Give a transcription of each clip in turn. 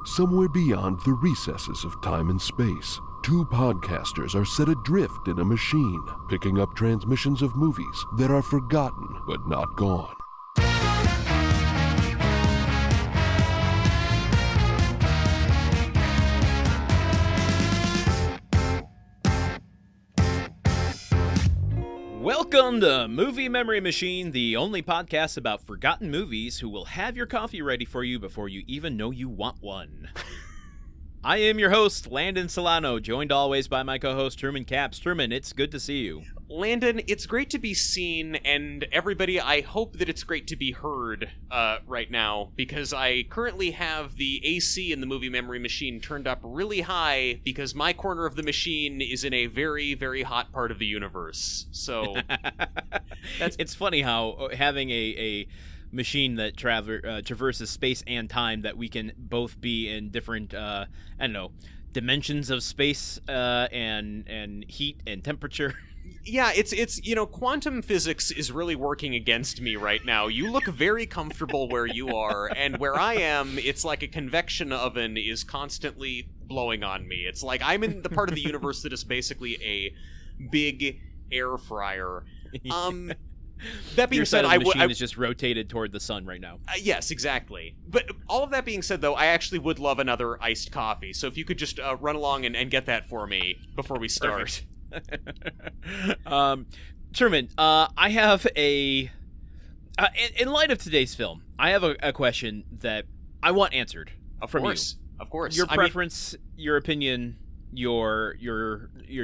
Somewhere beyond the recesses of time and space, two podcasters are set adrift in a machine, picking up transmissions of movies that are forgotten but not gone. Welcome to Movie Memory Machine, the only podcast about forgotten movies who will have your coffee ready for you before you even know you want one. I am your host, Landen Solano, joined always by my co-host, Truman Caps. Truman, it's good to see you. Landon, it's great to be seen, and everybody, I hope that it's great to be heard right now, because I currently have the AC in the Movie Memory Machine turned up really high, because my corner of the machine is in a very, very hot part of the universe. So, It's funny how having a machine that traverses space and time, that we can both be in different, dimensions of space and heat and temperature. Yeah, it's quantum physics is really working against me right now. You look very comfortable where you are, and where I am, it's like a convection oven is constantly blowing on me. It's like I'm in the part of the universe that is basically a big air fryer. That being said, the machine is just rotated toward the sun right now. Yes, exactly. But all of that being said, though, I actually would love another iced coffee. So if you could just run along and get that for me before we start. Perfect. Truman, I have in light of today's film, I have a question that I want answered from you. Of course. Your preference, your opinion, your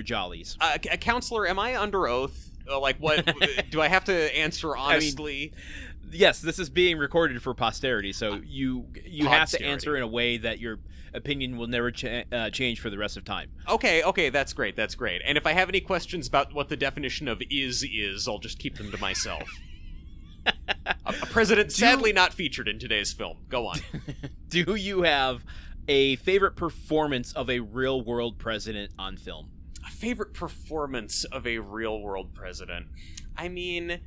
jollies. Counselor, am I under oath? What do I have to answer honestly? Yes, this is being recorded for posterity, so you have to answer in a way that your opinion will never change for the rest of time. Okay, that's great. And if I have any questions about what the definition of is, I'll just keep them to myself. A president sadly not featured in today's film. Go on. Do you have a favorite performance of a real-world president on film? A favorite performance of a real-world president? I mean,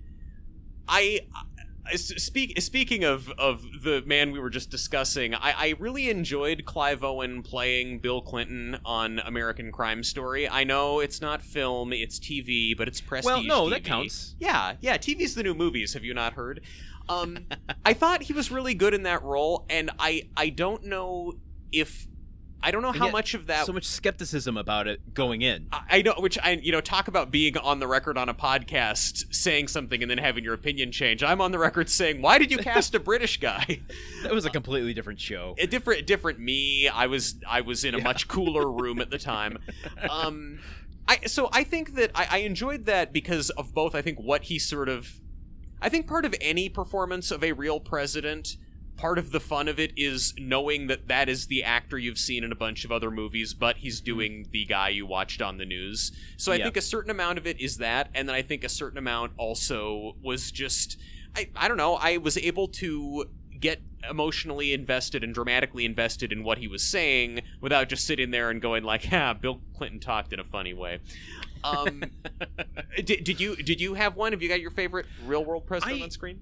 Speaking of the man we were just discussing, I really enjoyed Clive Owen playing Bill Clinton on American Crime Story. I know it's not film, it's TV, but it's prestige Well, no, TV. that counts. Yeah, TV's the new movies, have you not heard? I thought he was really good in that role, and I don't know how much of that... So much skepticism about it going in. I know, talk about being on the record on a podcast, saying something and then having your opinion change. I'm on the record saying, why did you cast a British guy? That was a completely different show. A different me. I was in a much cooler room at the time. I think that I enjoyed that because of both, I think, what he I think part of any performance of a real president... Part of the fun of it is knowing that is the actor you've seen in a bunch of other movies, but he's doing the guy you watched on the news. So I think a certain amount of it is that, and then I think a certain amount also was just, I don't know, I was able to get emotionally invested and dramatically invested in what he was saying without just sitting there and going like, Bill Clinton talked in a funny way. Did you have one? Have you got your favorite real-world president on screen?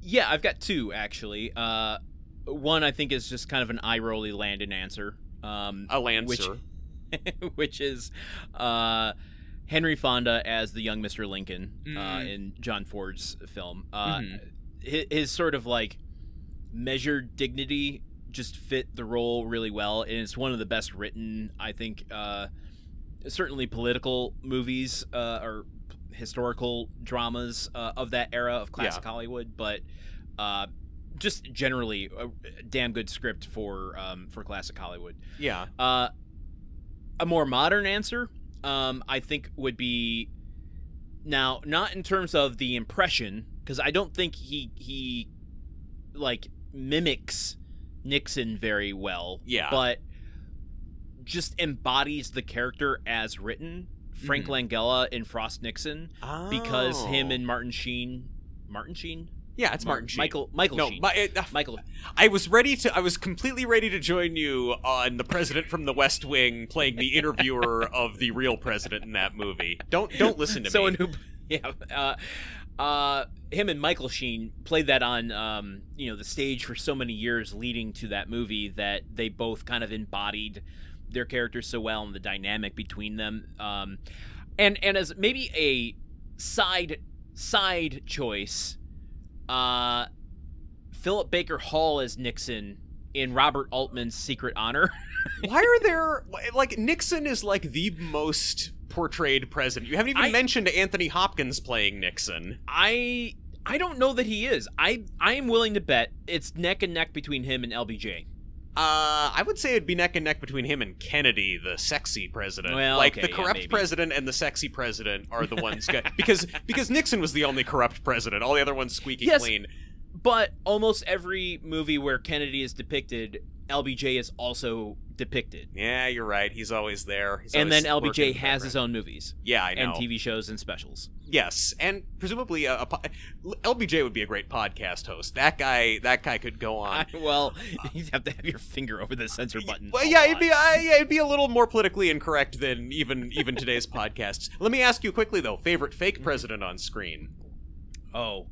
Yeah, I've got two, actually. One I think is just kind of an eye-rolly Landon answer. A Lancer. Which is Henry Fonda as the young Mr. Lincoln in John Ford's film. His sort of, measured dignity just fit the role really well, and it's one of the best written, I think, certainly political movies or historical dramas of that era of classic Hollywood, but just generally a damn good script for classic Hollywood. Yeah. A more modern answer, I think, would be now not in terms of the impression, because I don't think he mimics Nixon very well. Yeah. But just embodies the character as written. Frank Langella in Frost Nixon, because him and Martin Sheen. Yeah, it's Martin Sheen. Michael Sheen. Michael. I was completely ready to join you on the president from the West Wing playing the interviewer of the real president in that movie. Don't listen to me. Who, him and Michael Sheen played that on, the stage for so many years leading to that movie that they both kind of embodied their characters so well and the dynamic between them. And as maybe a side choice, Philip Baker Hall as Nixon in Robert Altman's Secret Honor. Why are there, like, Nixon is like the most portrayed president. You haven't even mentioned Anthony Hopkins playing Nixon. I don't know that he is. I am willing to bet it's neck and neck between him and LBJ. I would say it'd be neck and neck between him and Kennedy, the sexy president. Well, like, okay, the corrupt president and the sexy president are the ones because Nixon was the only corrupt president. All the other ones squeaky clean. But almost every movie where Kennedy is depicted, LBJ is also depicted. Yeah, you're right. He's always there. And then LBJ has his own movies. Yeah, I know. And TV shows and specials. Yes, and presumably LBJ would be a great podcast host. That guy could go on. Well, you'd have to have your finger over the censor button. Well, yeah, it'd be a little more politically incorrect than even today's podcasts. Let me ask you quickly though, favorite fake president on screen? Oh,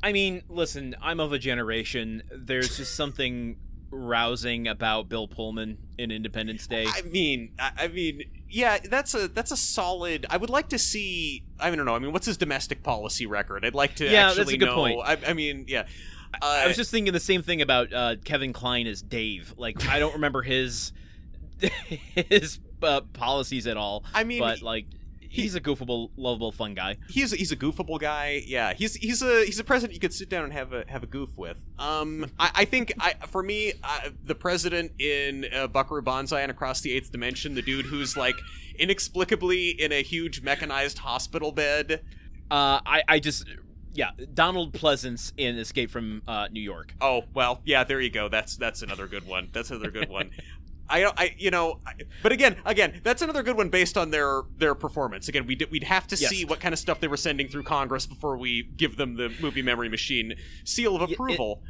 I mean, listen, I'm of a generation. There's just something rousing about Bill Pullman in Independence Day. I mean, yeah, that's a solid. I would like to see. I don't know. I mean, what's his domestic policy record? I'd like to. Yeah, actually that's a good know. point. I mean, yeah. I was just thinking the same thing about Kevin Kline as Dave. Like, I don't remember his policies at all. I mean, but like. He's a goofable, lovable, fun guy. He's a goofable guy. Yeah, he's a president you could sit down and have a goof with. I think for me, the president in Buckaroo Banzai and Across the Eighth Dimension, the dude who's like inexplicably in a huge mechanized hospital bed. Donald Pleasance in Escape from New York. Oh well, yeah, there you go. That's another good one. But again, that's another good one based on their performance. Again, we'd have to see what kind of stuff they were sending through Congress before we give them the movie memory machine seal of approval.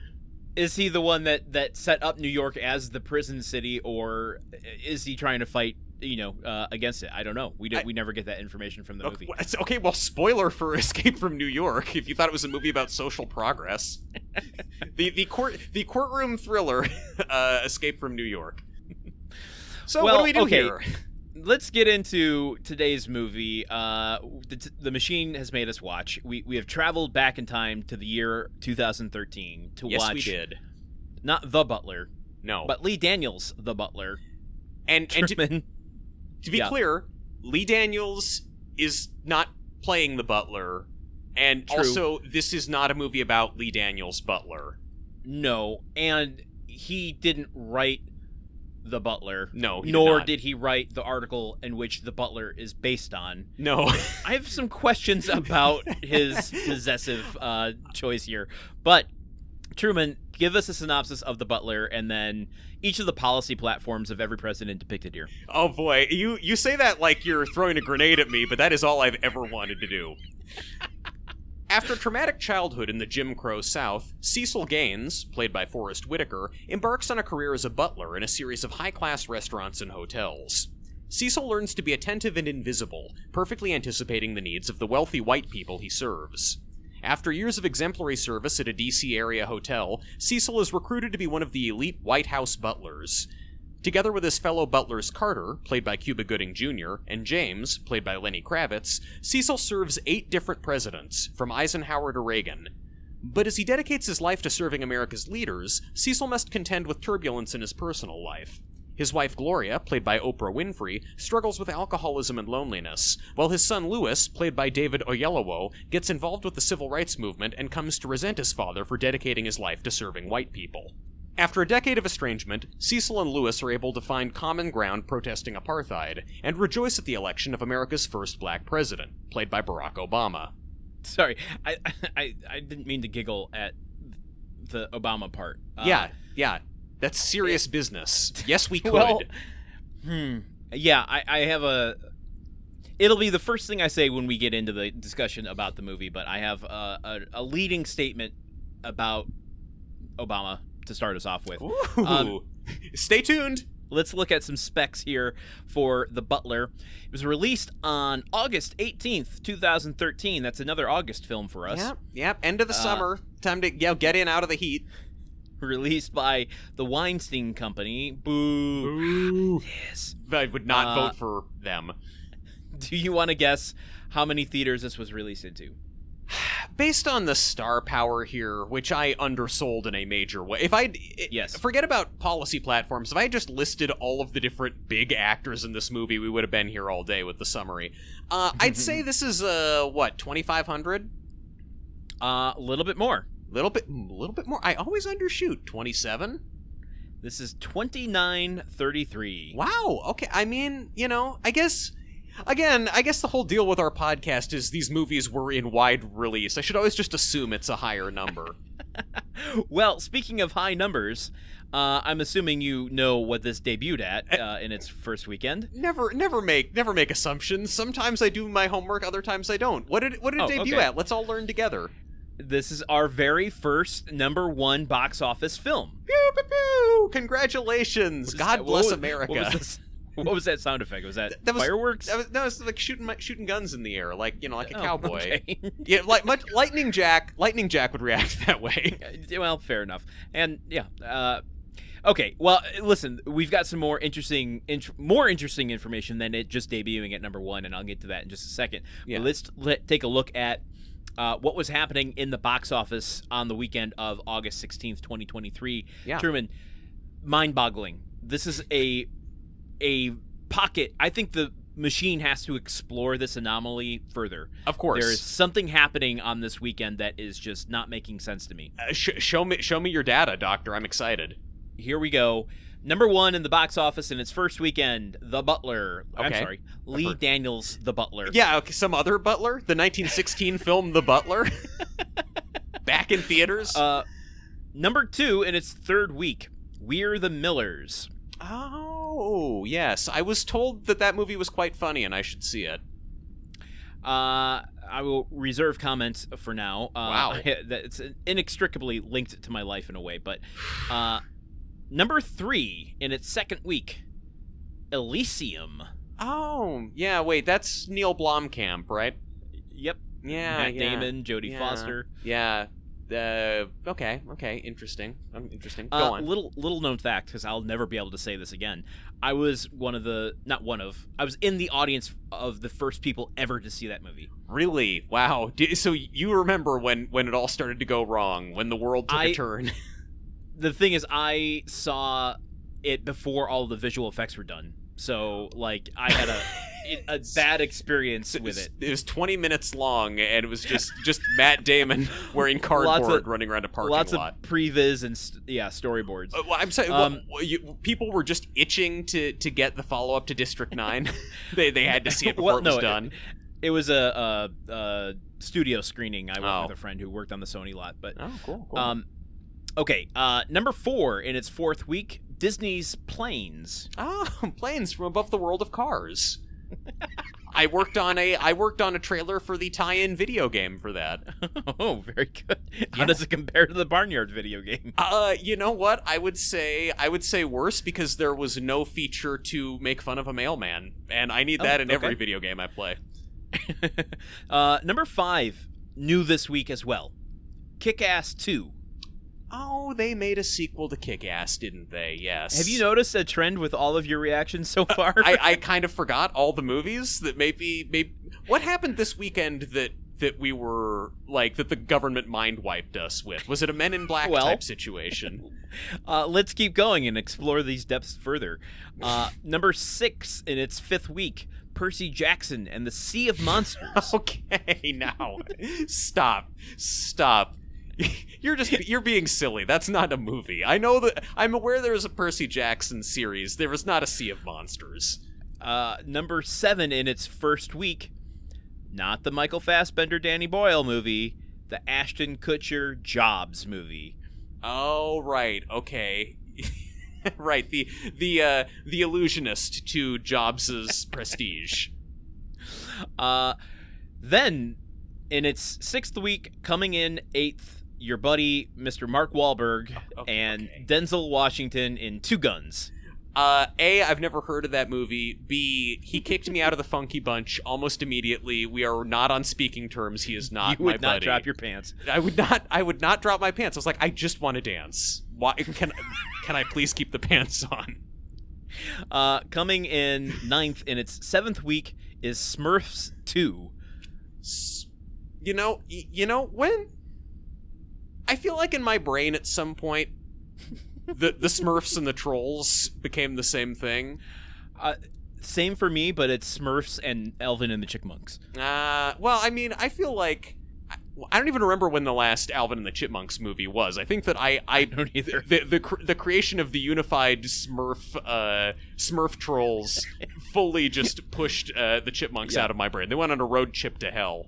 Is he the one that set up New York as the prison city, or is he trying to fight, against it? I don't know. We never get that information from the movie. Okay, well, spoiler for Escape from New York. If you thought it was a movie about social progress, the courtroom thriller, Escape from New York. So what do we do here? Let's get into today's movie. The machine has made us watch. We have traveled back in time to the year 2013 to watch. Yes, we did. Not The Butler. No. But Lee Daniels The Butler. And to be clear, Lee Daniels is not playing the Butler. And True. Also, this is not a movie about Lee Daniels' Butler. No. And he didn't write The Butler. No, nor did he write the article in which The Butler is based on. No. I have some questions about his possessive choice here. But, Truman, give us a synopsis of The Butler and then each of the policy platforms of every president depicted here. Oh boy, you say that like you're throwing a grenade at me, but that is all I've ever wanted to do. After a traumatic childhood in the Jim Crow South, Cecil Gaines, played by Forrest Whitaker, embarks on a career as a butler in a series of high-class restaurants and hotels. Cecil learns to be attentive and invisible, perfectly anticipating the needs of the wealthy white people he serves. After years of exemplary service at a D.C. area hotel, Cecil is recruited to be one of the elite White House butlers. Together with his fellow butlers Carter, played by Cuba Gooding Jr., and James, played by Lenny Kravitz, Cecil serves 8 different presidents, from Eisenhower to Reagan. But as he dedicates his life to serving America's leaders, Cecil must contend with turbulence in his personal life. His wife Gloria, played by Oprah Winfrey, struggles with alcoholism and loneliness, while his son Louis, played by David Oyelowo, gets involved with the civil rights movement and comes to resent his father for dedicating his life to serving white people. After a decade of estrangement, Cecil and Louis are able to find common ground protesting apartheid, and rejoice at the election of America's first black president, played by Barack Obama. Sorry, I didn't mean to giggle at the Obama part. Yeah, that's serious business. Yes, we could. Well, yeah, I have a... It'll be the first thing I say when we get into the discussion about the movie, but I have a leading statement about Obama to start us off with. Ooh. Stay tuned. let's look at some specs here for The Butler. It was released on August 18th, 2013. That's another August film for us. Yep. End of the summer. Time to get in out of the heat. Released by the Weinstein Company. Boo. Yes. I would not vote for them. Do you want to guess how many theaters this was released into? Based on the star power here, which I undersold in a major way. Yes. Forget about policy platforms. If I had just listed all of the different big actors in this movie, we would have been here all day with the summary. I'd say this is 2,500? A little bit more. Little bit more. I always undershoot. 27? This is 2933. Wow. Okay. I mean, I guess the whole deal with our podcast is these movies were in wide release. I should always just assume it's a higher number. Well, speaking of high numbers, I'm assuming you know what this debuted at in its first weekend. Never make assumptions. Sometimes I do my homework, other times I don't. What did it debut at? Let's all learn together. This is our very first #1 box office film. Pew, pew, pew. Congratulations. God bless America. What was that sound effect? Was that fireworks? No, it's like shooting guns in the air, like a cowboy. Okay. Yeah, like Lightning Jack would react that way. Well, fair enough. And yeah, okay. Well, listen, we've got some more interesting information than it just debuting at #1, and I'll get to that in just a second. Yeah. But let's take a look at what was happening in the box office on the weekend of August 16th, 2023. Yeah. Truman, mind-boggling. This is a pocket. I think the machine has to explore this anomaly further. Of course. There is something happening on this weekend that is just not making sense to me. Show me your data, Doctor. I'm excited. Here we go. #1 in the box office in its first weekend, The Butler. Okay. I'm sorry, Lee Daniels The Butler. Yeah, okay, some other Butler? The 1916 film The Butler? Back in theaters? #2 in its third week, We're the Millers. Oh, yes. I was told that movie was quite funny and I should see it. I will reserve comments for now. Wow. It's inextricably linked to my life in a way, but #3 in its second week, Elysium. Oh, yeah, wait, that's Neil Blomkamp, right? Yep. Yeah, Matt Damon, Jodie Foster. Yeah. Okay, interesting. Go on. Little known fact, because I'll never be able to say this again. I was I was in the audience of the first people ever to see that movie. Really? Wow. So you remember when it all started to go wrong, when the world took a turn? The thing is, I saw it before all the visual effects were done. So, I had a bad experience with it. It was 20 minutes long, and it was just Matt Damon wearing cardboard running around a parking lot. Lots of previs and storyboards. Well, I'm saying, people were just itching to get the follow-up to District 9. they had to see it before it was done. It was a studio screening. I went with a friend who worked on the Sony lot. But cool. Okay, #4 in its fourth week, Disney's Planes. Oh, Planes from above the world of cars. I worked on a trailer for the tie-in video game for that. Oh, very good. How does it compare to the Barnyard video game? You know what? I would say worse, because there was no feature to make fun of a mailman, and I need that in every video game I play. #5, new this week as well, Kick-Ass 2. Oh, they made a sequel to Kick-Ass, didn't they? Yes. Have you noticed a trend with all of your reactions so far? I kind of forgot all the movies that maybe what happened this weekend that we were that the government mind wiped us with. Was it a Men in Black type situation? Let's keep going and explore these depths further. #6 in its fifth week, Percy Jackson and the Sea of Monsters. Okay, now stop. You're being silly. That's not a movie. I'm aware there is a Percy Jackson series. There is not a Sea of Monsters. #7 in its first week, not the Michael Fassbender Danny Boyle movie, the Ashton Kutcher Jobs movie. Oh, right. Okay. Right. The illusionist to Jobs's Prestige. Then in its sixth week, coming in 8th, your buddy Mr. Mark Wahlberg and Denzel Washington in Two Guns. A, I've never heard of that movie. B, he kicked me out of the Funky Bunch almost immediately. We are not on speaking terms. He is not my buddy. You would not drop your pants. I would not drop my pants. I was like, I just want to dance. Why can I please keep the pants on? Coming in 9th in its 7th week is Smurfs 2. You know when I feel like in my brain at some point the Smurfs and the Trolls became the same thing. Same for me, but it's Smurfs and Alvin and the Chipmunks. Well, I mean, I feel like I don't even remember when the last Alvin and the Chipmunks movie was. I think that I don't either. The creation of the unified Smurf Trolls fully just pushed the Chipmunks out of my brain. They went on a road trip to hell.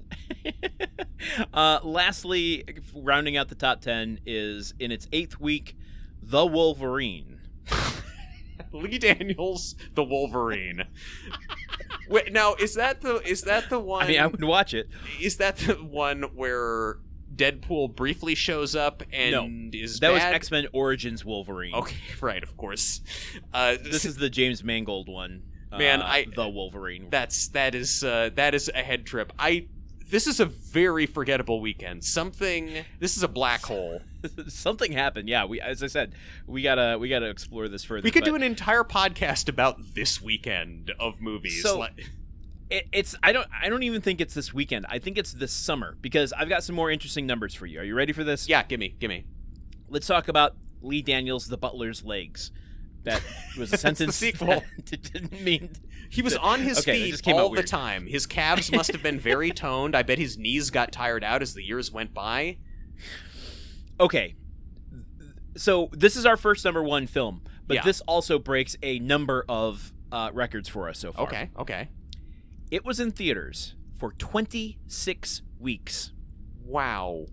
Lastly, rounding out the top 10 is in its 8th week, The Wolverine. Lee Daniels The Wolverine. Wait, now is that the one? I mean, I would watch it. Is that the one where Deadpool briefly shows up and is that bad? was X-Men Origins Wolverine. Okay, right, of course. This is the James Mangold one. Man, The Wolverine. That is a head trip. This is a very forgettable weekend. This is a black hole. Something happened. Yeah, as I said, we gotta explore this further. We could do an entire podcast about this weekend of movies. So I don't even think it's this weekend. I think it's this summer because I've got some more interesting numbers for you. Are you ready for this? Yeah, gimme. Let's talk about Lee Daniels The Butler's legs. That was a sentence. The sequel. Didn't mean. He was on his feet all the time. His calves must have been very toned. I bet his knees got tired out as the years went by. Okay. So this is our first #1 film, but this also breaks a number of records for us so far. Okay. It was in theaters for 26 weeks. Wow.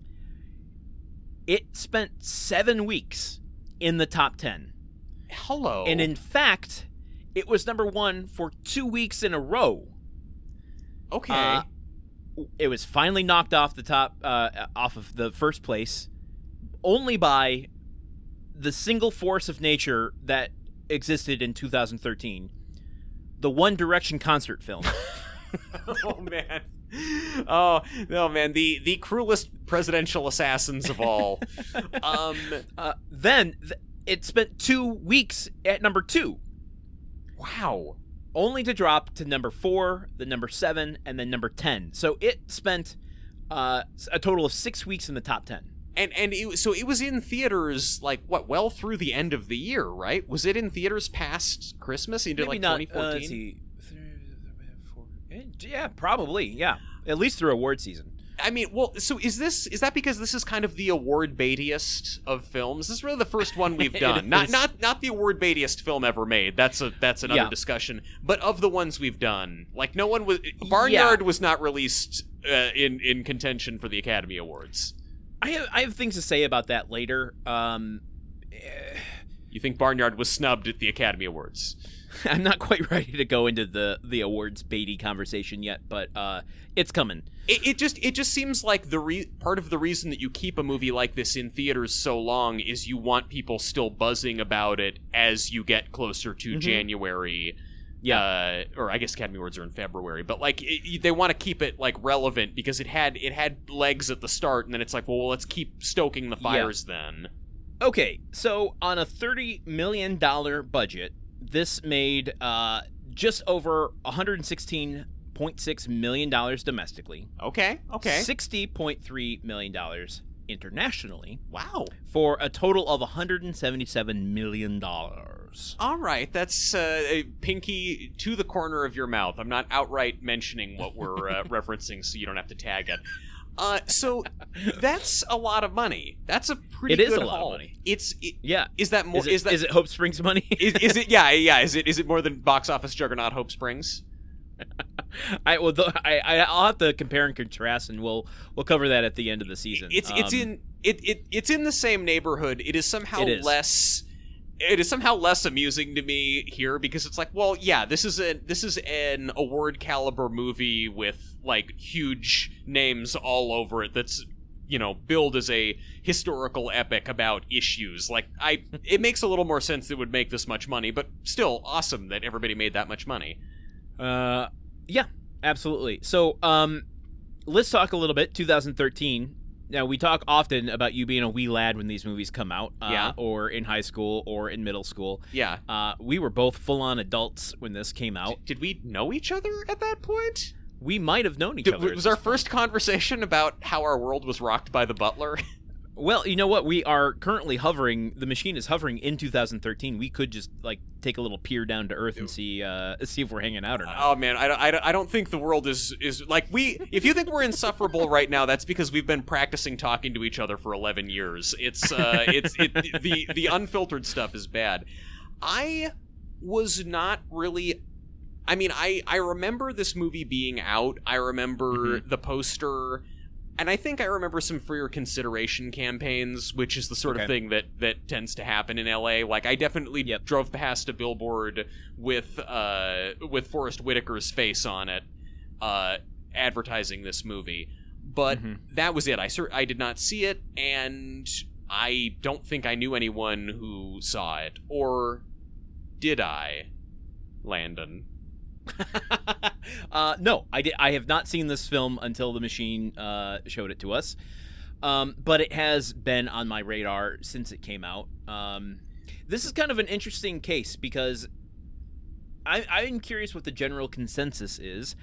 It spent 7 weeks in the top 10. Hello. And in fact, it was #1 for 2 weeks in a row. Okay. It was finally knocked off the top, off of the first place, only by the single force of nature that existed in 2013, the One Direction concert film. Oh man. Oh no, man! The cruelest presidential assassins of all. Then it spent 2 weeks at #2. Wow. Only to drop to #4, the #7, and then #10. So it spent a total of 6 weeks in the top 10. And it was in theaters well through the end of the year, right? Was it in theaters past Christmas into Maybe 2014? Let's see. Yeah, probably. Yeah, at least through award season. I mean, well, so is that because this is kind of the award baitiest of films? This is really the first one we've done. not the award baitiest film ever made. That's another discussion. But of the ones we've done, no one was Barnyard was not released in contention for the Academy Awards. I have things to say about that later. You think Barnyard was snubbed at the Academy Awards? I'm not quite ready to go into the awards baity conversation yet, but it's coming. It just seems like part of the reason that you keep a movie like this in theaters so long is you want people still buzzing about it as you get closer to January. Yeah, or I guess Academy Awards are in February, but they want to keep it relevant because it had legs at the start, and then it's well, let's keep stoking the fires then. Okay, so on a $30 million budget, this made just over $116.6 million domestically. Okay. $60.3 million internationally. Wow. For a total of $177 million. All right, that's a pinky to the corner of your mouth. I'm not outright mentioning what we're referencing, so you don't have to tag it. So that's a lot of money. That's a pretty good haul. It is a lot of money. Is that more? Is it Hope Springs money? is it? Yeah. Is it more than box office juggernaut Hope Springs? I'll have to compare and contrast, and we'll cover that at the end of the season. It's in the same neighborhood. It is somehow less. It is somehow less amusing to me here because it's this is an award caliber movie with huge names all over it. That's billed as a historical epic about issues. Like, it makes a little more sense that it would make this much money, but still awesome that everybody made that much money. Yeah, absolutely. So, let's talk a little bit. 2013. Now, we talk often about you being a wee lad when these movies come out, or in high school or in middle school. Yeah. We were both full-on adults when this came out. Did we know each other at that point? We might have known each other. Was our first conversation about how our world was rocked by the Butler? Well, you know what? We are currently hovering. The machine is hovering in 2013. We could just take a little peer down to Earth and see if we're hanging out or not. Oh man, I don't think the world is like we. If you think we're insufferable right now, that's because we've been practicing talking to each other for 11 years. The unfiltered stuff is bad. I was not really. I mean, I remember this movie being out. I remember the poster. And I think I remember some for your consideration campaigns, which is the sort of thing that tends to happen in LA. Like, I definitely drove past a billboard with Forrest Whitaker's face on it, advertising this movie. But that was it. I did not see it, and I don't think I knew anyone who saw it. Or did I, Landen? No, I have not seen this film until the machine showed it to us, but it has been on my radar since it came out. This is kind of an interesting case because I'm curious what the general consensus is.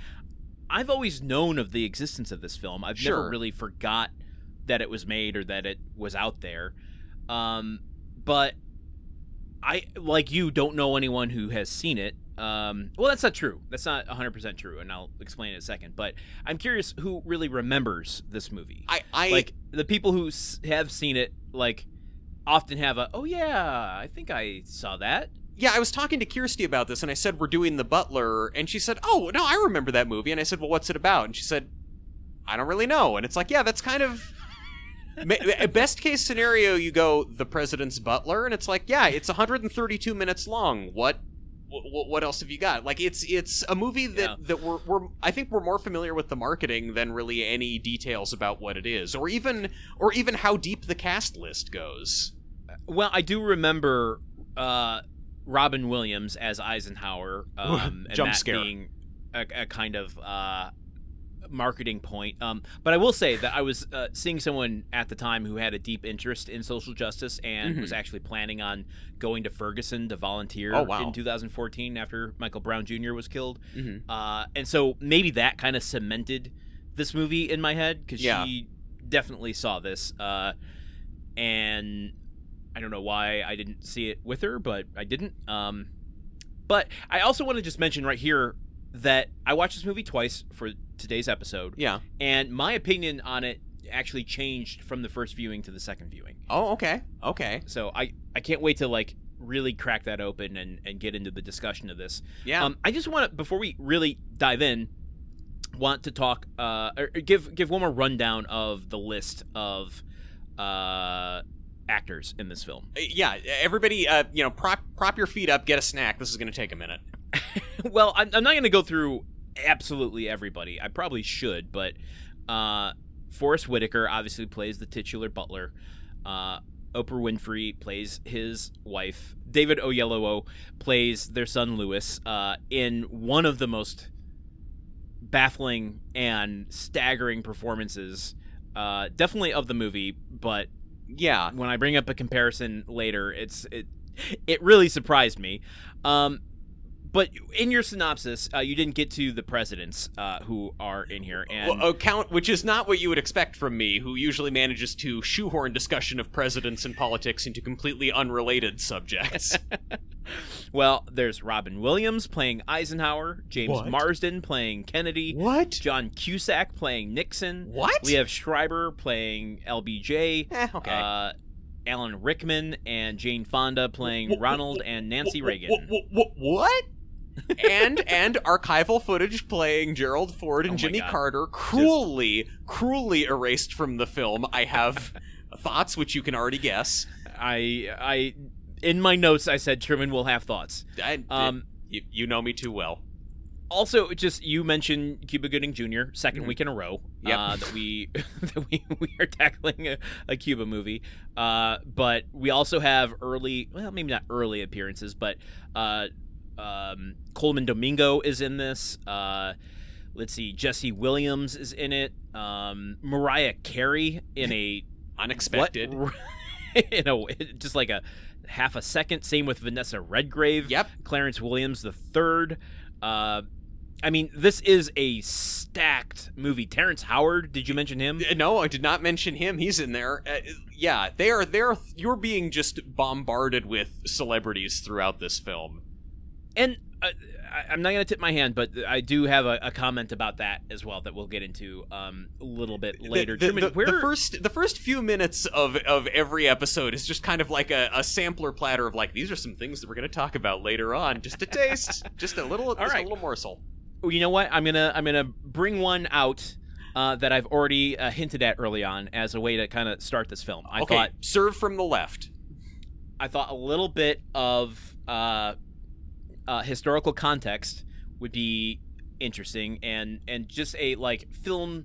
I've always known of the existence of this film. I've never really forgot that it was made or that it was out there, but I, like you, don't know anyone who has seen it. Well, that's not true. That's not 100% true, and I'll explain in a second. But I'm curious who really remembers this movie. I like the people who have seen it. Like, often have oh yeah, I think I saw that. Yeah, I was talking to Kirsty about this, and I said we're doing The Butler, and she said, "Oh no, I remember that movie." And I said, "Well, what's it about?" And she said, "I don't really know." And it's like, yeah, that's kind of. Best case scenario, you go The President's Butler, and it's like, yeah, it's 132 minutes long. What else have you got? Like, it's a movie that we're I think we're more familiar with the marketing than really any details about what it is, or even how deep the cast list goes. Well, I do remember Robin Williams as Eisenhower, and jump that scare being a kind of marketing point. But I will say that I was seeing someone at the time who had a deep interest in social justice and was actually planning on going to Ferguson to volunteer in 2014 after Michael Brown Jr. was killed. And so maybe that kind of cemented this movie in my head because she definitely saw this. And I don't know why I didn't see it with her, but I didn't. But I also want to just mention right here that I watched this movie twice for today's episode. Yeah. And my opinion on it actually changed from the first viewing to the second viewing. Oh, okay. Okay. So I can't wait to really crack that open and get into the discussion of this. Yeah. I just want to, before we really dive in, want to talk or give one more rundown of the list of actors in this film. Yeah, everybody prop your feet up, get a snack. This is going to take a minute. Well, I'm not going to go through absolutely everybody. I probably should, but Forrest Whitaker obviously plays the titular butler. Oprah Winfrey plays his wife. David Oyelowo plays their son Lewis in one of the most baffling and staggering performances, definitely of the movie. But yeah, when I bring up a comparison later, it really surprised me. But in your synopsis, you didn't get to the presidents who are in here. And which is not what you would expect from me, who usually manages to shoehorn discussion of presidents and politics into completely unrelated subjects. Well, there's Robin Williams playing Eisenhower, James Marsden playing Kennedy, John Cusack playing Nixon, Liev Schreiber playing LBJ, Alan Rickman and Jane Fonda playing Ronald and Nancy Reagan. What? and archival footage playing Gerald Ford and Jimmy Carter, cruelly erased from the film. I have thoughts which you can already guess. I in my notes I said Truman will have thoughts. You know me too well. Also, just you mentioned Cuba Gooding Jr. second week in a row that we are tackling a Cuba movie. But we also have maybe not early appearances, but Coleman Domingo is in this. Let's see, Jesse Williams is in it. Mariah Carey in a unexpected, just like a half a second. Same with Vanessa Redgrave. Yep. Clarence Williams III. I mean, this is a stacked movie. Terrence Howard, did you mention him? No, I did not mention him. He's in there. Yeah, they are. You're being just bombarded with celebrities throughout this film. And I'm not going to tip my hand, but I do have a comment about that as well that we'll get into a little bit later. The first few minutes of every episode is just kind of like a sampler platter of like, these are some things that we're going to talk about later on. Just a taste, just a little morsel. Well, you know what? I'm gonna bring one out that I've already hinted at early on as a way to kind of start this film. I thought serve from the left. I thought a little bit of historical context would be interesting, and just a like film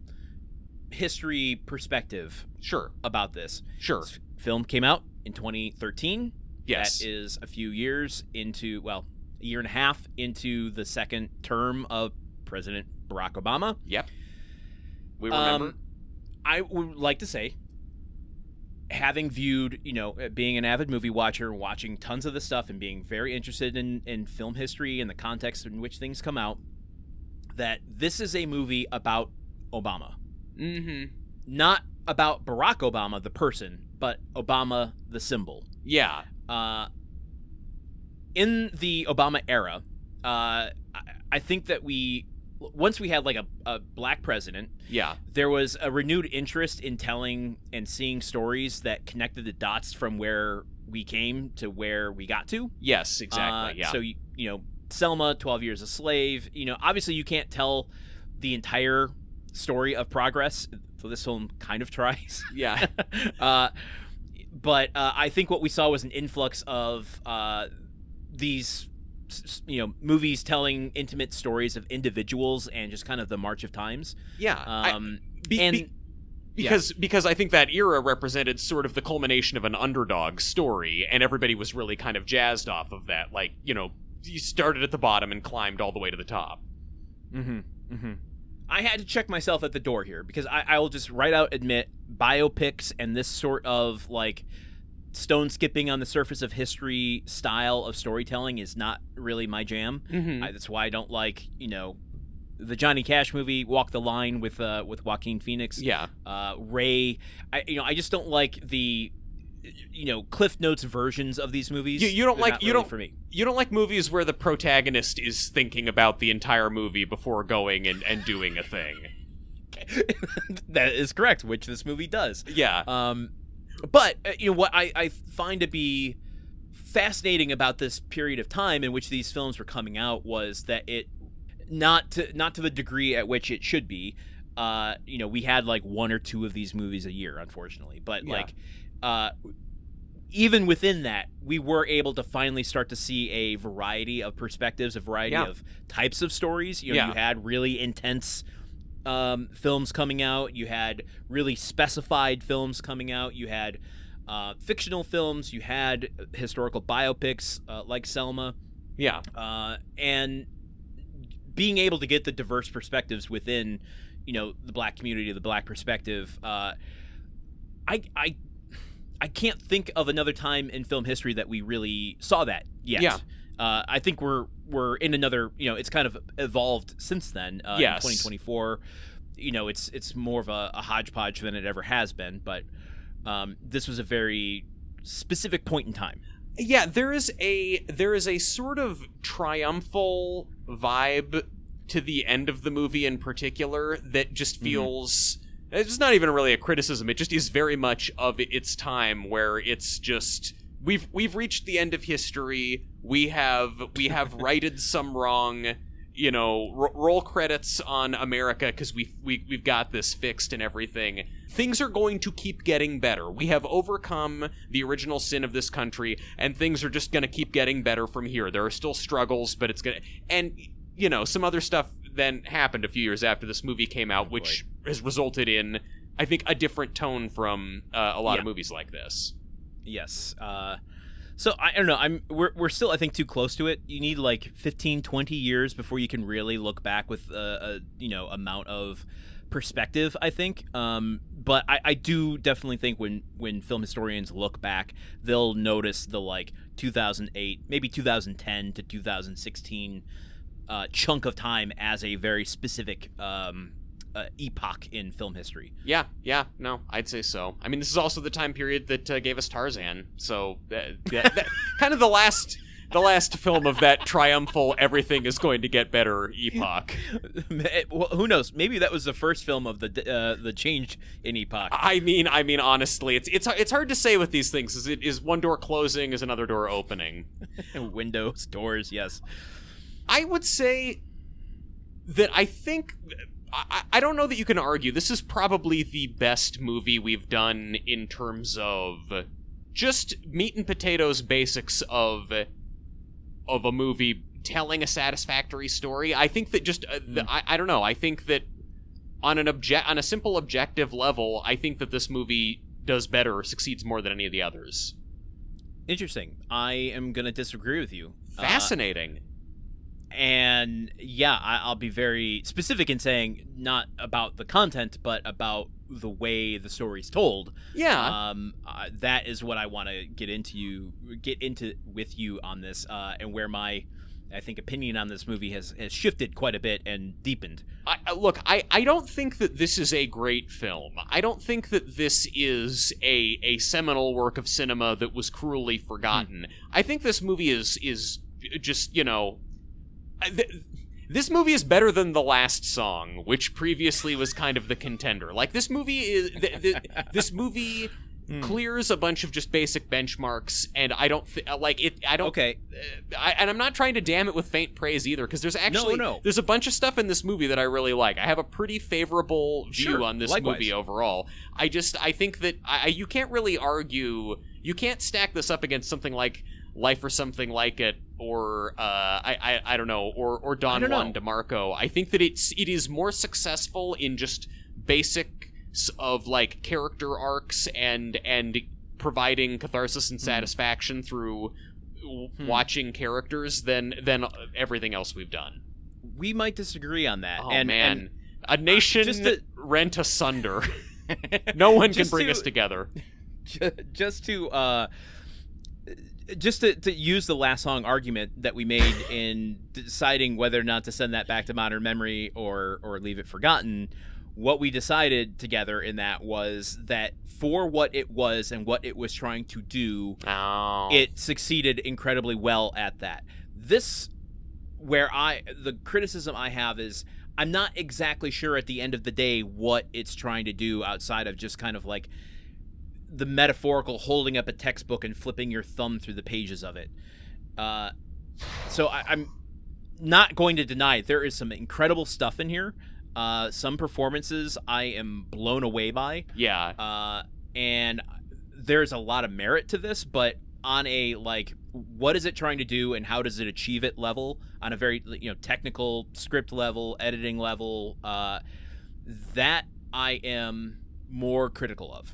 history perspective. Sure. About this. Sure. This film came out in 2013. Yes. That is a few years into a year and a half into the second term of President Barack Obama. Yep. We remember. I would like to say, having viewed, being an avid movie watcher, watching tons of this stuff and being very interested in film history and the context in which things come out, that this is a movie about Obama. Mm-hmm. Not about Barack Obama, the person, but Obama, the symbol. Yeah. In the Obama era, I think that once we had like a black president, there was a renewed interest in telling and seeing stories that connected the dots from where we came to where we got to. Yes, exactly. So Selma, 12 Years a Slave. Obviously you can't tell the entire story of progress. So this film kind of tries. Yeah. But I think what we saw was an influx of these movies telling intimate stories of individuals and just kind of the march of times. Yeah. Because I think that era represented sort of the culmination of an underdog story, and everybody was really kind of jazzed off of that. Like, you started at the bottom and climbed all the way to the top. Mm-hmm. Mm-hmm. I had to check myself at the door here because I will just right out admit biopics and this sort of like stone skipping on the surface of history style of storytelling is not really my jam. Mm-hmm. That's why I don't like, the Johnny Cash movie Walk the Line with Joaquin Phoenix. Yeah. Ray. I just don't like the Cliff Notes versions of these movies. You don't like for me. You don't like movies where the protagonist is thinking about the entire movie before going and doing a thing. That is correct, which this movie does. Yeah. But what I find to be fascinating about this period of time in which these films were coming out was that it not to the degree at which it should be. We had like one or two of these movies a year, unfortunately. But even within that, we were able to finally start to see a variety of perspectives, a variety of types of stories. You had really intense films coming out. You had really specified films coming out. You had fictional films. You had historical biopics like Selma. Yeah. And being able to get the diverse perspectives within, the black community, the black perspective. I can't think of another time in film history that we really saw that yet. Yeah. I think we're in another, it's kind of evolved since then. Yes. In 2024, it's more of a hodgepodge than it ever has been. But this was a very specific point in time. Yeah, there is a sort of triumphal vibe to the end of the movie in particular that just feels. It's not even really a criticism. It just is very much of its time, where it's just we've reached the end of history. We have righted some wrong. Roll credits on America because we've got this fixed and everything. Things are going to keep getting better. We have overcome the original sin of this country, and things are just going to keep getting better from here. There are still struggles, but it's going to... And some other stuff then happened a few years after this movie came out, which has resulted in, I think, a different tone from a lot of movies like this. Yes. So I don't know. We're still, I think, too close to it. You need like 15, 20 years before you can really look back with a amount of perspective, I think. But I do definitely think when film historians look back, they'll notice the like 2008, maybe 2010 to 2016 chunk of time as a very specific epoch in film history. Yeah, no, I'd say so. I mean, this is also the time period that gave us Tarzan, so that kind of the last film of that triumphal everything is going to get better epoch. Well, who knows? Maybe that was the first film of the change in epoch. I mean, honestly, it's hard to say with these things. Is one door closing? Is another door opening? Windows, doors, yes. I would say that I think. I don't know that you can argue. This is probably the best movie we've done in terms of just meat and potatoes basics of a movie telling a satisfactory story. I think that just I don't know. I think that on a simple objective level, I think that this movie does better or succeeds more than any of the others. Interesting. I am going to disagree with you. Fascinating. And yeah, I'll be very specific in saying not about the content, but about the way the story's told. Yeah. That is what I want to get into with you on this, and where my, I think, opinion on this movie has shifted quite a bit and deepened. Look, I don't think that this is a great film. I don't think that this is a seminal work of cinema that was cruelly forgotten. I think this movie is just, this movie is better than The Last Song, which previously was kind of the contender. Like, this movie is this movie clears a bunch of just basic benchmarks, and I don't Okay. And I'm not trying to damn it with faint praise either, because there's actually there's a bunch of stuff in this movie that I really like. I have a pretty favorable view on this movie overall. I think that you can't really argue. You can't stack this up against something like Life or Something Like It, or I don't know, or Don Juan DeMarco. I think that it is more successful in just basics of like character arcs and providing catharsis and satisfaction through watching characters than everything else we've done. We might disagree on that. Oh, and a nation rent asunder. No one can bring us together. Just to use the Last Song argument that we made in deciding whether or not to send that back to modern memory or leave it forgotten, what we decided together in that was that for what it was and what it was trying to do, it succeeded incredibly well at that. The criticism I have is I'm not exactly sure at the end of the day what it's trying to do outside of just kind of like the metaphorical holding up a textbook and flipping your thumb through the pages of it. So I'm not going to deny there is some incredible stuff in here. Some performances I am blown away by. Yeah. And there's a lot of merit to this, but on a like, what is it trying to do and how does it achieve it level, on a very technical script level, editing level, that I am more critical of.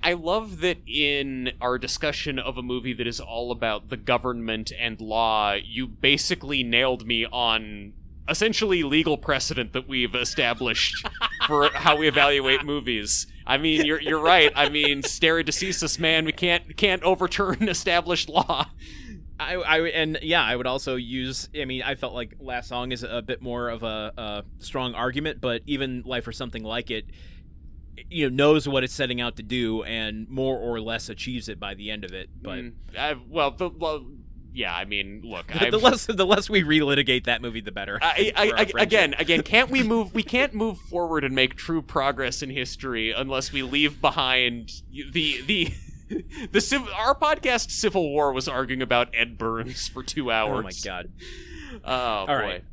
I love that in our discussion of a movie that is all about the government and law, you basically nailed me on essentially legal precedent that we've established for how we evaluate movies. I mean, you're right. I mean, stare decisis, man. We can't overturn established law. I would also use. I mean, I felt like Last Song is a bit more of a strong argument, but even Life or Something Like It, knows what it's setting out to do and more or less achieves it by the end of it. But yeah, I mean, look, the less we relitigate that movie, the better. Again, can't we move? We can't move forward and make true progress in history unless we leave behind our podcast. Civil War was arguing about Ed Burns for 2 hours. Oh my god! Oh boy. All right.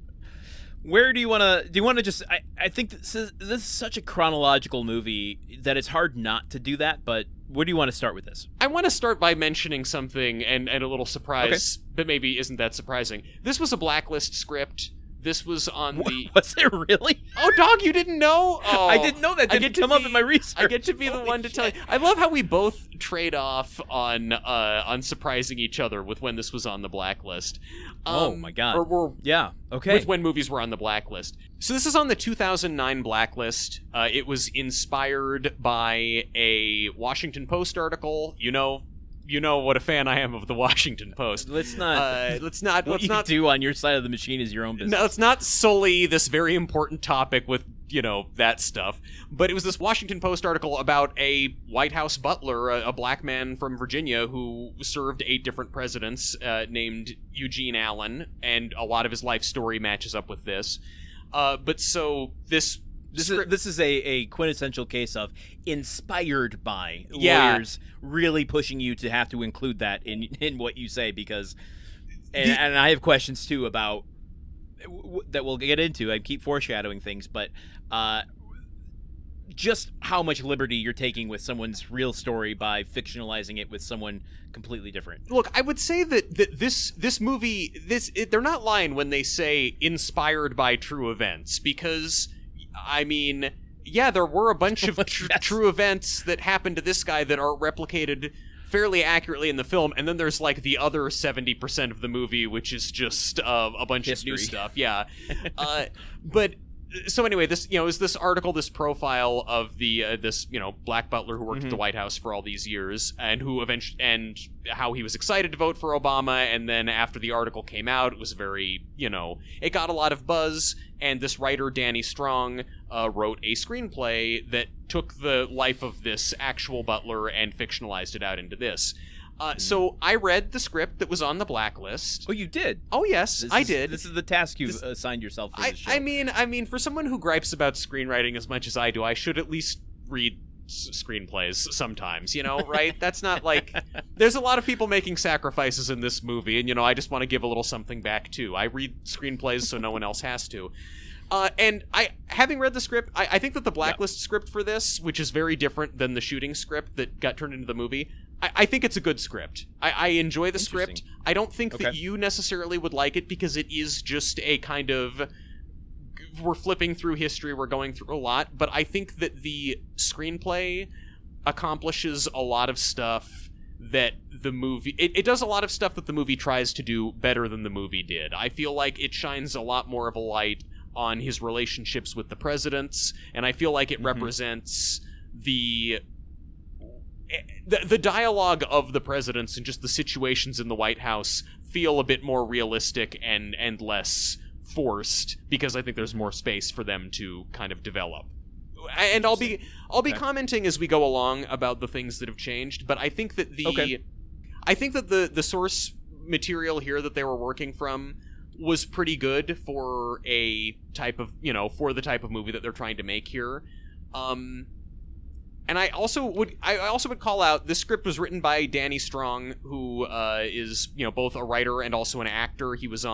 Where do you want to? Do you want to just? I think this is such a chronological movie that it's hard not to do that. But where do you want to start with this? I want to start by mentioning something and a little surprise, but maybe isn't that surprising. This was a blacklist script This was on the... Was it really? Oh, dog, you didn't know? Oh, I didn't know that. Didn't come up in my research. I get to be the one to tell you. I love how we both trade off on surprising each other with when this was on the blacklist. Oh my god. Yeah, okay. With when movies were on the blacklist. So this is on the 2009 blacklist. It was inspired by a Washington Post article. You know what a fan I am of the Washington Post. Let's not what you do on your side of the machine is your own business. No, it's not solely this very important topic with, that stuff. But it was this Washington Post article about a White House butler, a black man from Virginia who served 8 different presidents, named Eugene Allen, and a lot of his life story matches up with this. But so this is a quintessential case of inspired by lawyers really pushing you to have to include that in what you say, because and I have questions too about that we'll get into. I keep foreshadowing things, but just how much liberty you're taking with someone's real story by fictionalizing it with someone completely different. Look, I would say that this movie, they're not lying when they say inspired by true events, because I mean, yeah, there were a bunch of true events that happened to this guy that are replicated fairly accurately in the film, and then there's like the other 70% of the movie, which is just a bunch of new stuff. Yeah. But so anyway, this is this article, this profile of the this black butler who worked at the White House for all these years, and who eventually, and how he was excited to vote for Obama, and then after the article came out, it was very it got a lot of buzz, and this writer Danny Strong wrote a screenplay that took the life of this actual butler and fictionalized it out into this. So I read the script that was on the blacklist. Oh, you did? Oh, yes, I did. This is the task you've assigned yourself for this show. I mean, for someone who gripes about screenwriting as much as I do, I should at least read screenplays sometimes, right? That's not like... There's a lot of people making sacrifices in this movie, and, I just want to give a little something back, too. I read screenplays so no one else has to. And having read the script, I think that the blacklist script for this, which is very different than the shooting script that got turned into the movie, I think it's a good script. I enjoy the script. I don't think that you necessarily would like it, because it is just a kind of... We're flipping through history, we're going through a lot, but I think that the screenplay accomplishes a lot of stuff that the movie... It does a lot of stuff that the movie tries to do better than the movie did. I feel like it shines a lot more of a light on his relationships with the presidents, and I feel like it represents the dialogue of the presidents and just the situations in the White House feel a bit more realistic and less forced, because I think there's more space for them to kind of develop. And I'll be commenting as we go along about the things that have changed, but I think that the source material here that they were working from was pretty good for a type of, for the type of movie that they're trying to make here. And I also would call out, this script was written by Danny Strong, who is, both a writer and also an actor. He was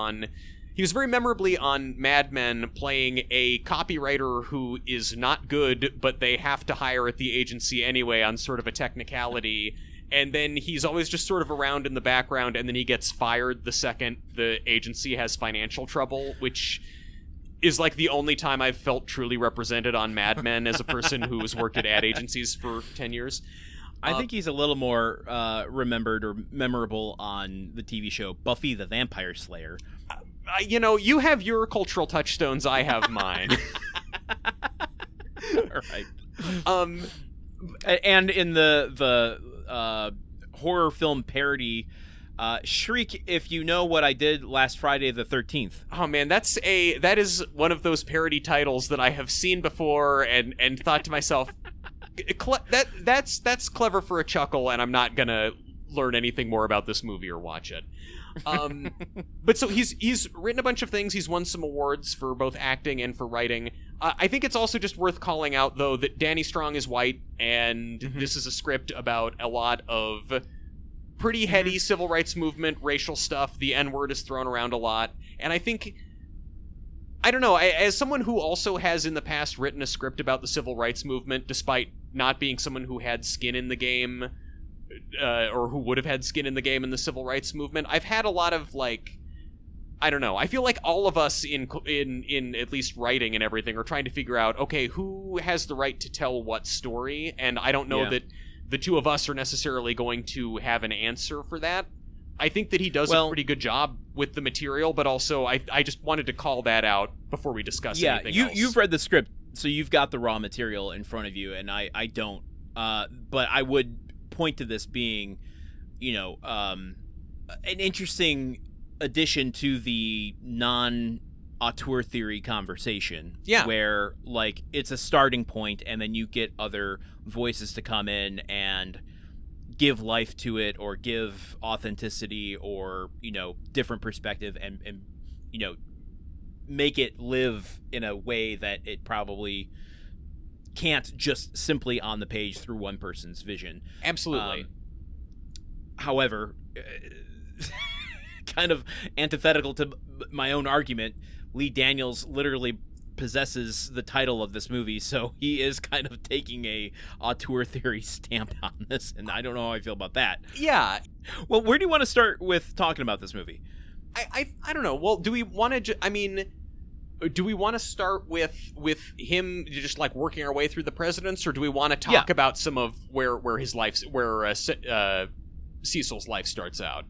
very memorably on Mad Men, playing a copywriter who is not good, but they have to hire at the agency anyway on sort of a technicality. And then he's always just sort of around in the background, and then he gets fired the second the agency has financial trouble, which is like the only time I've felt truly represented on Mad Men as a person who has worked at ad agencies for 10 years. I think he's a little more remembered or memorable on the TV show Buffy the Vampire Slayer. You have your cultural touchstones, I have mine. All right. And in the horror film parody, Shriek If You Know What I Did Last Friday the 13th. Oh man, that is one of those parody titles that I have seen before and thought to myself, that's clever for a chuckle, and I'm not gonna learn anything more about this movie or watch it. But so he's written a bunch of things. He's won some awards for both acting and for writing. I think it's also just worth calling out, though, that Danny Strong is white, and this is a script about a lot of pretty heady civil rights movement, racial stuff. The N-word is thrown around a lot. And I think, I don't know, as someone who also has in the past written a script about the civil rights movement, despite not being someone who had skin in the game, or who would have had skin in the game in the civil rights movement, I've had a lot of, I don't know. I feel like all of us in at least writing and everything are trying to figure out, okay, who has the right to tell what story, and I don't know that the two of us are necessarily going to have an answer for that. I think that he does a pretty good job with the material, but also I just wanted to call that out before we discuss anything else. You've read the script, so you've got the raw material in front of you, and I don't. But I would point to this being, an interesting addition to the non-auteur theory conversation. Yeah. Where, like, it's a starting point, and then you get other voices to come in and give life to it, or give authenticity, or, different perspective, and make it live in a way that it probably can't just simply on the page through one person's vision. Absolutely. However, kind of antithetical to my own argument, Lee Daniels literally possesses the title of this movie, so he is kind of taking a auteur theory stamp on this, and I don't know how I feel about that. Yeah. Well, where do you want to start with talking about this movie? I don't know. Well, do we want to? Do we want to start with him just like working our way through the presidents, or do we want to talk about some of where his life, Cecil's life starts out?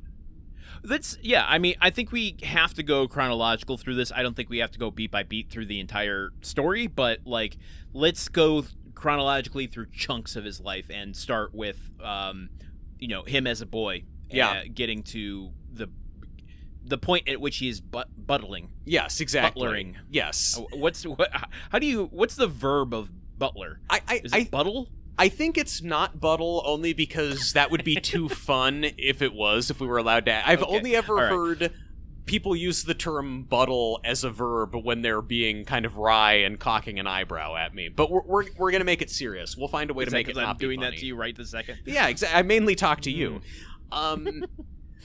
I think we have to go chronological through this. I don't think we have to go beat by beat through the entire story, but like, let's go chronologically through chunks of his life and start with, him as a boy, getting to the point at which he is buttling. Yes, exactly. Butlering. Yes. What's the verb of butler? Is it buttle? I think it's not buttle, only because that would be too fun if we were allowed to. I've only ever heard people use the term buttle as a verb when they're being kind of wry and cocking an eyebrow at me. But we're going to make it serious. We'll find a way to make it not be funny. I'm doing that to you right this second? Yeah, exactly. I mainly talk to you.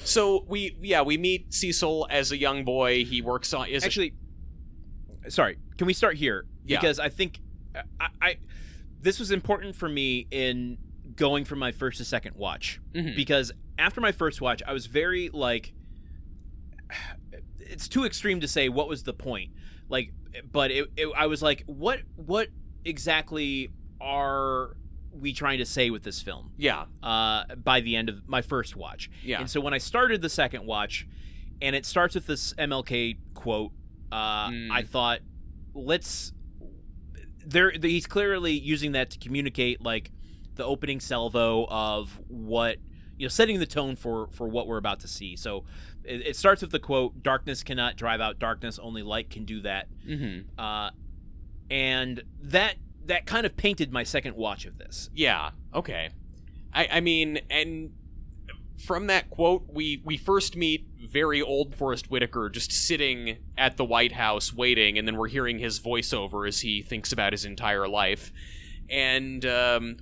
So we meet Cecil as a young boy. He works on... Sorry, can we start here? Yeah. Because I think this was important for me in going from my first to second watch. Mm-hmm. Because after my first watch, I was very, like... It's too extreme to say what was the point. Like, but I was like, what exactly are we trying to say with this film? Yeah. By the end of my first watch. Yeah. And so when I started the second watch, and it starts with this MLK quote, I thought, he's clearly using that to communicate, like, the opening salvo of what, setting the tone for what we're about to see. So it starts with the quote, "Darkness cannot drive out darkness, only light can do that." Mm-hmm. And that kind of painted my second watch of this. Yeah, okay. I mean, and from that quote, we first meet very old Forrest Whitaker just sitting at the White House waiting, and then we're hearing his voiceover as he thinks about his entire life. And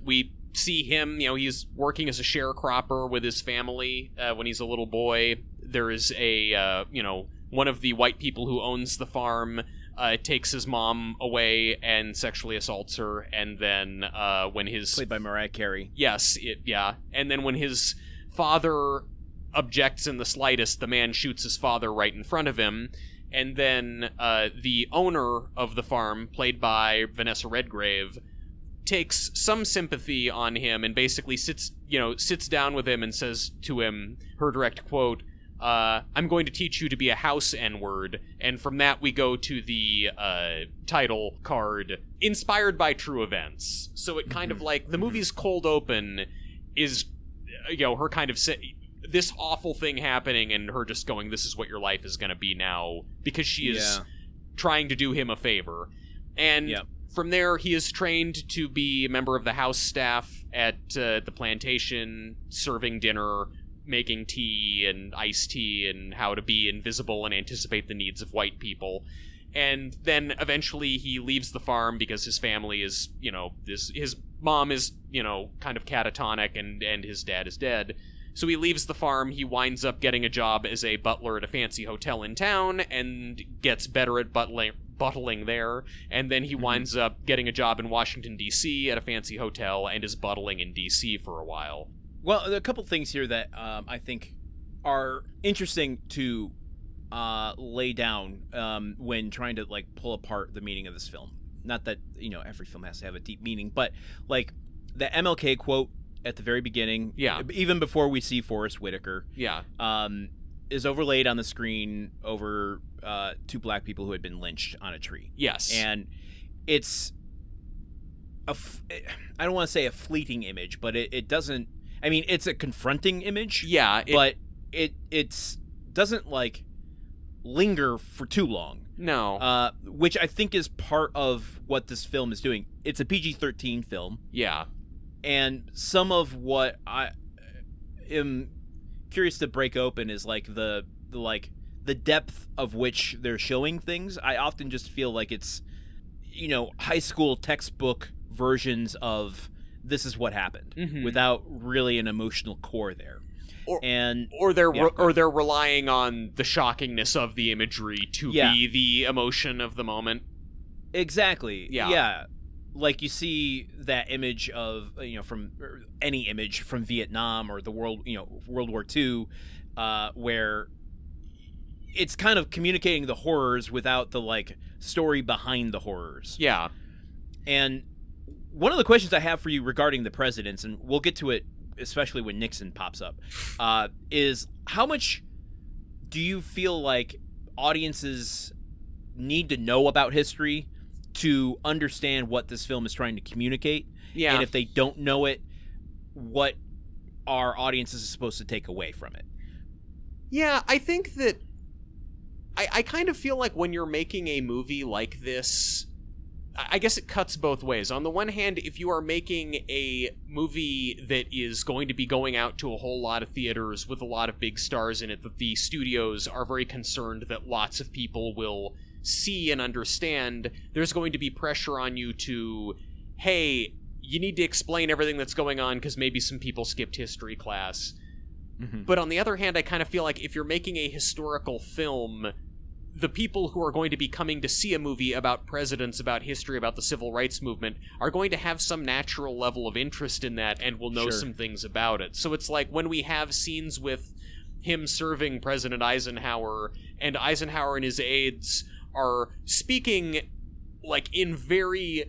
we see him, he's working as a sharecropper with his family when he's a little boy. There is a, one of the white people who owns the farm takes his mom away and sexually assaults her, and then when his... Played by Mariah Carey. Yes, and then when his father objects in the slightest, the man shoots his father right in front of him, and then the owner of the farm, played by Vanessa Redgrave, takes some sympathy on him and basically sits down with him and says to him, her direct quote, "I'm going to teach you to be a house N-word," and from that we go to the title card, inspired by true events. So it kind of like, the movie's cold open is, her kind of this awful thing happening and her just going, this is what your life is going to be now, because she is trying to do him a favor. And from there, he is trained to be a member of the house staff at the plantation, serving dinner, making tea and iced tea, and how to be invisible and anticipate the needs of white people. And then eventually he leaves the farm because his family is, his mom is, kind of catatonic, and his dad is dead. So he leaves the farm, he winds up getting a job as a butler at a fancy hotel in town, and gets better at buttling there, and then he winds up getting a job in Washington, D.C. at a fancy hotel, and is buttling in D.C. for a while. Well, there are a couple things here that I think are interesting to lay down when trying to like pull apart the meaning of this film. Not that, you know, every film has to have a deep meaning, but like the MLK quote at the very beginning, even before we see Forrest Whitaker, is overlaid on the screen over two black people who had been lynched on a tree. Yes. And it's I don't want to say a fleeting image, but it doesn't, I mean, it's a confronting image. Yeah. But it doesn't like linger for too long. No. Which I think is part of what this film is doing. It's a PG-13 film. Yeah. And some of what I am curious to break open is like the depth of which they're showing things. I often just feel like it's, you know, high school textbook versions of this is what happened without really an emotional core there. Or they're relying on the shockingness of the imagery to be the emotion of the moment. Exactly. Yeah. Like you see that image of, you know, from any image from Vietnam or the World War II, where it's kind of communicating the horrors without the like story behind the horrors. Yeah. And one of the questions I have for you regarding the presidents, and we'll get to it especially when Nixon pops up, is how much do you feel like audiences need to know about history to understand what this film is trying to communicate? Yeah. And if they don't know it, what our audiences are supposed to take away from it? Yeah, I think that I kind of feel like when you're making a movie like this, I guess it cuts both ways. On the one hand, if you are making a movie that is going to be going out to a whole lot of theaters with a lot of big stars in it, that the studios are very concerned that lots of people will see and understand, there's going to be pressure on you to, hey, you need to explain everything that's going on because maybe some people skipped history class. But on the other hand, I kind of feel like if you're making a historical film, the people who are going to be coming to see a movie about presidents, about history, about the civil rights movement, are going to have some natural level of interest in that and will know some things about it. So it's like when we have scenes with him serving President Eisenhower, and Eisenhower and his aides are speaking like in very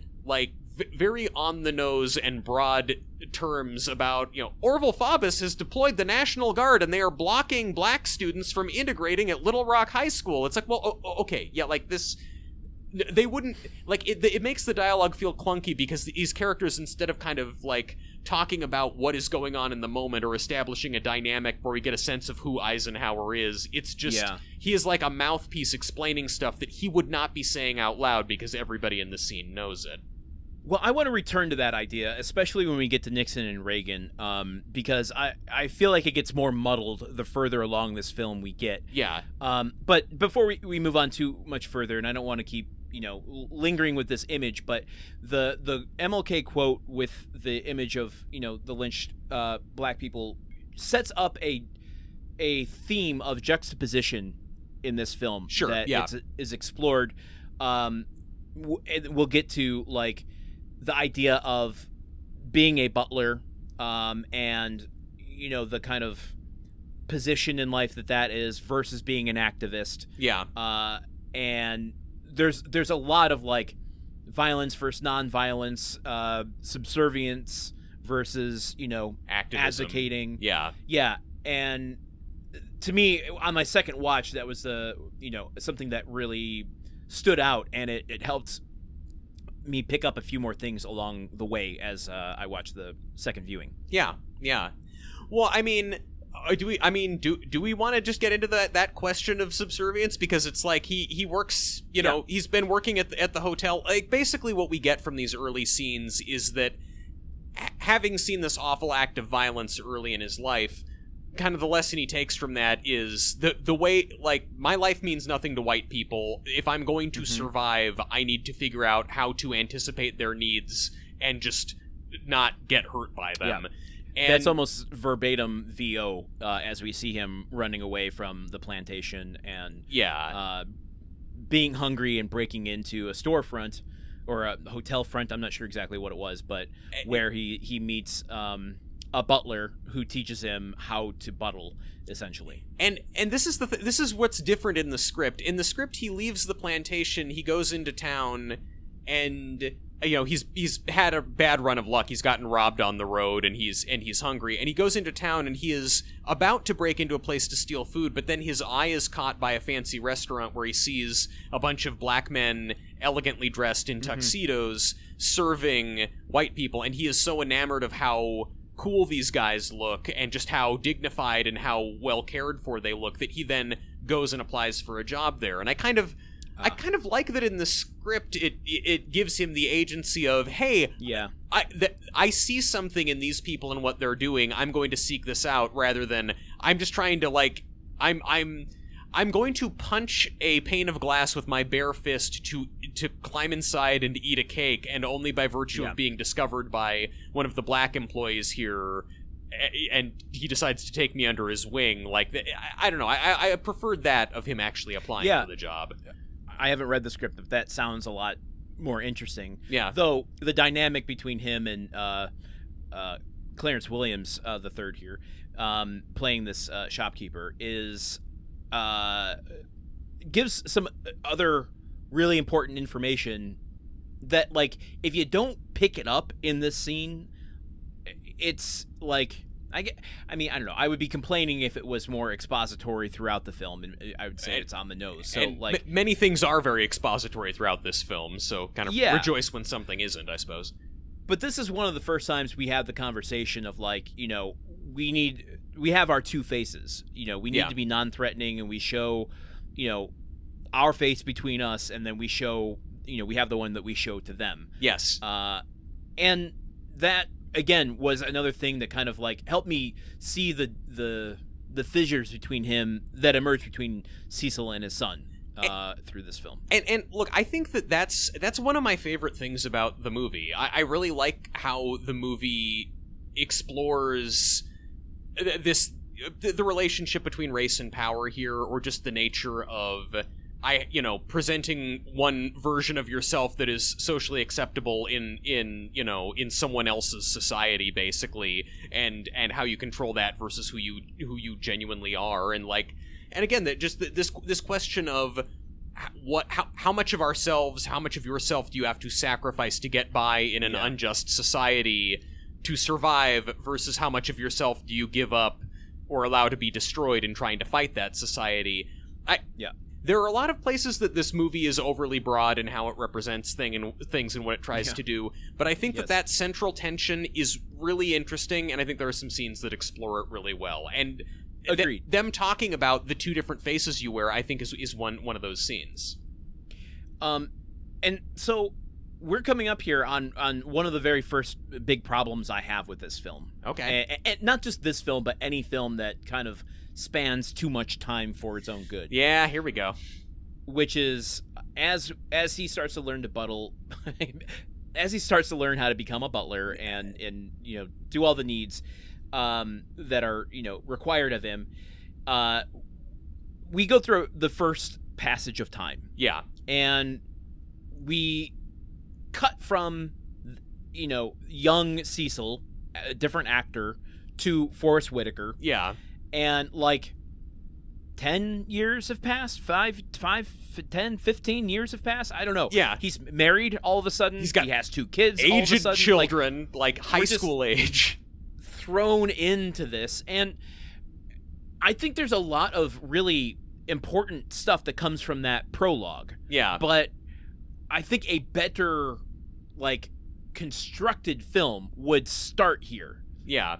on the nose and broad terms about, you know, Orville Faubus has deployed the National Guard and they are blocking black students from integrating at Little Rock High School. It's like, well, okay, yeah, like this, they wouldn't, like, it makes the dialogue feel clunky because these characters, instead of kind of like talking about what is going on in the moment or establishing a dynamic where we get a sense of who Eisenhower is, it's just, he is like a mouthpiece explaining stuff that he would not be saying out loud because everybody in the scene knows it. Well, I want to return to that idea, especially when we get to Nixon and Reagan, because I feel like it gets more muddled the further along this film we get. Yeah. But before we move on too much further, and I don't want to keep, you know, lingering with this image, but the MLK quote with the image of, you know, the lynched black people sets up a theme of juxtaposition in this film. Sure. That is explored. We'll get to like the idea of being a butler, and, you know, the kind of position in life that is versus being an activist. Yeah. And there's a lot of like violence versus non-violence, subservience versus, you know, activism. Advocating. Yeah. Yeah. And to me, on my second watch, that was something that really stood out, and it helped me pick up a few more things along the way as I watched the second viewing. Yeah. Well, I mean, do we want to just get into that question of subservience, because it's like he works, you know, he's been working at the hotel. Like, basically what we get from these early scenes is that having seen this awful act of violence early in his life, kind of the lesson he takes from that is the way, like, my life means nothing to white people. If I'm going to survive, I need to figure out how to anticipate their needs and just not get hurt by them. Yeah. And that's almost verbatim VO, as we see him running away from the plantation and being hungry and breaking into a storefront or a hotel front. I'm not sure exactly what it was, but where he meets a butler who teaches him how to buttle, essentially. And this is this is what's different in the script. In the script, he leaves the plantation, he goes into town, and he's had a bad run of luck. He's gotten robbed on the road, and he's hungry. And he goes into town, and he is about to break into a place to steal food, but then his eye is caught by a fancy restaurant where he sees a bunch of black men elegantly dressed in tuxedos serving white people, and he is so enamored of how cool these guys look and just how dignified and how well cared for they look that he then goes and applies for a job there. And I kind of like that in the script it gives him the agency of, hey, I see something in these people and what they're doing. I'm going to seek this out, rather than I'm just trying to I'm going to punch a pane of glass with my bare fist to climb inside and eat a cake, and only by virtue of being discovered by one of the black employees here, and he decides to take me under his wing. Like, I don't know. I preferred that of him actually applying for the job. I haven't read the script, but that sounds a lot more interesting. Yeah. Though the dynamic between him and Clarence Williams, the third here, playing this shopkeeper, is gives some other really important information that, like, if you don't pick it up in this scene, it's like, I don't know. I would be complaining if it was more expository throughout the film, and I would say it's on the nose. So, like, many things are very expository throughout this film, so kind of rejoice when something isn't, I suppose. But this is one of the first times we have the conversation of, like, we have our two faces. We need to be non-threatening, and we show, our face between us, and then we show, we have the one that we show to them. Yes. And that, again, was another thing that kind of, like, helped me see the fissures between him that emerged between Cecil and his son through this film. And look, I think that's one of my favorite things about the movie. I really like how the movie explores the relationship between race and power here, or just the nature of presenting one version of yourself that is socially acceptable in someone else's society, basically, and how you control that versus who you genuinely are. And again, that just this question of how much of ourselves, how much of yourself do you have to sacrifice to get by in an unjust society to survive, versus how much of yourself do you give up or allow to be destroyed in trying to fight that society. There are a lot of places that this movie is overly broad in how it represents things and what it tries to do, but I think that central tension is really interesting, and I think there are some scenes that explore it really well. And them talking about the two different faces you wear, I think, is one of those scenes. And so we're coming up here on one of the very first big problems I have with this film. Okay. And not just this film, but any film that kind of spans too much time for its own good. Yeah, here we go. Which is, as he starts to learn to buttle, as he starts to learn how to become a butler and do all the needs that are required of him, we go through the first passage of time. Yeah. And we cut from young Cecil, a different actor, to Forrest Whitaker. Yeah. And 10 years have passed, 10, 15 years have passed. I don't know. Yeah. He's married all of a sudden. He has two kids. Aged all of a sudden. Children, high school age. Thrown into this. And I think there's a lot of really important stuff that comes from that prologue. Yeah. But I think a better, constructed film would start here. Yeah.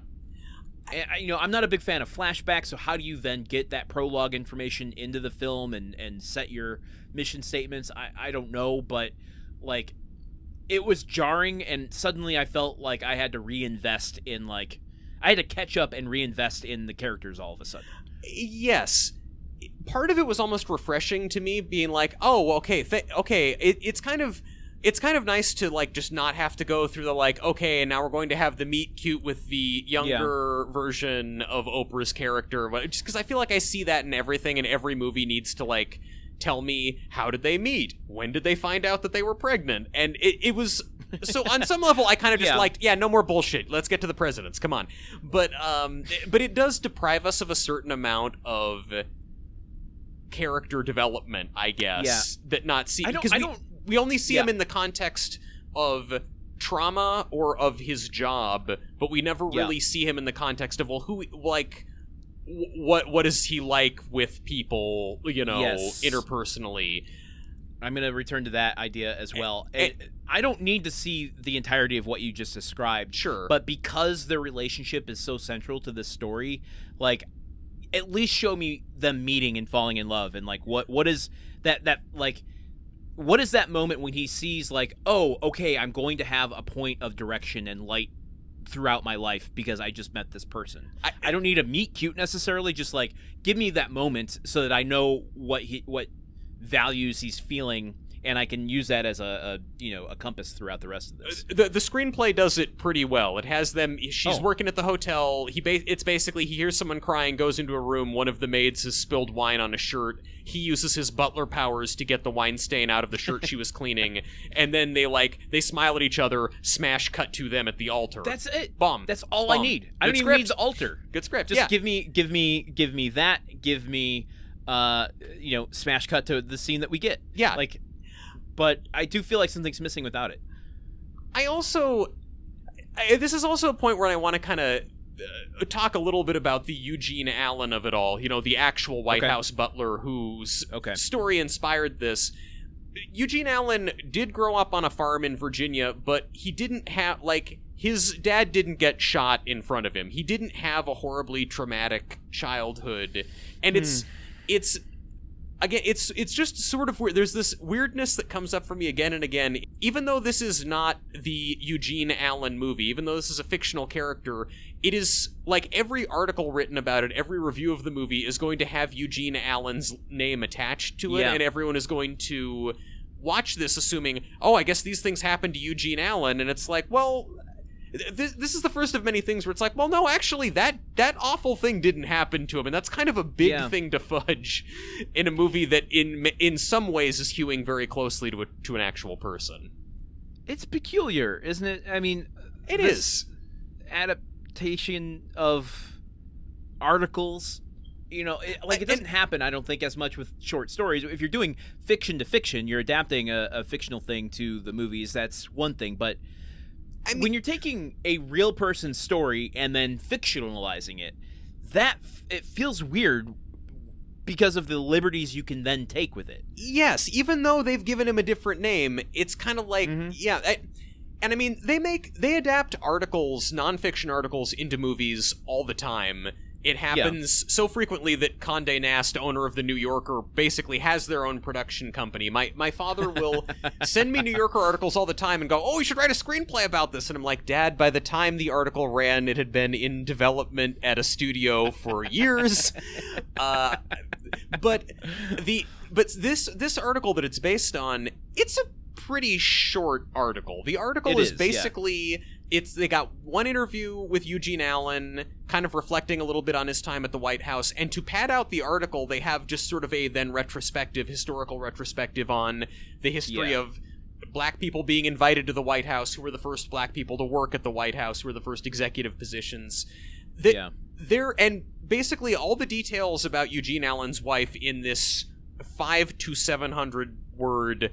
I'm not a big fan of flashbacks, so how do you then get that prologue information into the film and set your mission statements? I don't know, but, it was jarring, and suddenly I felt like I had to reinvest in, I had to catch up and reinvest in the characters all of a sudden. Yes. Part of it was almost refreshing to me, being like, oh, okay, it's kind of nice to just not have to go through the okay, and now we're going to have the meet cute with the younger version of Oprah's character, just because I feel like I see that in everything, and every movie needs to tell me, how did they meet, when did they find out that they were pregnant, and it was So on some level, I kind of just Yeah. liked, no more bullshit. Let's get to the presidents. Come on. But it does deprive us of a certain amount of character development, I guess. Yeah. That not see because I don't. we only see him Yeah. in the context of trauma or of his job, but we never really see him in the context of what is he like with people, Yes. interpersonally. I'm going to return to that idea as well. I don't need to see the entirety of what you just described. Sure. But because their relationship is so central to this story, like, at least show me them meeting and falling in love. And, like, what is that like, what is that moment when he sees, like, oh, okay, I'm going to have a point of direction and light throughout my life because I just met this person. I don't need a meet cute necessarily. Just, like, give me that moment so that I know what values he's feeling, and I can use that as a compass throughout the rest of this. The screenplay does it pretty well. It has them. She's working at the hotel. It's basically he hears someone crying, goes into a room. One of the maids has spilled wine on a shirt. He uses his butler powers to get the wine stain out of the shirt she was cleaning, and then they smile at each other. Smash cut to them at the altar. That's it. Bomb. That's all Bomb. I need. I Good don't even script. need the altar. Good script. Just yeah. give me that. Give me smash cut to the scene that we get. Yeah. Like, but I do feel like something's missing without it. This is also a point where I want to kind of talk a little bit about the Eugene Allen of it all. The actual White House butler whose story inspired this. Eugene Allen did grow up on a farm in Virginia, but he didn't have, his dad didn't get shot in front of him. He didn't have a horribly traumatic childhood. And it's just sort of weird. There's this weirdness that comes up for me again and again. Even though this is not the Eugene Allen movie, even though this is a fictional character, it is, like, every article written about it, every review of the movie is going to have Eugene Allen's name attached to it, and everyone is going to watch this assuming, oh, I guess these things happened to Eugene Allen, and it's like, well, this is the first of many things where it's like, well, no, actually, that awful thing didn't happen to him, and that's kind of a big thing to fudge in a movie that in some ways is hewing very closely to an actual person. It's peculiar, isn't it? I mean, it is adaptation of articles. It doesn't happen, I don't think, as much with short stories. If you're doing fiction to fiction, you're adapting a fictional thing to the movies. That's one thing, but when you're taking a real person's story and then fictionalizing it, it feels weird because of the liberties you can then take with it. Yes, even though they've given him a different name, it's kind of like, and I mean, they adapt articles, nonfiction articles, into movies all the time. It happens so frequently that Condé Nast, owner of the New Yorker, basically has their own production company. My father will send me New Yorker articles all the time and go, oh, you should write a screenplay about this. And I'm like, Dad, by the time the article ran, it had been in development at a studio for years. But this article that it's based on, it's a pretty short article. The article is basically... They got one interview with Eugene Allen, kind of reflecting a little bit on his time at the White House, and to pad out the article, they have just sort of a then historical retrospective on the history of black people being invited to the White House, who were the first black people to work at the White House, who were the first executive positions. And basically all the details about Eugene Allen's wife in this 500 to 700 word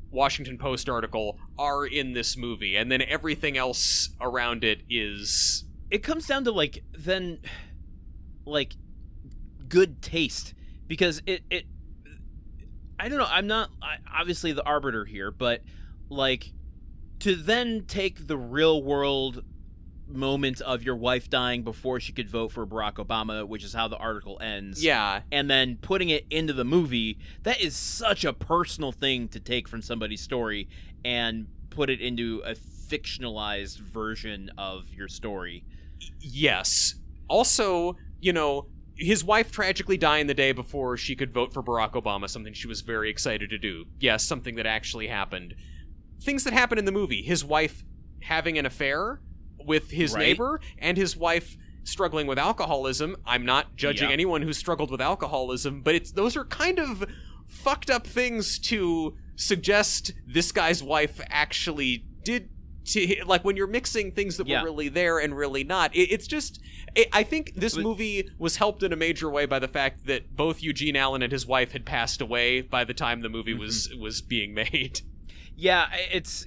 Washington Post article are in this movie, and then everything else around it is... It comes down to, good taste, because it I don't know, I'm not obviously the arbiter here, but, to then take the real world moment of your wife dying before she could vote for Barack Obama, which is how the article ends. Yeah. And then putting it into the movie, that is such a personal thing to take from somebody's story and put it into a fictionalized version of your story. Yes. Also, his wife tragically dying the day before she could vote for Barack Obama, something she was very excited to do. Yes, something that actually happened. Things that happen in the movie. His wife having an affair with his neighbor, and his wife struggling with alcoholism. I'm not judging anyone who's struggled with alcoholism, but those are kind of fucked up things to suggest this guy's wife actually did like when you're mixing things that were really there and really not, I think this movie was helped in a major way by the fact that both Eugene Allen and his wife had passed away by the time the movie was being made. Yeah, it's,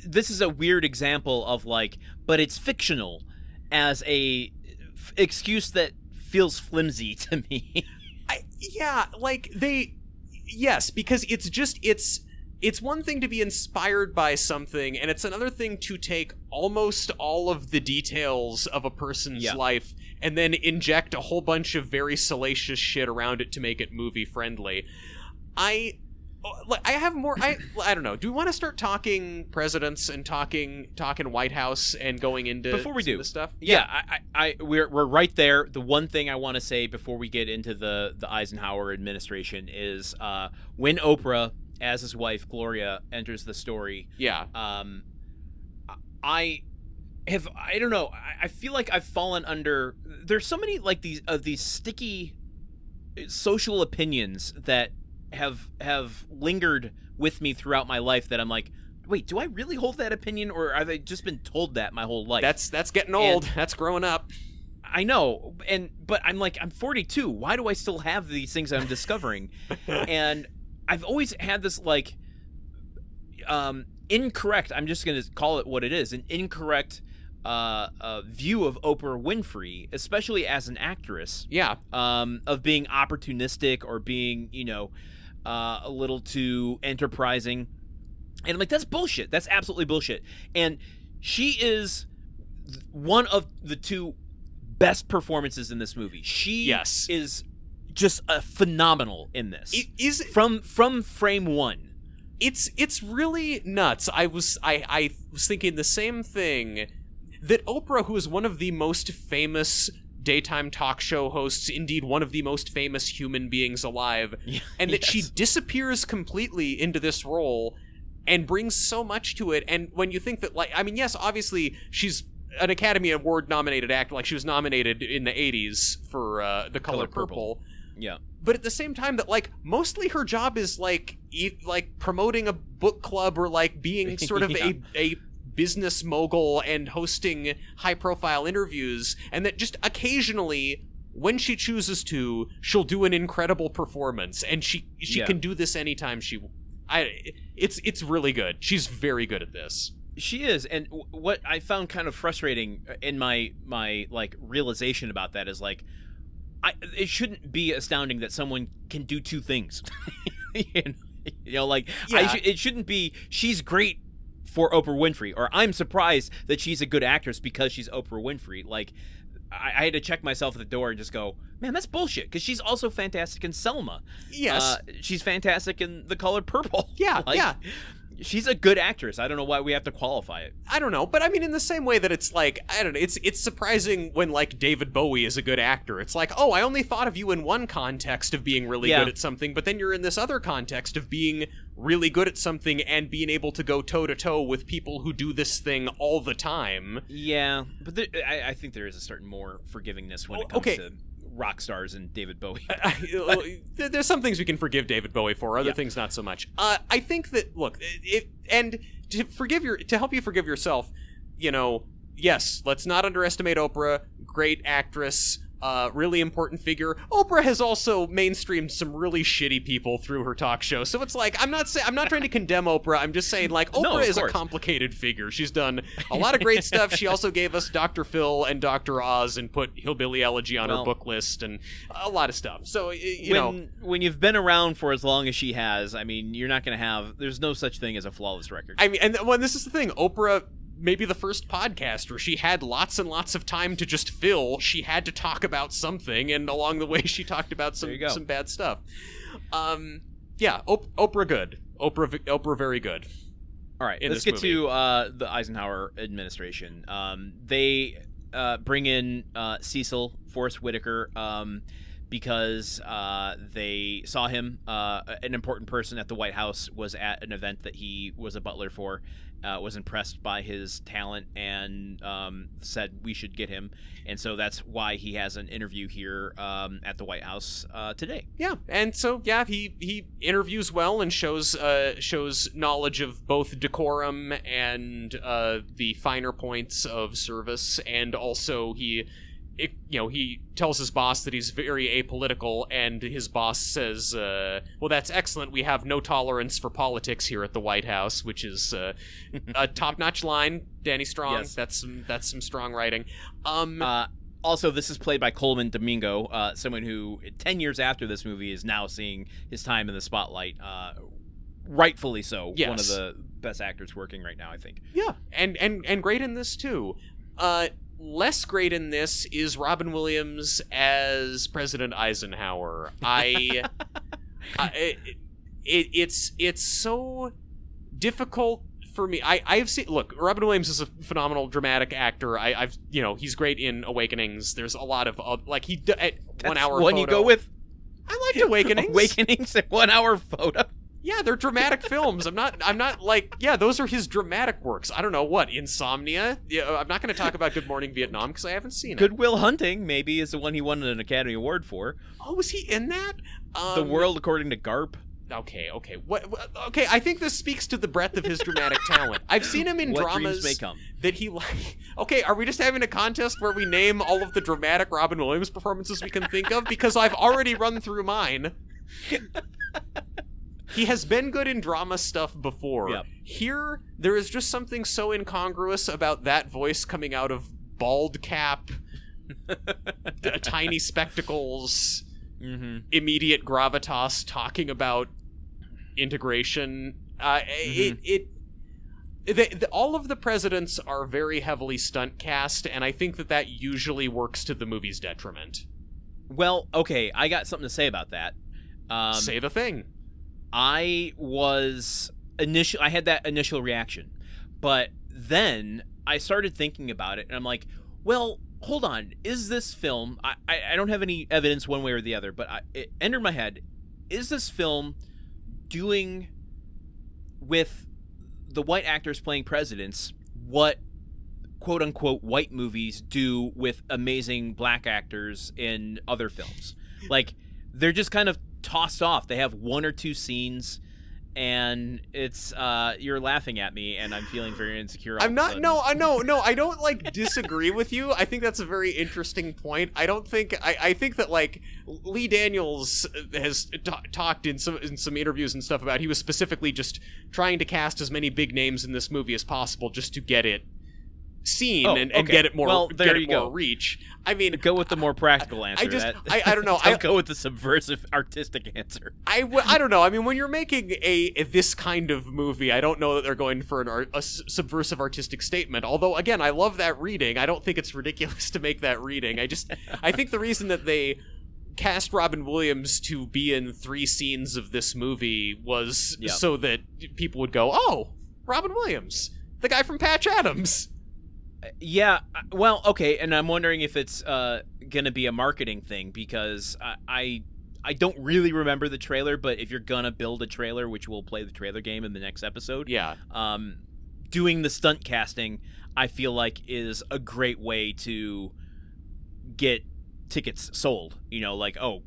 this is a weird example of like, but it's fictional as a excuse that feels flimsy to me. Because it's one thing to be inspired by something, and it's another thing to take almost all of the details of a person's life and then inject a whole bunch of very salacious shit around it to make it movie friendly. I have more. I don't know. Do we want to start talking presidents and talking White House and going into before we do this stuff? We're right there. The one thing I want to say before we get into the Eisenhower administration is when Oprah, as his wife Gloria, enters the story. I don't know. I feel like I've fallen under. There's so many like these sticky social opinions that have lingered with me throughout my life that I'm like, wait, do I really hold that opinion, or have I just been told that my whole life? That's getting old. That's growing up. I know, but I'm like, I'm 42. Why do I still have these things I'm discovering? And I've always had this like incorrect, I'm just going to call it what it is, an incorrect view of Oprah Winfrey, especially as an actress. Of being opportunistic or being, a little too enterprising. And I'm like, that's bullshit. That's absolutely bullshit. And she is one of the two best performances in this movie. She is just phenomenal in this. From frame one. It's really nuts. I was thinking the same thing, that Oprah, who is one of the most famous daytime talk show hosts, indeed one of the most famous human beings alive, and that she disappears completely into this role and brings so much to it. And when you think that, like, I mean, yes, obviously she's an Academy Award nominated actor, like she was nominated in the 80s for The Color Purple. Yeah. But at the same time, that like mostly her job is like promoting a book club or like being sort of a business mogul and hosting high-profile interviews, and that just occasionally, when she chooses to, she'll do an incredible performance, and she can do this anytime it's really good. She's very good at this. She is, and what I found kind of frustrating in my like realization about that is like, it shouldn't be astounding that someone can do two things. It shouldn't be she's great for Oprah Winfrey, or I'm surprised that she's a good actress because she's Oprah Winfrey. Like, I had to check myself at the door and just go, man, that's bullshit, because she's also fantastic in Selma. Yes. She's fantastic in The Color Purple. Yeah, She's a good actress. I don't know why we have to qualify it. I don't know, but I mean, in the same way that it's like, I don't know, it's surprising when like David Bowie is a good actor. It's like, oh, I only thought of you in one context of being really good at something, but then you're in this other context of being really good at something and being able to go toe-to-toe with people who do this thing all the time. Yeah, but I think there is a certain more forgivingness when it comes to rock stars and David Bowie. There's some things we can forgive David Bowie for, other things not so much. I think that, look, and to help you forgive yourself, yes, let's not underestimate Oprah. Great actress, really important figure. Oprah has also mainstreamed some really shitty people through her talk show, so it's like, I'm not trying to condemn Oprah. I'm just saying, like, Oprah is a complicated figure. She's done a lot of great stuff. She also gave us Dr. Phil and Dr. Oz and put Hillbilly Elegy on her book list and a lot of stuff. So when you've been around for as long as she has, I mean, you're not going to have. There's no such thing as a flawless record. I mean, and when this is the thing, Oprah, maybe the first podcast where she had lots and lots of time to just fill. She had to talk about something, and along the way she talked about some bad stuff. Oprah good. Oprah very good. All right, let's get to the Eisenhower administration. They bring in Cecil, Forrest Whitaker, because they saw him, an important person at the White House was at an event that he was a butler for, was impressed by his talent and said we should get him. And so that's why he has an interview here at the White House today. Yeah, and so he interviews well and shows knowledge of both decorum and the finer points of service, and also he tells his boss that he's very apolitical, and his boss says, well, that's excellent. We have no tolerance for politics here at the White House, which is a top-notch line. Danny Strong, yes. That's some strong writing. Also, this is played by Coleman Domingo, someone who 10 years after this movie is now seeing his time in the spotlight, rightfully so. Yes. One of the best actors working right now, I think. Yeah, and great in this, too. Less great in this is Robin Williams as President Eisenhower. It's so difficult for me. I've seen. Look, Robin Williams is a phenomenal dramatic actor. He's great in Awakenings. There's a lot of he at 1 hour. One photo. You go with. I liked Awakenings. Awakenings at 1 hour photo. Yeah, they're dramatic films. I'm not like, yeah, those are his dramatic works. I don't know, what, Insomnia? Yeah, I'm not going to talk about Good Morning Vietnam because I haven't seen it. Good Will Hunting, maybe, is the one he won an Academy Award for. Oh, was he in that? The World According to Garp. Okay. Okay, I think this speaks to the breadth of his dramatic talent. I've seen him in dramas may come. that he like. Okay, are we just having a contest where we name all of the dramatic Robin Williams performances we can think of? Because I've already run through mine. He has been good in drama stuff before. Yep. Here, there is just something so incongruous about that voice coming out of bald cap, tiny spectacles, immediate gravitas, talking about integration. All of the presidents are very heavily stunt cast, and I think that usually works to the movie's detriment. Well, okay, I got something to say about that. Say the thing. I had that initial reaction, but then I started thinking about it, and I'm like, well, hold on, is this film, I don't have any evidence one way or the other, but it entered my head, is this film doing with the white actors playing presidents what quote-unquote white movies do with amazing black actors in other films? Like, they're just kind of tossed off. They have one or two scenes, and it's you're laughing at me, and I'm feeling very insecure. I'm not. No. I don't like disagree with you. I think that's a very interesting point. I don't think. I think that like Lee Daniels has talked in some interviews and stuff about he was specifically just trying to cast as many big names in this movie as possible just to get it seen and get it more more reach. I mean, go with the more practical answer. I don't know. Don't go with the subversive artistic answer. I don't know. I mean, when you're making this kind of movie, I don't know that they're going for a subversive artistic statement. Although, again, I love that reading. I don't think it's ridiculous to make that reading. I think the reason that they cast Robin Williams to be in 3 scenes of this movie was so that people would go, "Oh, Robin Williams, the guy from Patch Adams." Yeah, well, okay, and I'm wondering if it's gonna be a marketing thing, because I don't really remember the trailer, but if you're gonna build a trailer, which we'll play the trailer game in the next episode, doing the stunt casting, I feel like is a great way to get tickets sold. You know, like, oh,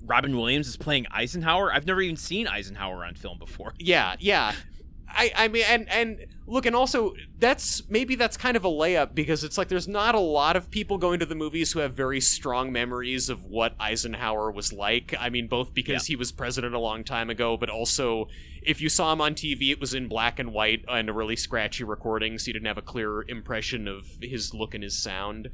Robin Williams is playing Eisenhower? I've never even seen Eisenhower on film before. Yeah. I mean, and look, and also that's kind of a layup, because it's like there's not a lot of people going to the movies who have very strong memories of what Eisenhower was like. I mean, both because he was president a long time ago, but also if you saw him on TV, it was in black and white and a really scratchy recording, so you didn't have a clear impression of his look and his sound.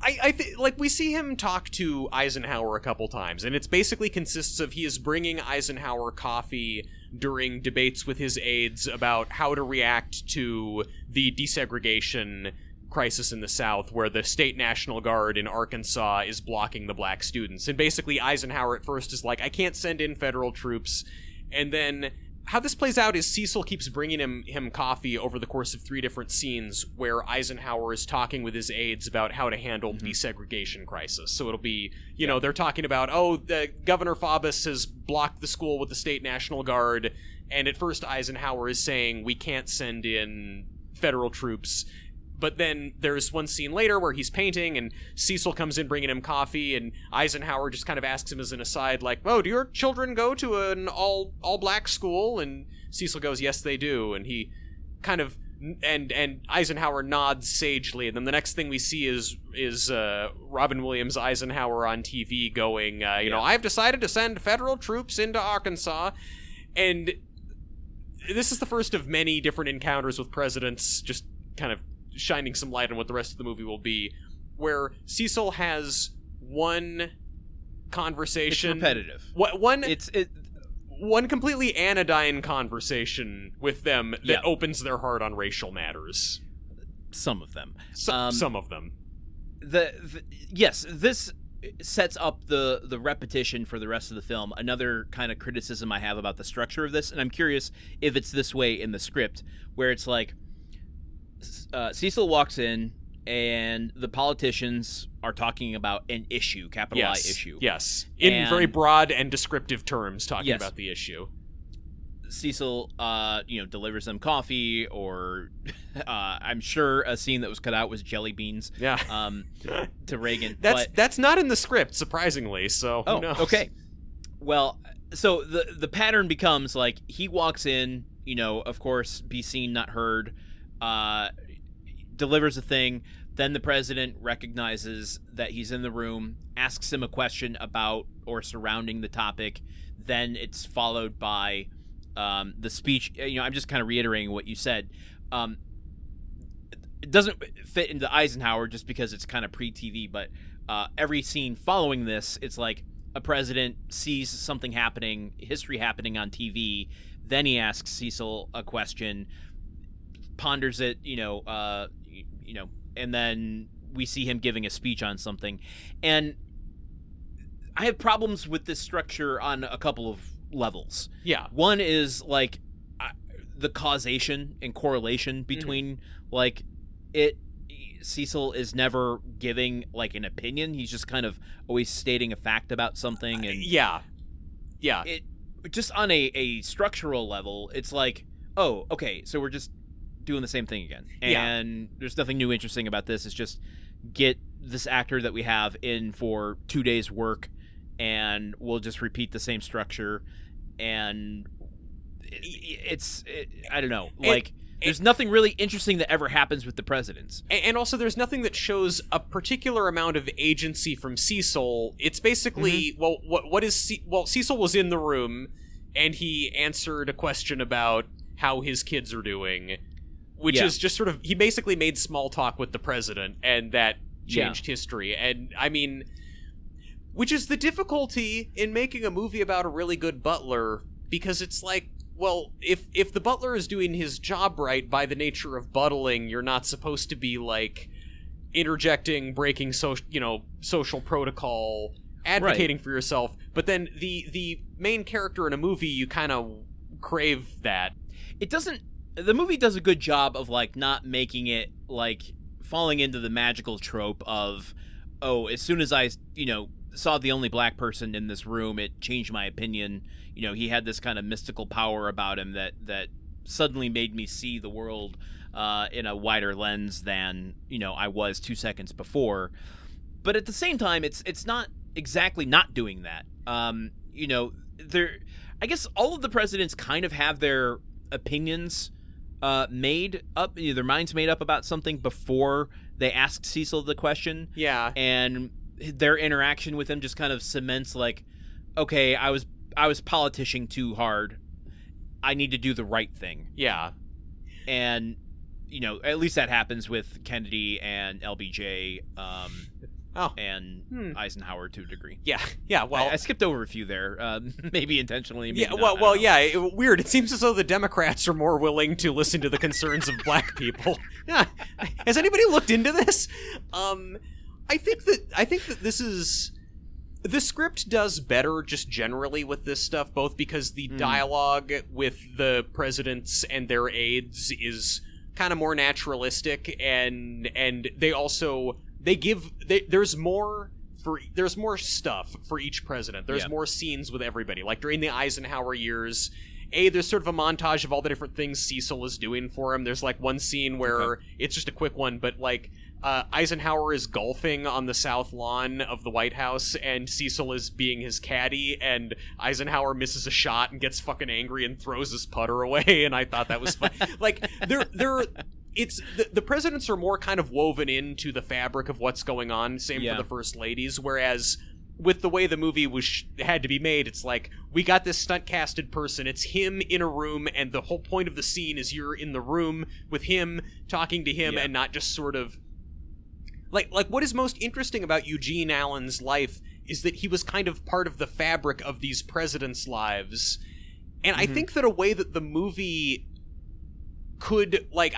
I think, like, we see him talk to Eisenhower a couple times, and it's basically consists of he is bringing Eisenhower coffee during debates with his aides about how to react to the desegregation crisis in the South, where the state National Guard in Arkansas is blocking the black students. And basically Eisenhower at first is like, I can't send in federal troops. And then how this plays out is Cecil keeps bringing him coffee over the course of 3 different scenes where Eisenhower is talking with his aides about how to handle the desegregation crisis. So it'll be, they're talking about, the Governor Faubus has blocked the school with the state National Guard, and at first Eisenhower is saying, we can't send in federal troops. But then there's one scene later where he's painting, and Cecil comes in bringing him coffee, and Eisenhower just kind of asks him as an aside, like, "Oh, do your children go to an all-black school?" And Cecil goes, "Yes, they do." And he kind of and Eisenhower nods sagely, and then the next thing we see is Robin Williams Eisenhower on TV going, "I've decided to send federal troops into Arkansas," and this is the first of many different encounters with presidents, just kind of shining some light on what the rest of the movie will be, where Cecil has one conversation. It's repetitive. One completely anodyne conversation with them that opens their heart on racial matters. Some of them. Some of them. Yes, this sets up the repetition for the rest of the film. Another kind of criticism I have about the structure of this, and I'm curious if it's this way in the script, where it's like, Cecil walks in, and the politicians are talking about an issue, capital I issue. Yes, in very broad and descriptive terms, talking about the issue. Cecil, delivers them coffee, or I'm sure a scene that was cut out was jelly beans. Yeah. To Reagan. That's not in the script, surprisingly. So who knows? Okay. Well, so the pattern becomes like he walks in, of course, be seen, not heard. Delivers a thing, then the president recognizes that he's in the room, asks him a question about or surrounding the topic, then it's followed by the speech. I'm just kind of reiterating what you said. It doesn't fit into Eisenhower just because it's kind of pre-TV, but every scene following this, it's like a president sees something happening, history happening on TV, then he asks Cecil a question, ponders it, and then we see him giving a speech on something. And I have problems with this structure on a couple of levels. Yeah. One is like the causation and correlation between like Cecil is never giving like an opinion. He's just kind of always stating a fact about something. And yeah. It just on a structural level, it's like, oh, okay, so we're just doing the same thing again, and there's nothing new interesting about this. It's just get this actor that we have in for 2 days work, and we'll just repeat the same structure, and it's I don't know, like there's nothing really interesting that ever happens with the presidents, and also there's nothing that shows a particular amount of agency from Cecil. It's basically Cecil was in the room and he answered a question about how his kids are doing, which is just sort of, he basically made small talk with the president, and that changed history. And I mean, which is the difficulty in making a movie about a really good butler, because it's like, well, if the butler is doing his job right, by the nature of buttling, you're not supposed to be like interjecting, breaking social protocol, advocating for yourself. But then the main character in a movie, you kind of crave that. The movie does a good job of like not making it like falling into the magical trope of, oh, as soon as I saw the only black person in this room, it changed my opinion. He had this kind of mystical power about him that suddenly made me see the world in a wider lens than I was 2 seconds before. But at the same time, it's not exactly not doing that. I guess all of the presidents kind of have their opinions made up, their minds made up about something before they ask Cecil the question. Yeah. And their interaction with him just kind of cements like, okay, I was politicking too hard. I need to do the right thing. Yeah. And at least that happens with Kennedy and LBJ and Eisenhower to a degree. Yeah. Well, I skipped over a few there, maybe intentionally. Maybe not, weird. It seems as though the Democrats are more willing to listen to the concerns of black people. Yeah. Has anybody looked into this? I think that this is The script does better just generally with this stuff, both because the dialogue with the presidents and their aides is kind of more naturalistic, and there's more stuff for each president. There's more scenes with everybody. Like during the Eisenhower years, there's sort of a montage of all the different things Cecil is doing for him. There's like one scene where it's just a quick one, but like Eisenhower is golfing on the south lawn of the White House, and Cecil is being his caddy, and Eisenhower misses a shot and gets fucking angry and throws his putter away, and I thought that was fun. Like it's the presidents are more kind of woven into the fabric of what's going on. Same for the first ladies, whereas with the way the movie had to be made, it's like, we got this stunt-casted person, it's him in a room, and the whole point of the scene is you're in the room with him, talking to him, and not just sort of... Like what is most interesting about Eugene Allen's life is that he was kind of part of the fabric of these presidents' lives. And I think that a way that the movie could, like,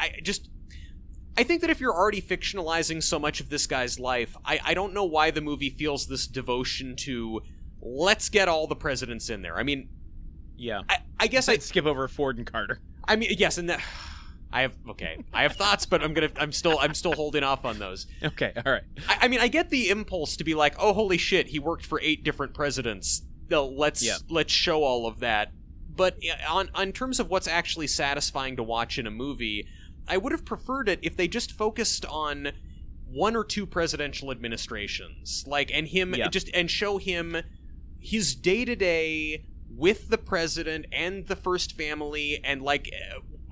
I think that if you're already fictionalizing so much of this guy's life, I don't know why the movie feels this devotion to, let's get all the presidents in there. I mean... Yeah. I guess I'd skip over Ford and Carter. I mean, yes, and that... I have thoughts, but I'm still holding off on those. Okay, all right. I mean, I get the impulse to be like, oh, holy shit, he worked for 8 different presidents. Let's show all of that. But on terms of what's actually satisfying to watch in a movie, I would have preferred it if they just focused on 1 or 2 presidential administrations, and show him his day-to-day with the president and the first family, and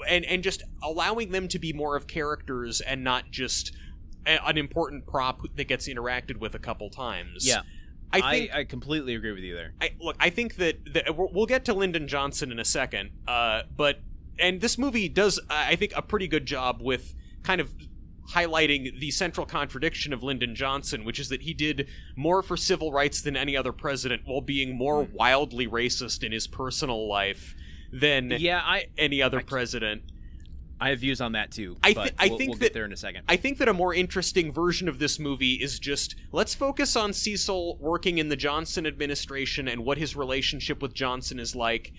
and just allowing them to be more of characters and not just an important prop that gets interacted with a couple times. Yeah. I completely agree with you there. I think that we'll get to Lyndon Johnson in a second, and this movie does, I think, a pretty good job with kind of highlighting the central contradiction of Lyndon Johnson, which is that he did more for civil rights than any other president while being more wildly racist in his personal life than any other president. I have views on that too. We'll get there in a second. I think that a more interesting version of this movie is just, let's focus on Cecil working in the Johnson administration and what his relationship with Johnson is like.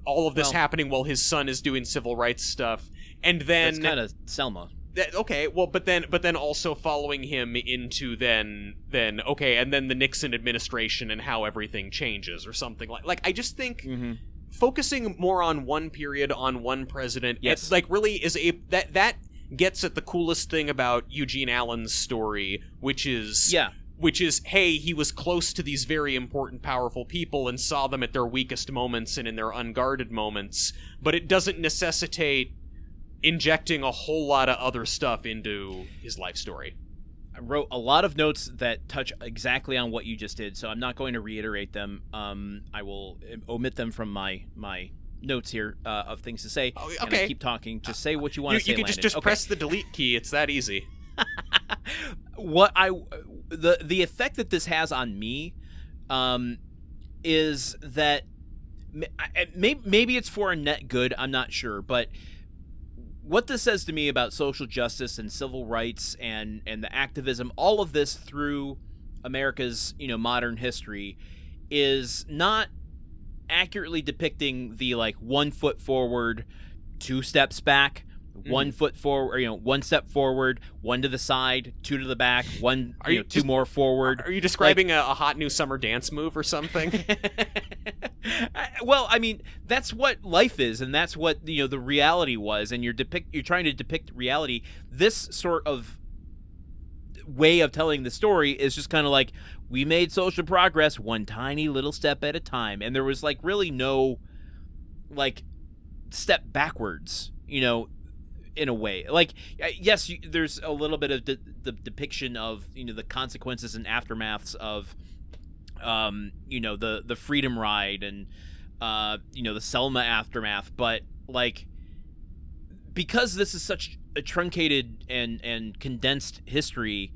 All of this happening while his son is doing civil rights stuff, and then that's kind of Selma. Okay, well, but then also following him into then and then the Nixon administration and how everything changes or something like I just think. Focusing more on one period, on one president, really is that gets at the coolest thing about Eugene Allen's story, which is hey, he was close to these very important, powerful people and saw them at their weakest moments and in their unguarded moments, but it doesn't necessitate injecting a whole lot of other stuff into his life story. I wrote a lot of notes that touch exactly on what you just did, so I'm not going to reiterate them. I will omit them from my notes here of things to say. Okay. And I keep talking. Just say what you want to say, You can just press the delete key. It's that easy. The effect that this has on me is that maybe it's for a net good. I'm not sure, but what this says to me about social justice and civil rights and the activism, all of this through America's modern history, is not accurately depicting the 1 foot forward, 2 steps back, 1 foot forward, 1 step forward, 1 to the side, 2 to the back, 2 more forward. Are you describing a hot new summer dance move or something? Well, I mean, that's what life is, and that's what the reality was, and you're trying to depict reality. This sort of way of telling the story is just kind of like, we made social progress 1 tiny little step at a time, and there was really no step backwards, in a way. Yes, there's a little bit of the depiction of the consequences and aftermaths of the Freedom Ride and the Selma aftermath, but because this is such a truncated and condensed history,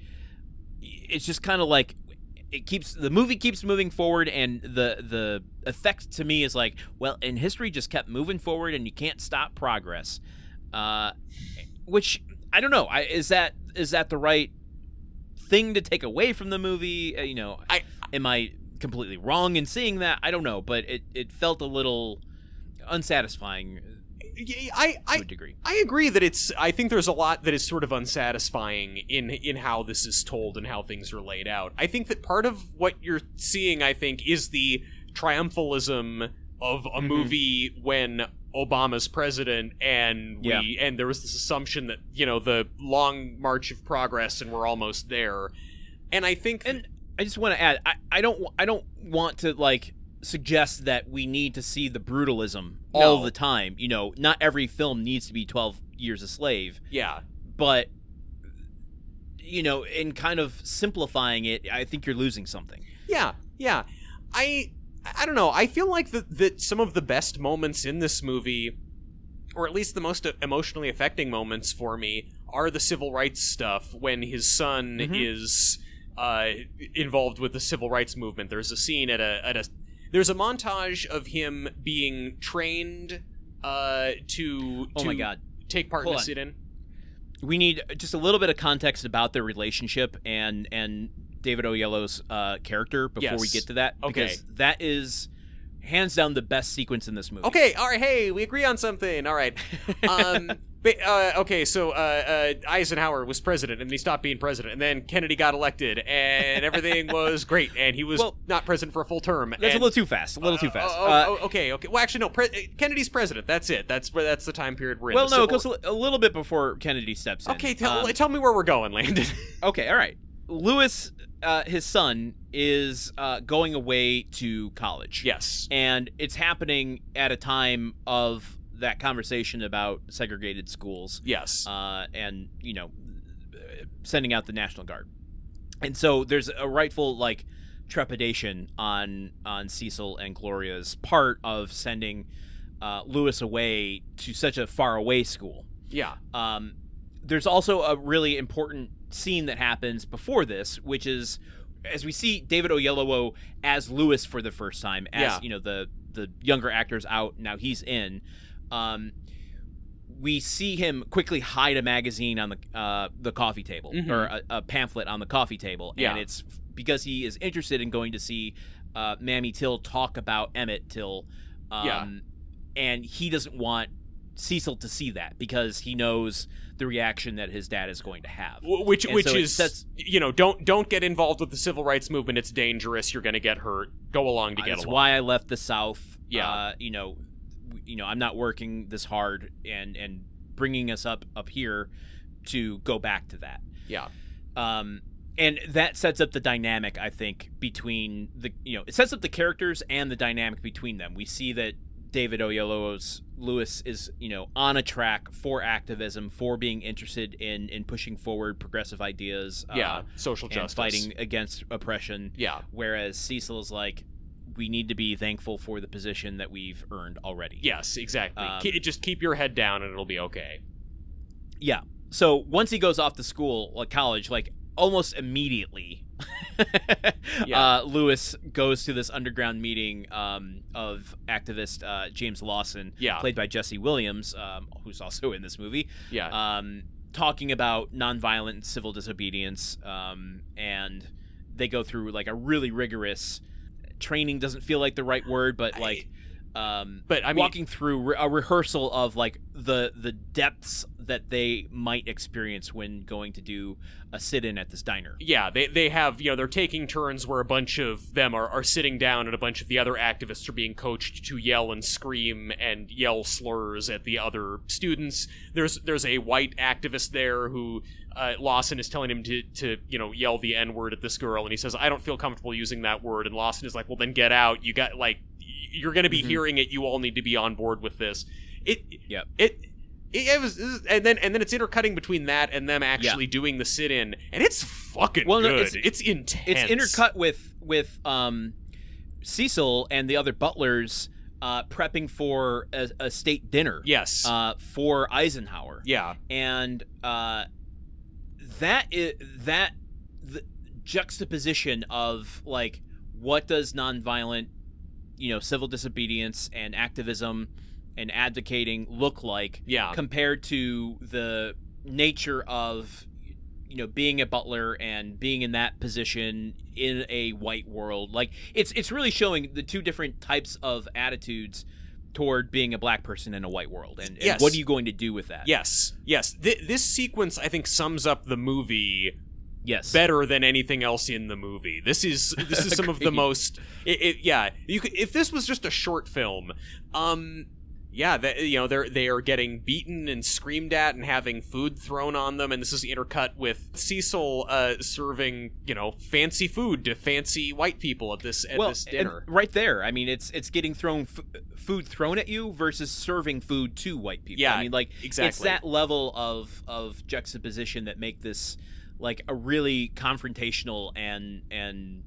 it's just kind of the movie keeps moving forward, and the effect to me is and history just kept moving forward, and you can't stop progress. Which I don't know. Is that the right thing to take away from the movie? Am I completely wrong in seeing that? I don't know, but it felt a little unsatisfying to a degree. I agree that I think there's a lot that is sort of unsatisfying in how this is told and how things are laid out. I think that part of what you're seeing, I think, is the triumphalism of a movie when Obama's president, and and there was this assumption that, the long march of progress and we're almost there. And I think, and I just want to add, I don't want to suggest that we need to see the brutalism all the time. Not every film needs to be 12 Years a Slave. Yeah. But in kind of simplifying it, I think you're losing something. Yeah. I don't know. I feel like that some of the best moments in this movie, or at least the most emotionally affecting moments for me, are the civil rights stuff when his son is involved with the civil rights movement. There's a scene there's a montage of him being trained to oh my God, take part in a sit-in. We need just a little bit of context about their relationship and David Oyelowo's character before we get to that, because that is hands down the best sequence in this movie. Okay, all right, hey, we agree on something. All right. So Eisenhower was president, and he stopped being president, and then Kennedy got elected, and everything was great, and he was not president for a full term. That's a little too fast. Okay. Well, actually, no. Kennedy's president. That's it. That's the time period we're in. Well, no, it goes a little bit before Kennedy steps in. Okay, tell me where we're going, Landon. Okay, all right. Lewis, his son, is going away to college. Yes. And it's happening at a time of that conversation about segregated schools. Yes. And, sending out the National Guard. And so there's a rightful, trepidation on Cecil and Gloria's part of sending Lewis away to such a faraway school. Yeah. There's also a really important scene that happens before this, which is as we see David Oyelowo as Lewis for the first time, as the younger actor's out, now he's in. We see him quickly hide a magazine on the coffee table, or a pamphlet on the coffee table, and it's because he is interested in going to see Mammy Till talk about Emmett Till, and he doesn't want Cecil to see that because he knows the reaction that his dad is going to have. Which is don't get involved with the civil rights movement. It's dangerous. You're going to get hurt. Go along to get along. That's why I left the South. Yeah. I'm not working this hard and bringing us up here to go back to that. Yeah. And that sets up the dynamic, I think, between it sets up the characters and the dynamic between them. We see that David Oyelowo's Lewis is, on a track for activism, for being interested in pushing forward progressive ideas. Social justice. And fighting against oppression. Yeah. Whereas Cecil is we need to be thankful for the position that we've earned already. Yes, exactly. Just keep your head down and it'll be okay. Yeah. So once he goes off to school, college, almost immediately, Lewis goes to this underground meeting of activist James Lawson, played by Jesse Williams, who's also in this movie, talking about nonviolent civil disobedience, and they go through a really rigorous training. Doesn't feel like the right word, but walking through a rehearsal of the depths that they might experience when going to do a sit-in at this diner. Yeah, they have, they're taking turns where a bunch of them are sitting down and a bunch of the other activists are being coached to yell and scream and yell slurs at the other students. There's a white activist there who Lawson is telling him to yell the N-word at this girl, and he says, I don't feel comfortable using that word, and Lawson is like, well, then get out. You got, you're going to be hearing it. You all need to be on board with this. It was, and then it's intercutting between that and them actually doing the sit-in, and it's fucking good. No, it's intense. It's intercut with Cecil and the other butlers prepping for a state dinner. Yes. For Eisenhower. Yeah. And the juxtaposition of what does nonviolent, civil disobedience and activism and advocating look like compared to the nature of being a butler and being in that position in a white world. Like, it's really showing the two different types of attitudes toward being a black person in a white world, and Yes. what are you going to do with that? Yes. This sequence, I think, sums up the movie Yes. better than anything else in the movie. This is some of the most. You could, if this was just a short film, they are getting beaten and screamed at and having food thrown on them, and this is intercut with Cecil serving fancy food to fancy white people at this dinner. And right there, I mean, it's getting food thrown at you versus serving food to white people. Yeah, I mean, like, exactly. It's that level of juxtaposition that make this like a really confrontational and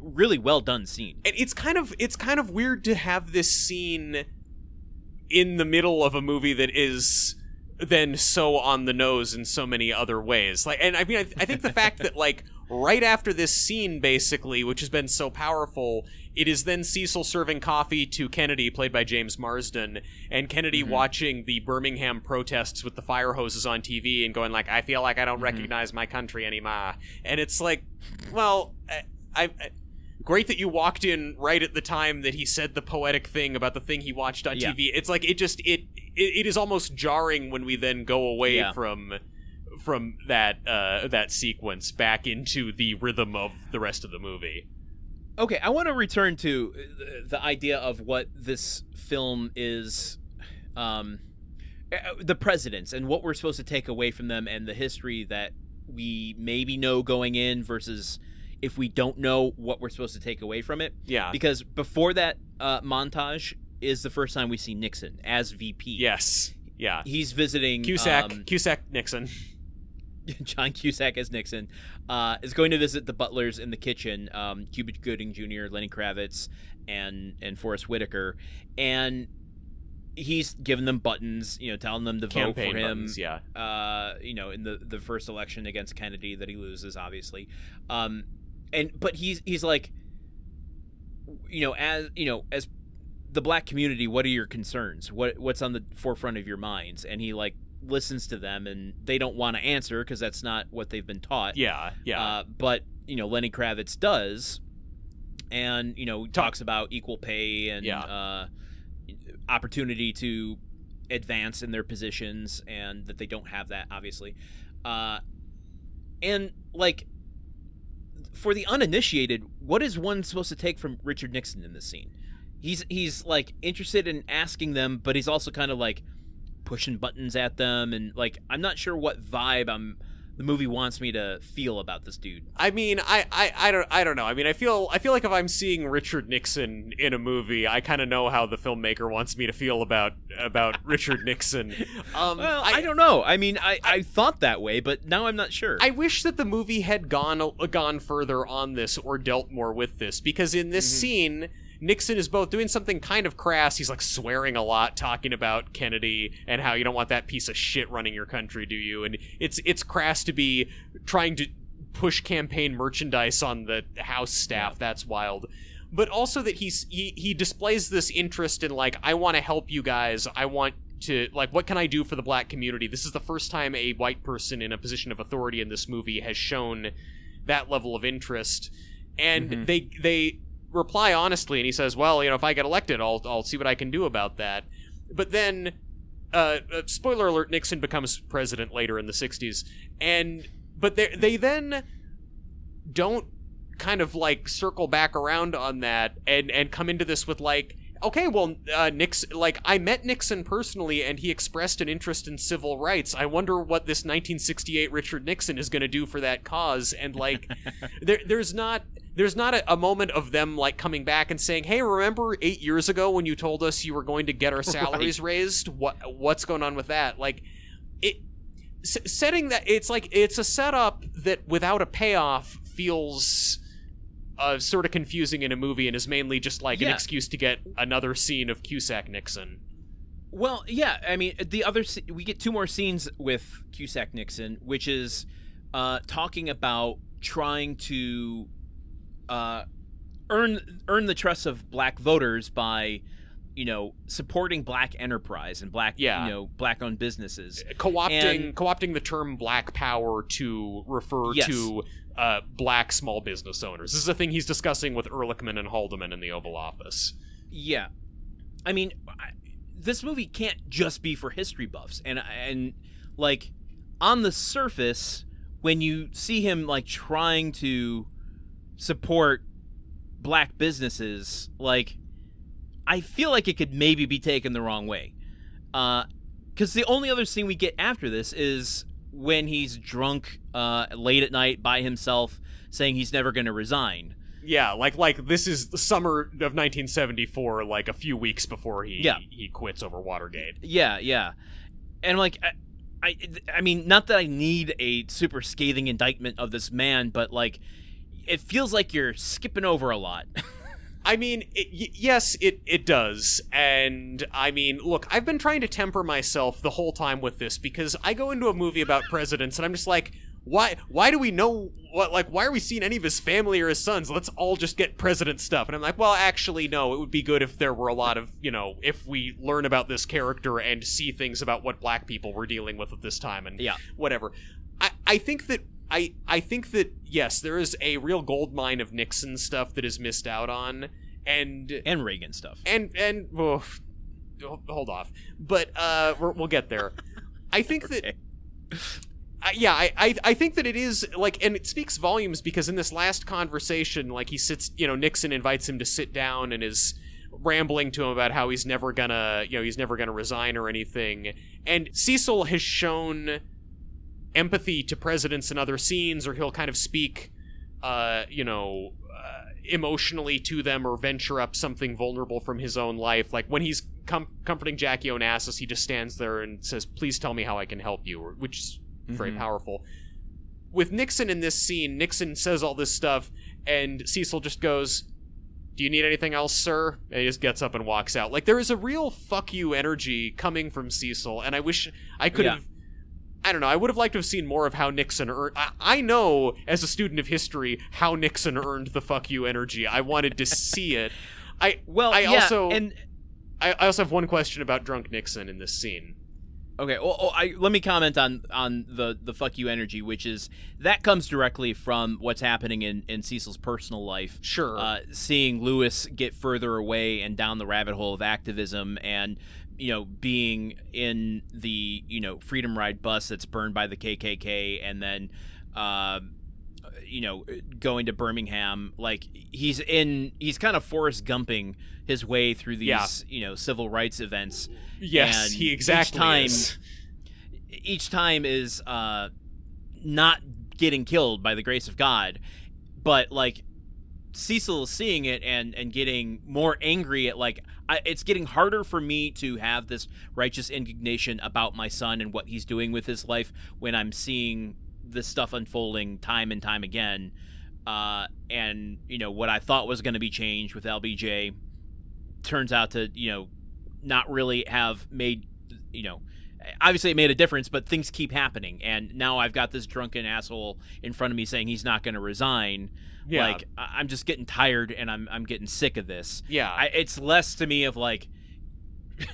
really well done scene. And it's kind of weird to have this scene in the middle of a movie that is then so on the nose in so many other ways. Like, and I mean, I think the fact that like right after this scene, basically, which has been so powerful, it is then Cecil serving coffee to Kennedy, played by James Marsden, and Kennedy watching the Birmingham protests with the fire hoses on TV and going like, I feel like I don't recognize my country anymore. And it's like, well, I great that you walked in right at the time that he said the poetic thing about the thing he watched on TV. It's like it is almost jarring when we then go away from that sequence back into the rhythm of the rest of the movie. Okay, I want to return to the idea of what this film is, the presidents and what we're supposed to take away from them, and the history that we maybe know going in versus if we don't know what we're supposed to take away from it. Yeah. Because before that montage is the first time we see Nixon as VP. Yes. Yeah. He's visiting... Cusack Nixon. John Cusack as Nixon is going to visit the butlers in the kitchen, Cuba Gooding Jr., Lenny Kravitz, and Forrest Whitaker, and he's giving them buttons, telling them to vote for him. Buttons, yeah. In the first election against Kennedy that he loses, obviously, but he's like, as the black community, what are your concerns? What's on the forefront of your minds? And he like listens to them, and they don't want to answer because that's not what they've been taught. Yeah. But Lenny Kravitz does, and talks about equal pay and opportunity to advance in their positions, and that they don't have that, obviously. And like, for the uninitiated, what is one supposed to take from Richard Nixon in this scene? He's like interested in asking them, but he's also kind of like pushing buttons at them, and like I'm not sure what vibe the movie wants me to feel about this dude. I mean, I don't know. I mean, I feel like if I'm seeing Richard Nixon in a movie, I kind of know how the filmmaker wants me to feel about Richard Nixon. Well, I don't know. I mean, I thought that way, but now I'm not sure. I wish that the movie had gone further on this or dealt more with this, because in this scene, Nixon is both doing something kind of crass. He's like swearing a lot, talking about Kennedy and how you don't want that piece of shit running your country, do you? And it's crass to be trying to push campaign merchandise on the House staff. Yeah. That's wild. But also that he displays this interest in like, I want to help you guys. I want to, like, what can I do for the black community? This is the first time a white person in a position of authority in this movie has shown that level of interest. And they reply honestly, and he says, well, if I get elected, I'll see what I can do about that. But then, spoiler alert, Nixon becomes president later in the 60s, but they then don't kind of like circle back around on that and come into this with like, okay, well, Nixon, like, I met Nixon personally, and he expressed an interest in civil rights. I wonder what this 1968 Richard Nixon is going to do for that cause. And like, there's not a moment of them like coming back and saying, hey, remember 8 years ago when you told us you were going to get our salaries raised? What's going on with that? Like, setting that, it's like, it's a setup that without a payoff feels sort of confusing in a movie, and is mainly just like an excuse to get another scene of Cusack Nixon. Well, yeah, I mean, we get two more scenes with Cusack Nixon, which is talking about trying to earn the trust of black voters by supporting black enterprise and black, black-owned businesses. Co-opting the term black power to refer to black small business owners. This is a thing he's discussing with Ehrlichman and Haldeman in the Oval Office. Yeah. I mean, this movie can't just be for history buffs. And like, on the surface, when you see him, like, trying to support black businesses, like, I feel like it could maybe be taken the wrong way. Because the only other scene we get after this is when he's drunk late at night by himself saying he's never going to resign. Yeah, like this is the summer of 1974, like a few weeks before he quits over Watergate. Yeah. And like, I mean, not that I need a super scathing indictment of this man, but like, it feels like you're skipping over a lot. I mean, yes, it does. And, I mean, look, I've been trying to temper myself the whole time with this, because I go into a movie about presidents, and I'm just like, why do we know, why are we seeing any of his family or his sons? Let's all just get president stuff. And I'm like, well, actually, no, it would be good if there were a lot of, if we learn about this character and see things about what black people were dealing with at this time and whatever. I think that, yes, there is a real goldmine of Nixon stuff that is missed out on, and Reagan stuff. And hold off. But we'll get there. I think that... I think that it is, like, and it speaks volumes because in this last conversation, like, he sits, Nixon invites him to sit down and is rambling to him about how he's never gonna resign or anything. And Cecil has shown empathy to presidents in other scenes, or he'll kind of speak, emotionally to them or venture up something vulnerable from his own life. Like when he's comforting Jackie Onassis, he just stands there and says, "Please tell me how I can help you," which is very powerful. With Nixon in this scene, Nixon says all this stuff, and Cecil just goes, "Do you need anything else, sir?" And he just gets up and walks out. Like, there is a real fuck you energy coming from Cecil, and I wish I could have... I don't know, I would have liked to have seen more of how Nixon earned... I know, as a student of history, how Nixon earned the fuck you energy. I wanted to see it. I also have one question about drunk Nixon in this scene. Okay, well, let me comment on the fuck you energy, which is, that comes directly from what's happening in Cecil's personal life. Sure. Seeing Lewis get further away and down the rabbit hole of activism, and, being in the, Freedom Ride bus that's burned by the KKK, and then, going to Birmingham. Like, he's kind of Forrest Gumping his way through these, civil rights events. Yes, and he exactly is. Each time is not getting killed by the grace of God, but like Cecil is seeing it and getting more angry at, like, it's getting harder for me to have this righteous indignation about my son and what he's doing with his life when I'm seeing this stuff unfolding time and time again. And what I thought was going to be changed with LBJ turns out to not really have made, obviously it made a difference, but things keep happening. And now I've got this drunken asshole in front of me saying he's not going to resign. Yeah. Like, I'm just getting tired and I'm getting sick of this. Yeah. It's less to me of like,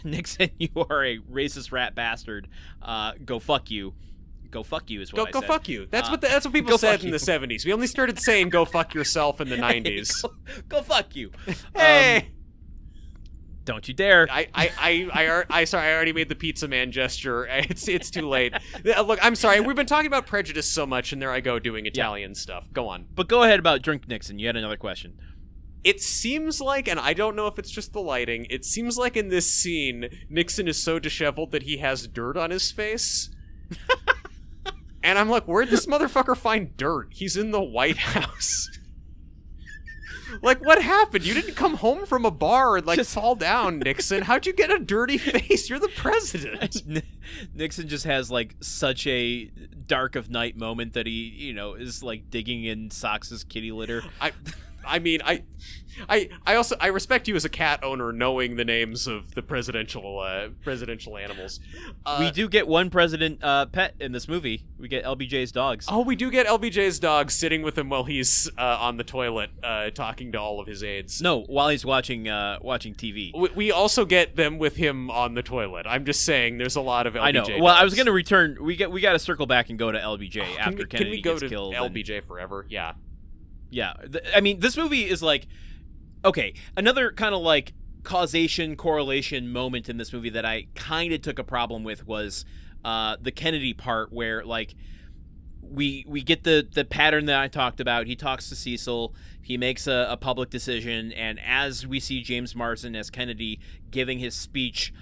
Nixon, you are a racist rat bastard. Go fuck you. Go fuck you is what I said. Go fuck you. That's what people said in the 70s. We only started saying go fuck yourself in the 90s. Go fuck you. Hey. Don't you dare! I sorry, I already made the pizza man gesture. It's too late. Look, I'm sorry. We've been talking about prejudice so much, and there I go doing Italian stuff. Go on. But go ahead about drunk Nixon. You had another question. It seems like, and I don't know if it's just the lighting, it seems like in this scene, Nixon is so disheveled that he has dirt on his face. And I'm like, where'd this motherfucker find dirt? He's in the White House. Like, what happened? You didn't come home from a bar and, like, fall down, Nixon. How'd you get a dirty face? You're the president. Nixon just has, like, such a dark of night moment that he, is, like, digging in Sox's kitty litter. I mean, I also respect you as a cat owner knowing the names of the presidential animals. We do get one president pet in this movie. We get LBJ's dogs. Oh, we do get LBJ's dog sitting with him while he's on the toilet talking to all of his aides. No, while he's watching TV. We also get them with him on the toilet. I'm just saying there's a lot of LBJ I know. dogs. Well, I was going to return. We got to circle back and go to LBJ after Kennedy gets killed. Can we go to LBJ forever? Yeah. Yeah. I mean, this movie is like... Okay, another kind of like causation, correlation moment in this movie that I kind of took a problem with was the Kennedy part where like we get the pattern that I talked about. He talks to Cecil, he makes a public decision, and as we see James Marsden as Kennedy giving his speech,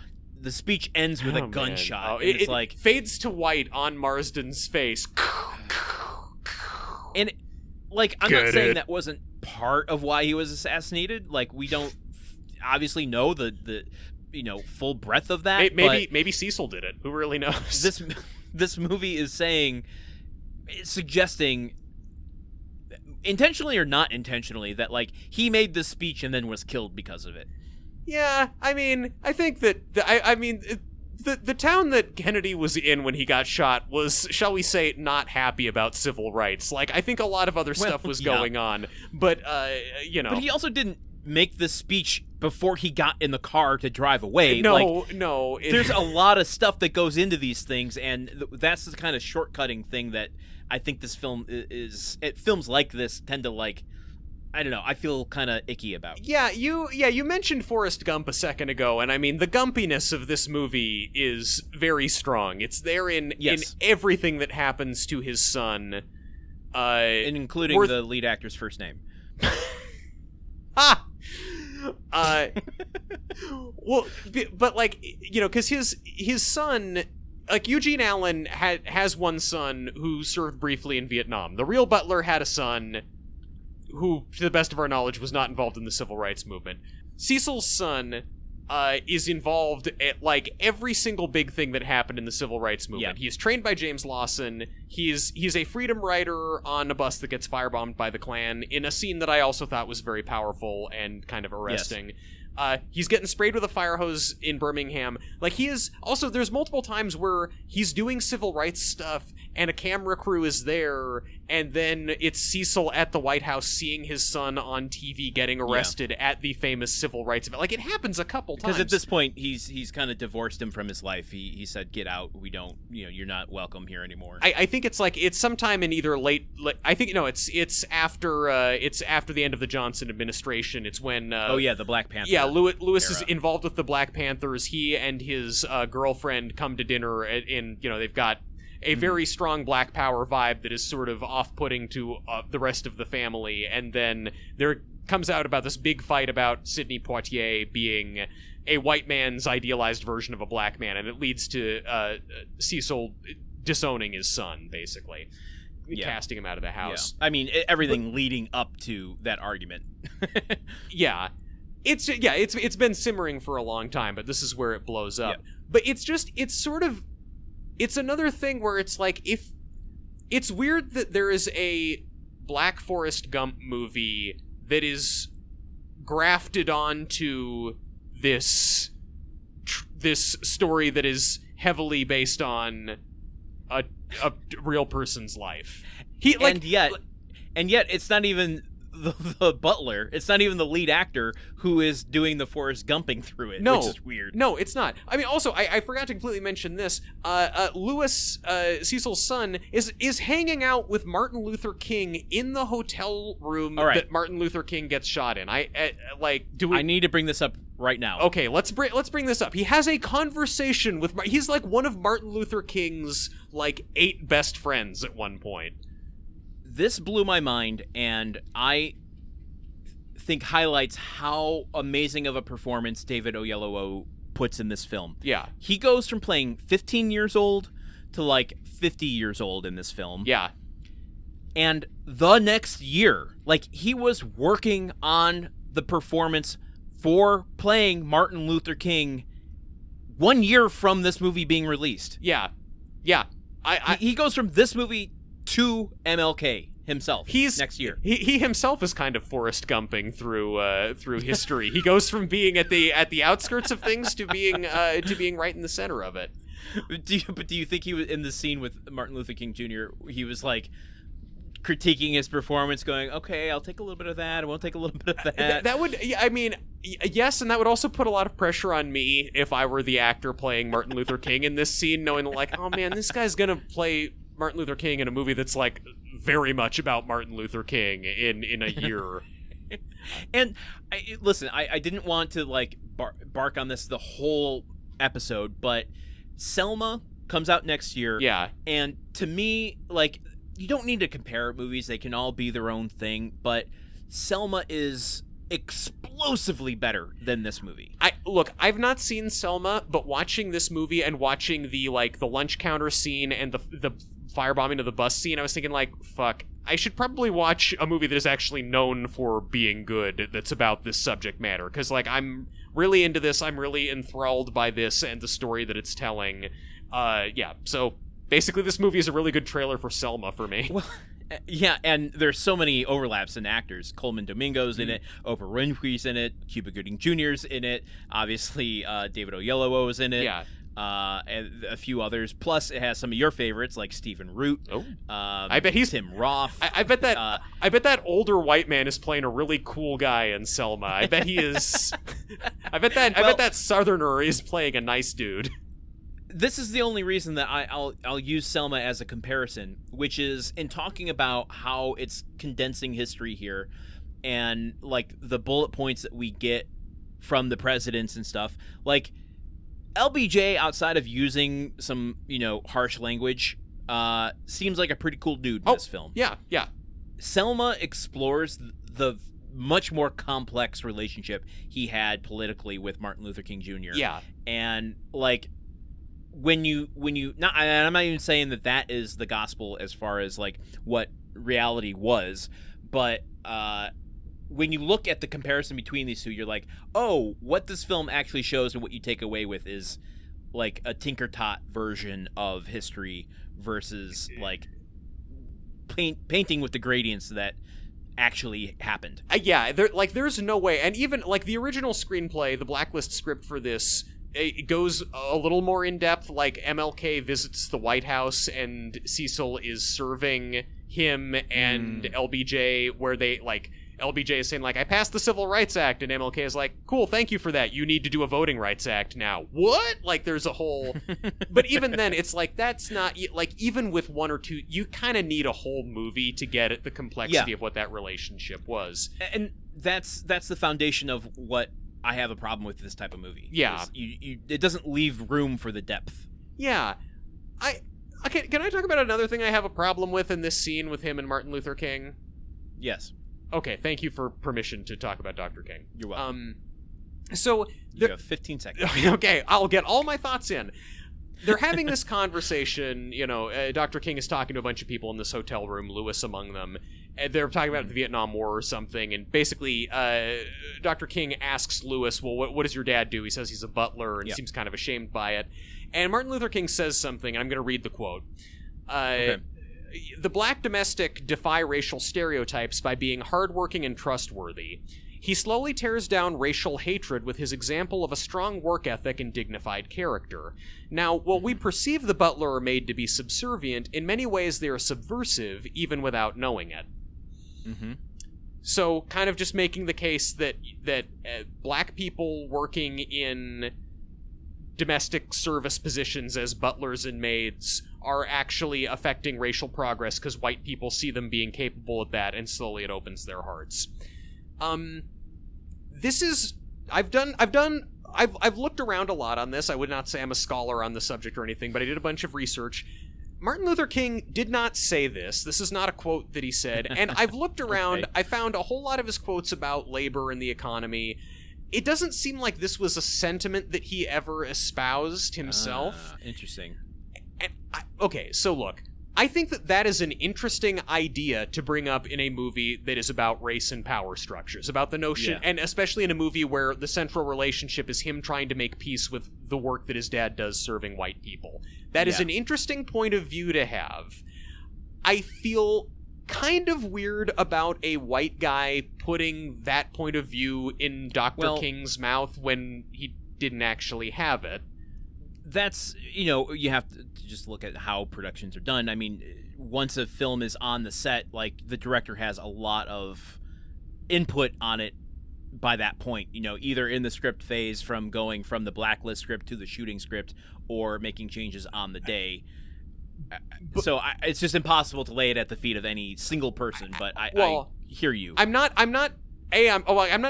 the speech ends with a gunshot. It like fades to white on Marsden's face. And like I'm not saying that wasn't part of why he was assassinated. Like we don't obviously know the full breadth of that. Maybe Cecil did it. Who really knows? This movie is suggesting intentionally or not intentionally that like he made this speech and then was killed because of it. Yeah, I mean, I think that the town that Kennedy was in when he got shot was, shall we say, not happy about civil rights. Like, I think a lot of other stuff was going on, but But he also didn't make this speech before he got in the car to drive away. No. There's a lot of stuff that goes into these things, and that's the kind of shortcutting thing that I think this film is. Films like this tend to like. I don't know. I feel kind of icky about. Yeah, you mentioned Forrest Gump a second ago, and I mean the gumpiness of this movie is very strong. It's there in everything that happens to his son, and including the lead actor's first name. Well, but like because his son. Like, Eugene Allen has one son who served briefly in Vietnam. The real Butler had a son who, to the best of our knowledge, was not involved in the civil rights movement. Cecil's son is involved at, like, every single big thing that happened in the civil rights movement. Yeah. He is trained by James Lawson. He's a freedom rider on a bus that gets firebombed by the Klan in a scene that I also thought was very powerful and kind of arresting. Yes. He's getting sprayed with a fire hose in Birmingham. Like, he is... Also, there's multiple times where he's doing civil rights stuff, and a camera crew is there, and then it's Cecil at the White House seeing his son on TV getting arrested at the famous civil rights event. Like, it happens a couple times. Because at this point, he's kind of divorced him from his life. He said, get out. We don't... you're not welcome here anymore. I think it's like... It's sometime in either late... I think, it's after the end of the Johnson administration. It's when... the Black Panther. Yeah, Lewis is involved with the Black Panthers. He and his girlfriend come to dinner, and they've got a very strong Black Power vibe that is sort of off-putting to the rest of the family. And then there comes out about this big fight about Sidney Poitier being a white man's idealized version of a black man, and it leads to Cecil disowning his son, basically. Casting him out of the house. Yeah. I mean, everything leading up to that argument. Yeah. It's been simmering for a long time, but this is where it blows up. Yeah. But it's another thing where it's like, if it's weird that there is a Black Forrest Gump movie that is grafted onto this story that is heavily based on a real person's life. And yet it's not even the butler. It's not even the lead actor who is doing the Forrest Gumping through it, which is weird. No, it's not. I mean, also, I forgot to completely mention this. Lewis, Cecil's son, is hanging out with Martin Luther King in the hotel room that Martin Luther King gets shot in. I need to bring this up right now. Okay, let's bring this up. He has a conversation with... He's like one of Martin Luther King's, like, 8 best friends at one point. This blew my mind, and I think highlights how amazing of a performance David Oyelowo puts in this film. Yeah. He goes from playing 15 years old to, like, 50 years old in this film. Yeah. And the next year, like, he was working on the performance for playing Martin Luther King 1 year from this movie being released. Yeah. Yeah. He goes from this movie to MLK. himself next year. He himself is kind of Forrest Gumping through history. He goes from being at the outskirts of things to being right in the center of it. Do you think he was in the scene with Martin Luther King Jr.? He was like critiquing his performance, going, "Okay, I'll take a little bit of that. I won't take a little bit of that." That would, I mean, yes, and that would also put a lot of pressure on me if I were the actor playing Martin Luther King in this scene, knowing like, oh man, this guy's gonna play Martin Luther King in a movie that's like very much about Martin Luther King in a year. And listen, I didn't want to like bark on this the whole episode, but Selma comes out next year. Yeah. And to me, like, you don't need to compare movies. They can all be their own thing, but Selma is explosively better than this movie. I've not seen Selma, but watching this movie and watching the lunch counter scene and the firebombing of the bus scene, I was thinking like, fuck, I should probably watch a movie that is actually known for being good that's about this subject matter, because like I'm really into this. I'm really enthralled by this and the story that it's telling. So basically, this movie is a really good trailer for Selma for me. Well, yeah, and there's so many overlaps in actors. Coleman Domingo's in it, Oprah Winfrey's in it, Cuba Gooding Jr.'s in it, obviously David Oyelowo is in it, and a few others. Plus, it has some of your favorites like Stephen Root. I bet he's Tim Roth. I bet that older white man is playing a really cool guy in Selma. I bet he is. I bet that Southerner is playing a nice dude. This is the only reason that I'll use Selma as a comparison, which is in talking about how it's condensing history here, and like the bullet points that we get from the presidents and stuff. Like LBJ, outside of using some harsh language, seems like a pretty cool dude in this film. Yeah. Selma explores the much more complex relationship he had politically with Martin Luther King Jr. Yeah, and like. When you not, and I'm not even saying that is the gospel as far as like what reality was, but when you look at the comparison between these two, you're like, oh, what this film actually shows and what you take away with is like a tinker-tot version of history versus like painting with the gradients that actually happened. There's no way, and even like the original screenplay, the Blacklist script for this. It goes a little more in depth, like MLK visits the White House and Cecil is serving him and LBJ, where LBJ is saying like, I passed the Civil Rights Act, and MLK is like, cool, thank you for that. You need to do a Voting Rights Act now. What? Like there's a whole, but even then it's like, that's not like, even with one or two, you kind of need a whole movie to get at the complexity of what that relationship was. And that's the foundation of what I have a problem with this type of movie. Yeah. It doesn't leave room for the depth. Yeah. Can I talk about another thing I have a problem with in this scene with him and Martin Luther King? Yes. Okay, thank you for permission to talk about Dr. King. You're welcome. So you have 15 seconds. Okay, I'll get all my thoughts in. They're having this conversation, Dr. King is talking to a bunch of people in this hotel room, Lewis among them. And they're talking about the Vietnam War or something, and basically Dr. King asks Lewis, well, what does your dad do? He says he's a butler, and seems kind of ashamed by it. And Martin Luther King says something, and I'm going to read the quote. Okay. The black domestic defy racial stereotypes by being hardworking and trustworthy. He slowly tears down racial hatred with his example of a strong work ethic and dignified character. Now, while we perceive the butler are made to be subservient, in many ways they are subversive, even without knowing it. Mm-hmm. So, kind of just making the case that black people working in domestic service positions as butlers and maids are actually affecting racial progress because white people see them being capable of that, and slowly it opens their hearts. This is I've looked around a lot on this. I would not say I'm a scholar on the subject or anything, but I did a bunch of research. Martin Luther King did not say this. This is not a quote that he said. And I've looked around. Okay. I found a whole lot of his quotes about labor and the economy. It doesn't seem like this was a sentiment that he ever espoused himself. Interesting. And okay, so look. I think that is an interesting idea to bring up in a movie that is about race and power structures, about the notion, and especially in a movie where the central relationship is him trying to make peace with the work that his dad does serving white people. That is an interesting point of view to have. I feel kind of weird about a white guy putting that point of view in Dr. King's mouth when he didn't actually have it. That's, you have to just look at how productions are done. I mean, once a film is on the set, like, the director has a lot of input on it by that point, either in the script phase, from going from the blacklist script to the shooting script, or making changes on the day. So it's just impossible to lay it at the feet of any single person, but I hear you. I'm not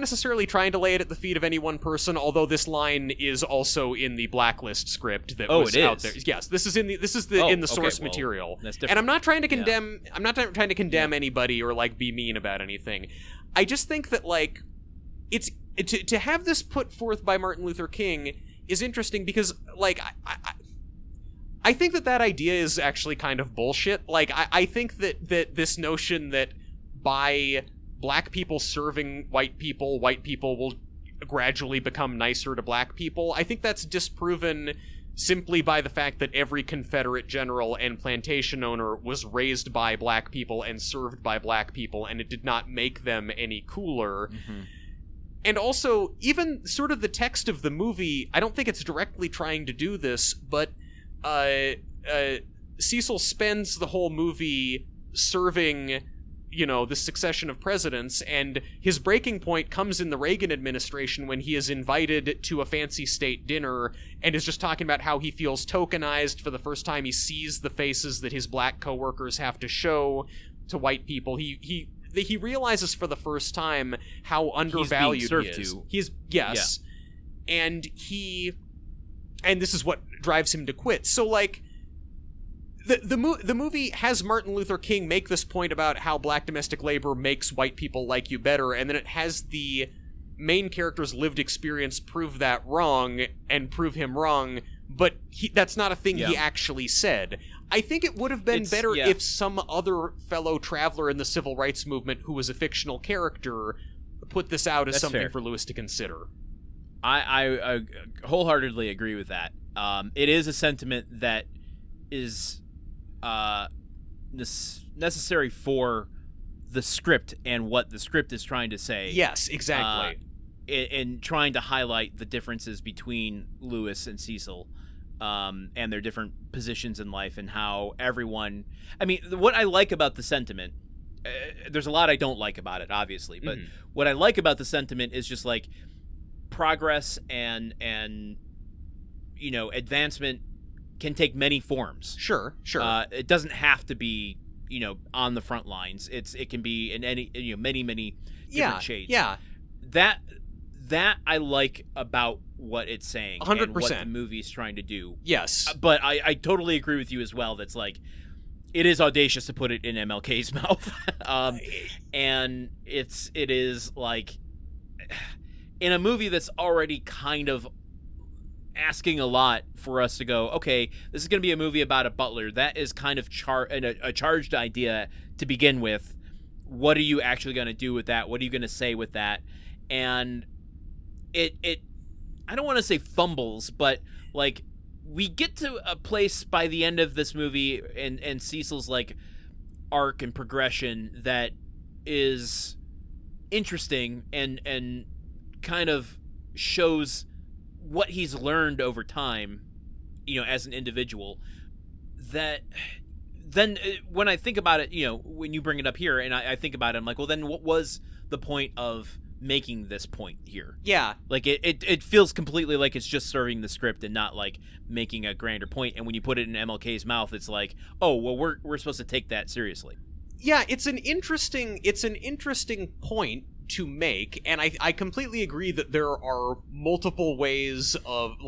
necessarily trying to lay it at the feet of any one person, although this line is also in the blacklist script that was out there. Yes, this is in the source material. And I'm not trying to condemn anybody or like be mean about anything. I just think that like it's to have this put forth by Martin Luther King is interesting because like I think that idea is actually kind of bullshit. Like I think that this notion that by black people serving white people will gradually become nicer to black people, I think that's disproven simply by the fact that every Confederate general and plantation owner was raised by black people and served by black people, and it did not make them any cooler. Mm-hmm. And also, even sort of the text of the movie, I don't think it's directly trying to do this, but Cecil spends the whole movie serving, this succession of presidents, and his breaking point comes in the Reagan administration when he is invited to a fancy state dinner and is just talking about how he feels tokenized for the first time. He sees the faces that his black coworkers have to show to white people. He realizes for the first time how undervalued he is. Yes. Yeah. And this is what drives him to quit. So, like, the movie has Martin Luther King make this point about how black domestic labor makes white people like you better, and then it has the main character's lived experience prove that wrong and prove him wrong, but that's not a thing he actually said. I think it would have been better if some other fellow traveler in the civil rights movement who was a fictional character put this out as something for Lewis to consider. I wholeheartedly agree with that. It is a sentiment that is necessary for the script and what the script is trying to say. Yes, exactly. In trying to highlight the differences between Lewis and Cecil, and their different positions in life, and how everyone... I mean, what I like about the sentiment... there's a lot I don't like about it, obviously, but what I like about the sentiment is just like progress and advancement can take many forms. Sure. It doesn't have to be, on the front lines. It can be in any, many different shades. Yeah. That I like about what it's saying 100%. And what the movie's trying to do. Yes. But I totally agree with you as well. That's like, it is audacious to put it in MLK's mouth. And it is like, in a movie that's already kind of asking a lot for us to go, okay, this is going to be a movie about a butler. That is kind of a charged idea to begin with. What are you actually going to do with that? What are you going to say with that? And it I don't want to say fumbles, but like we get to a place by the end of this movie and Cecil's like arc and progression that is interesting and kind of shows what he's learned over time, as an individual. That then when I think about it, when you bring it up here and I think about it, I'm like, well, then what was the point of making this point here? Yeah. Like it feels completely like it's just serving the script and not like making a grander point. And when you put it in MLK's mouth, it's like, oh, well, we're supposed to take that seriously. Yeah, it's an interesting point to make, and I completely agree that there are multiple ways of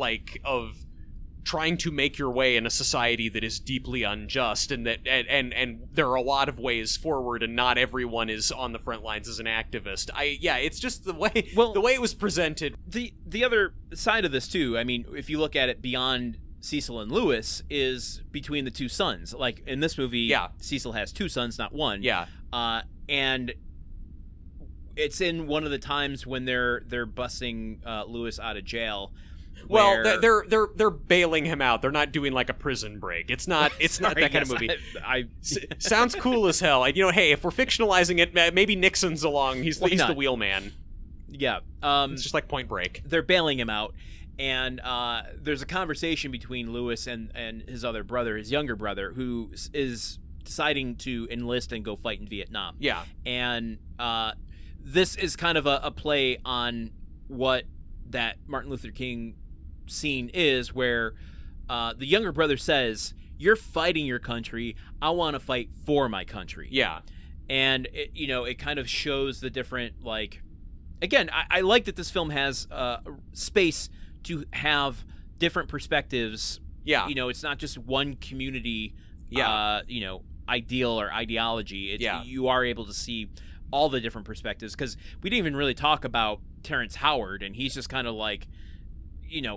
trying to make your way in a society that is deeply unjust, and that and there are a lot of ways forward, and not everyone is on the front lines as an activist. It's just the way it was presented. The other side of this too, I mean, if you look at it beyond Cecil and Lewis, is between the two sons. Like in this movie, Cecil has two sons, not one. Yeah. And it's in one of the times when they're busing Lewis out of jail, Well, they're bailing him out. They're not doing like a prison break. It's not that kind of movie. Sounds cool as hell. Hey, if we're fictionalizing it, maybe Nixon's along. He's the wheelman. Yeah. It's just like Point Break. They're bailing him out, and there's a conversation between Lewis and his other brother, his younger brother, who is deciding to enlist and go fight in Vietnam. Yeah. And this is kind of a play on what that Martin Luther King scene is, where the younger brother says, "You're fighting your country. I want to fight for my country." Yeah. And it kind of shows the different, like, again, I like that this film has space to have different perspectives. Yeah. It's not just one community. Yeah. Ideal or ideology. Yeah. You are able to see all the different perspectives, because we didn't even really talk about Terrence Howard, and he's just kind of like,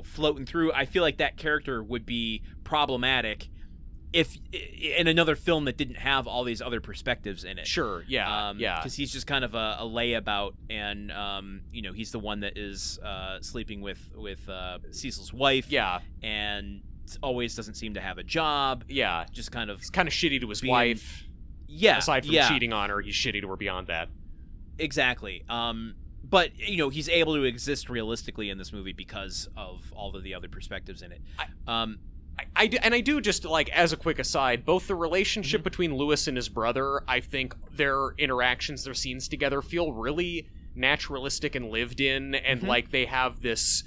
floating through. I feel like that character would be problematic if in another film that didn't have all these other perspectives in it. Sure, yeah, yeah. Because he's just kind of a layabout, and he's the one that is sleeping with Cecil's wife. Yeah, and always doesn't seem to have a job. Yeah, just kind of. He's kind of shitty to his wife. Yeah, aside from cheating on her, he's shitty to her beyond that. Exactly. But he's able to exist realistically in this movie because of all of the other perspectives in it. I do just, like, as a quick aside, both the relationship between Lewis and his brother, I think their interactions, their scenes together feel really naturalistic and lived in, and like they have this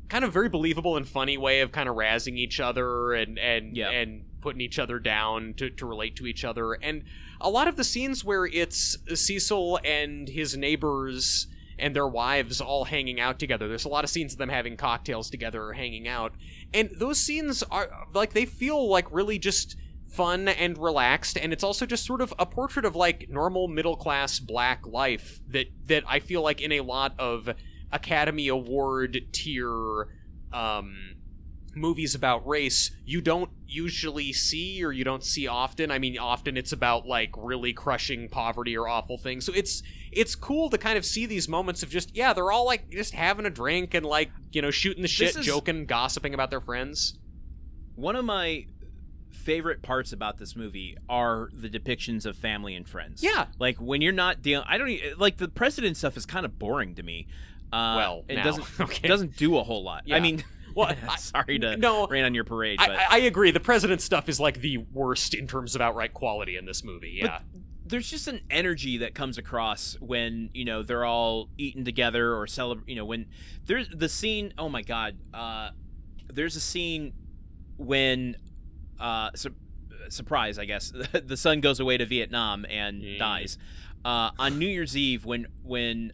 kind of very believable and funny way of kind of razzing each other and putting each other down to relate to each other. And a lot of the scenes where it's Cecil and his neighbors and their wives all hanging out together. There's a lot of scenes of them having cocktails together or hanging out. And those scenes are, like, they feel like really just fun and relaxed, and it's also just sort of a portrait of, like, normal middle-class black life that I feel like in a lot of Academy Award tier movies about race, you don't usually see, or you don't see often. I mean, often it's about, like, really crushing poverty or awful things. So it's cool to kind of see these moments of just, they're all, like, just having a drink and, like, shooting the shit, joking, gossiping about their friends. One of my favorite parts about this movie are the depictions of family and friends. Yeah. Like, when you're not dealing... I don't even... Like, the president stuff is kind of boring to me. It doesn't do a whole lot. Yeah. I mean... Well, sorry to rain on your parade, but... I agree. The president's stuff is, like, the worst in terms of outright quality in this movie, yeah. But there's just an energy that comes across when, they're all eating together or celebrate, when there's the scene... Oh, my God. There's a scene when... surprise, I guess. The son goes away to Vietnam and dies. On New Year's Eve, when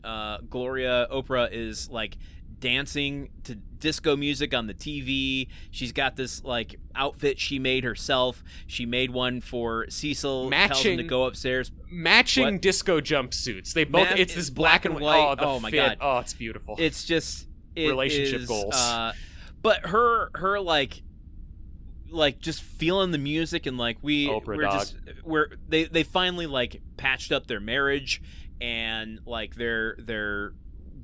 Oprah is, like, dancing to disco music on the TV. She's got this, like, outfit she made herself. She made one for Cecil. Tells him to go upstairs. Matching disco jumpsuits. They both. It's this black and white. Oh my god. Oh, it's beautiful. It's just relationship goals. But her like just feeling the music, and like they finally, like, patched up their marriage, and like they're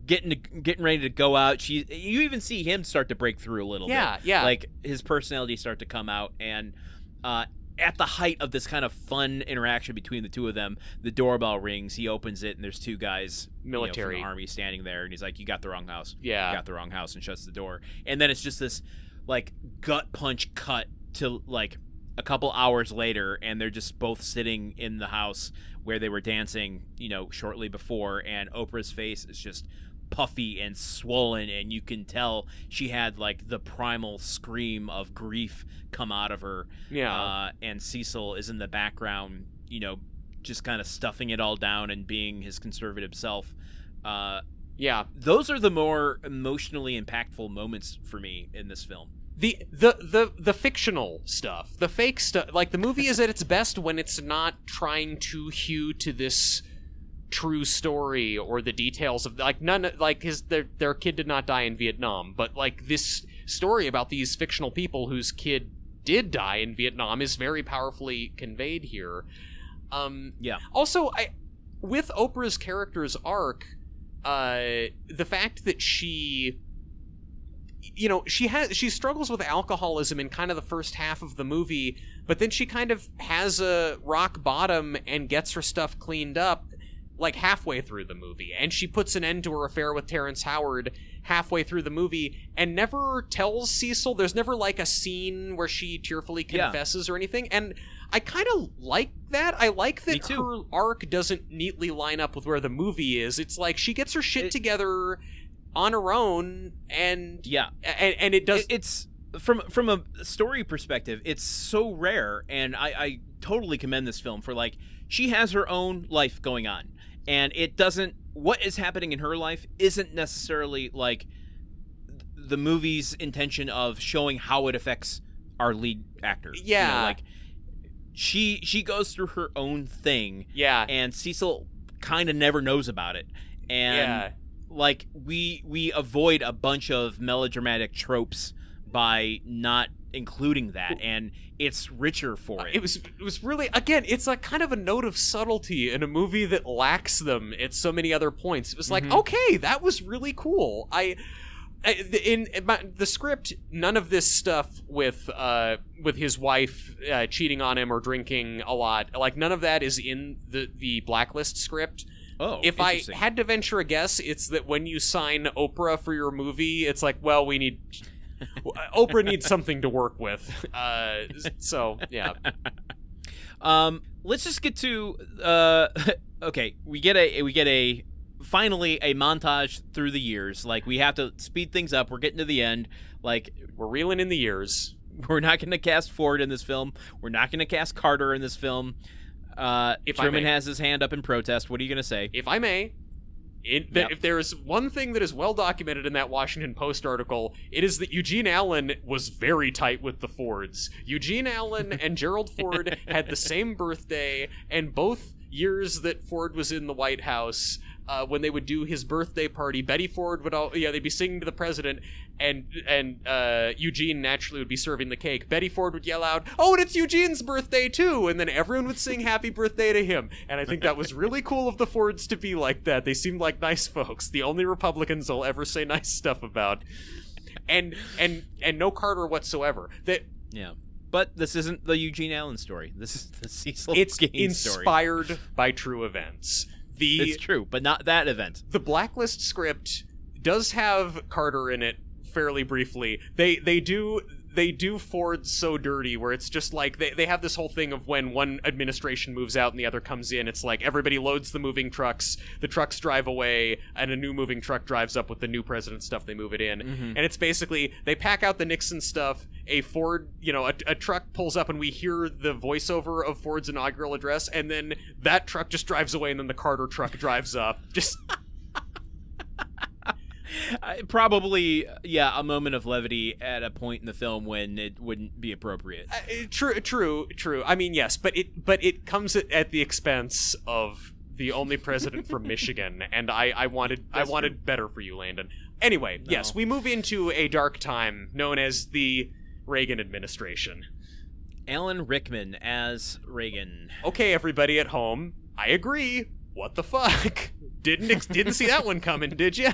getting ready to go out. You even see him start to break through a little bit. Yeah. Like, his personality start to come out, and at the height of this kind of fun interaction between the two of them, the doorbell rings. He opens it, and there's two guys, military, from the army, standing there, and he's like, "You got the wrong house." Yeah, you got the wrong house, and shuts the door. And then it's just this, like, gut punch cut to, like, a couple hours later, and they're just both sitting in the house where they were dancing, shortly before, and Oprah's face is just puffy and swollen, and you can tell she had, like, the primal scream of grief come out of her. And Cecil is in the background, just kind of stuffing it all down and being his conservative self. Those are the more emotionally impactful moments for me in this film. The fictional stuff, the fake stuff, like, the movie is at its best when it's not trying to hew to this true story or the details of, like, their kid did not die in Vietnam, but, like, this story about these fictional people whose kid did die in Vietnam is very powerfully conveyed here. Also, with Oprah's character's arc, the fact that she she struggles with alcoholism in kind of the first half of the movie, but then she kind of has a rock bottom and gets her stuff cleaned up like halfway through the movie, and she puts an end to her affair with Terrence Howard halfway through the movie and never tells Cecil. There's never like a scene where she tearfully confesses or anything, and I kind of like that. I like that her arc doesn't neatly line up with where the movie is. It's like she gets her shit together on her own, and and it does. It's from a story perspective, it's so rare, and I totally commend this film for, like, she has her own life going on, and it doesn't. What is happening in her life isn't necessarily like the movie's intention of showing how it affects our lead actor. Yeah, like she goes through her own thing. Yeah, and Cecil kind of never knows about it, and like we avoid a bunch of melodramatic tropes by not including that, and it's richer for it. It was really, again, it's like kind of a note of subtlety in a movie that lacks them at so many other points. It was like, okay, that was really cool. In the script, none of this stuff with his wife cheating on him or drinking a lot, like, none of that is in the Blacklist script. Oh, if I had to venture a guess, it's that when you sign Oprah for your movie, it's like, well, Oprah needs something to work with. So yeah. Let's just get to okay. We get a finally a montage through the years. Like, we have to speed things up. We're getting to the end. Like, we're reeling in the years. We're not going to cast Ford in this film. We're not going to cast Carter in this film. Truman has his hand up in protest. What are you going to say? If I may, if there is one thing that is well documented in that Washington Post article, it is that Eugene Allen was very tight with the Fords. Eugene Allen and Gerald Ford had the same birthday, and both years that Ford was in the White House, when they would do his birthday party, Betty Ford would they'd be singing to the president, and Eugene naturally would be serving the cake. Betty Ford would yell out, "Oh, and it's Eugene's birthday too!" And then everyone would sing happy birthday to him. And I think that was really cool of the Fords to be like that. They seemed like nice folks. The only Republicans I'll ever say nice stuff about. And no Carter whatsoever. Yeah. But this isn't the Eugene Allen story. This is the Cecil It's Gaines story. Inspired by true events. It's true, but not that event. The Blacklist script does have Carter in it fairly briefly. They do Ford so dirty where it's just like they have this whole thing of when one administration moves out and the other comes in, it's like everybody loads the moving trucks, the trucks drive away, and a new moving truck drives up with the new president's stuff, they move it in. And it's basically, they pack out the Nixon stuff, a Ford, a truck pulls up and we hear the voiceover of Ford's inaugural address, and then that truck just drives away, and then the Carter truck drives up. Just... Probably, a moment of levity at a point in the film when it wouldn't be appropriate. True. I mean, yes, but it comes at the expense of the only president from Michigan, and I wanted better for you, Landon. Anyway, yes, we move into a dark time known as the Reagan administration. Alan Rickman as Reagan. Okay, everybody at home, I agree. What the fuck? Didn't see that one coming, did you?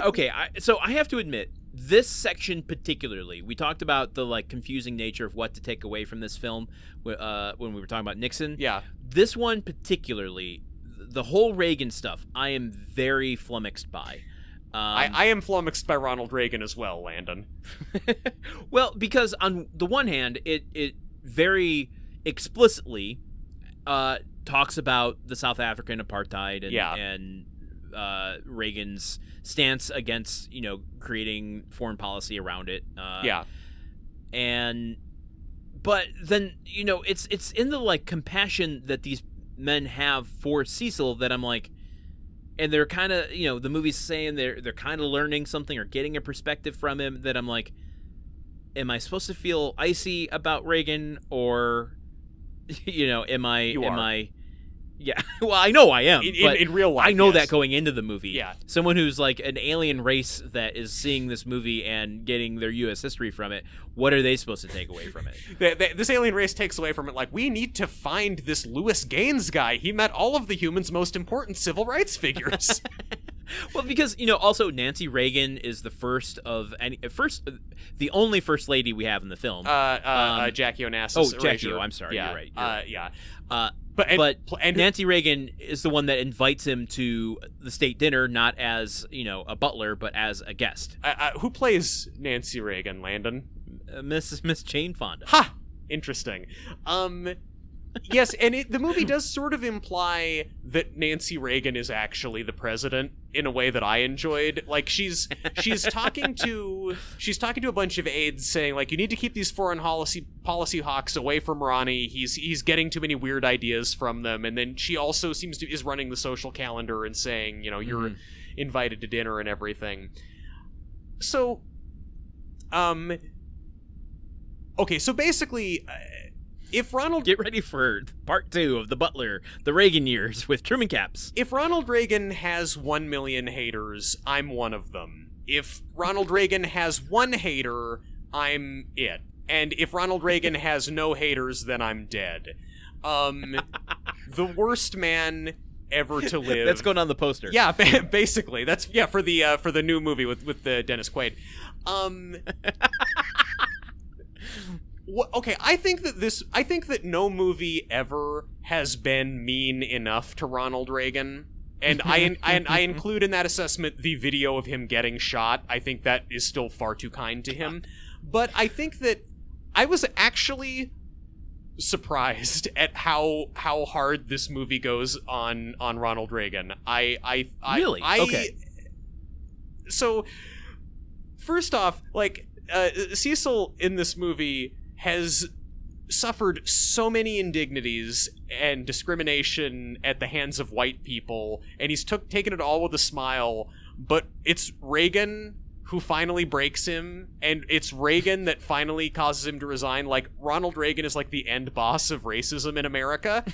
Okay. So I have to admit, this section particularly, we talked about the confusing nature of what to take away from this film when we were talking about Nixon. Yeah. This one particularly, the whole Reagan stuff, I am very flummoxed by. I am flummoxed by Ronald Reagan as well, Landon. Well, because on the one hand, it very explicitly talks about the South African apartheid and Reagan's stance against creating foreign policy around it. But then it's in the compassion that these men have for Cecil that I'm like, and they're kind of the movie's saying they're kind of learning something or getting a perspective from him that I'm like, am I supposed to feel icy about Reagan, or am I Yeah, well, I know I am. But in real life, I know yes. that going into the movie. Yeah. Someone who's like an alien race that is seeing this movie and getting their U.S. history from it, what are they supposed to take away from it? This alien race takes away from it, like, we need to find this Louis Gaines guy. He met all of the humans' most important civil rights figures. Well, because, also Nancy Reagan is the the only first lady we have in the film. Jackie Onassis. Oh, Jackie, erasure. I'm sorry, Yeah. you're right. Yeah. But Nancy Reagan is the one that invites him to the state dinner, not as, a butler, but as a guest. Who plays Nancy Reagan, Landon? Miss Jane Fonda. Ha! Interesting. Yes, and the movie does sort of imply that Nancy Reagan is actually the president in a way that I enjoyed. Like, she's talking to a bunch of aides saying, like, you need to keep these foreign policy hawks away from Ronnie. He's getting too many weird ideas from them. And then she also is running the social calendar and saying, you're invited to dinner and everything. So, okay, so basically, if Ronald... Get ready for part 2 of The Butler, the Reagan years with Truman Caps. If Ronald Reagan has 1 million haters, I'm one of them. If Ronald Reagan has one hater, I'm it. And if Ronald Reagan has no haters, then I'm dead. The worst man ever to live. That's going on the poster. Yeah, basically. That's for the new movie with the Dennis Quaid. Okay, I think that no movie ever has been mean enough to Ronald Reagan, and I include in that assessment the video of him getting shot. I think that is still far too kind to him, but I think that I was actually surprised at how hard this movie goes on Ronald Reagan. Really? Okay. So, first off, like, Cecil in this movie has suffered so many indignities and discrimination at the hands of white people, and he's taken it all with a smile, but it's Reagan who finally breaks him, and it's Reagan that finally causes him to resign. Like, Ronald Reagan is like the end boss of racism in America.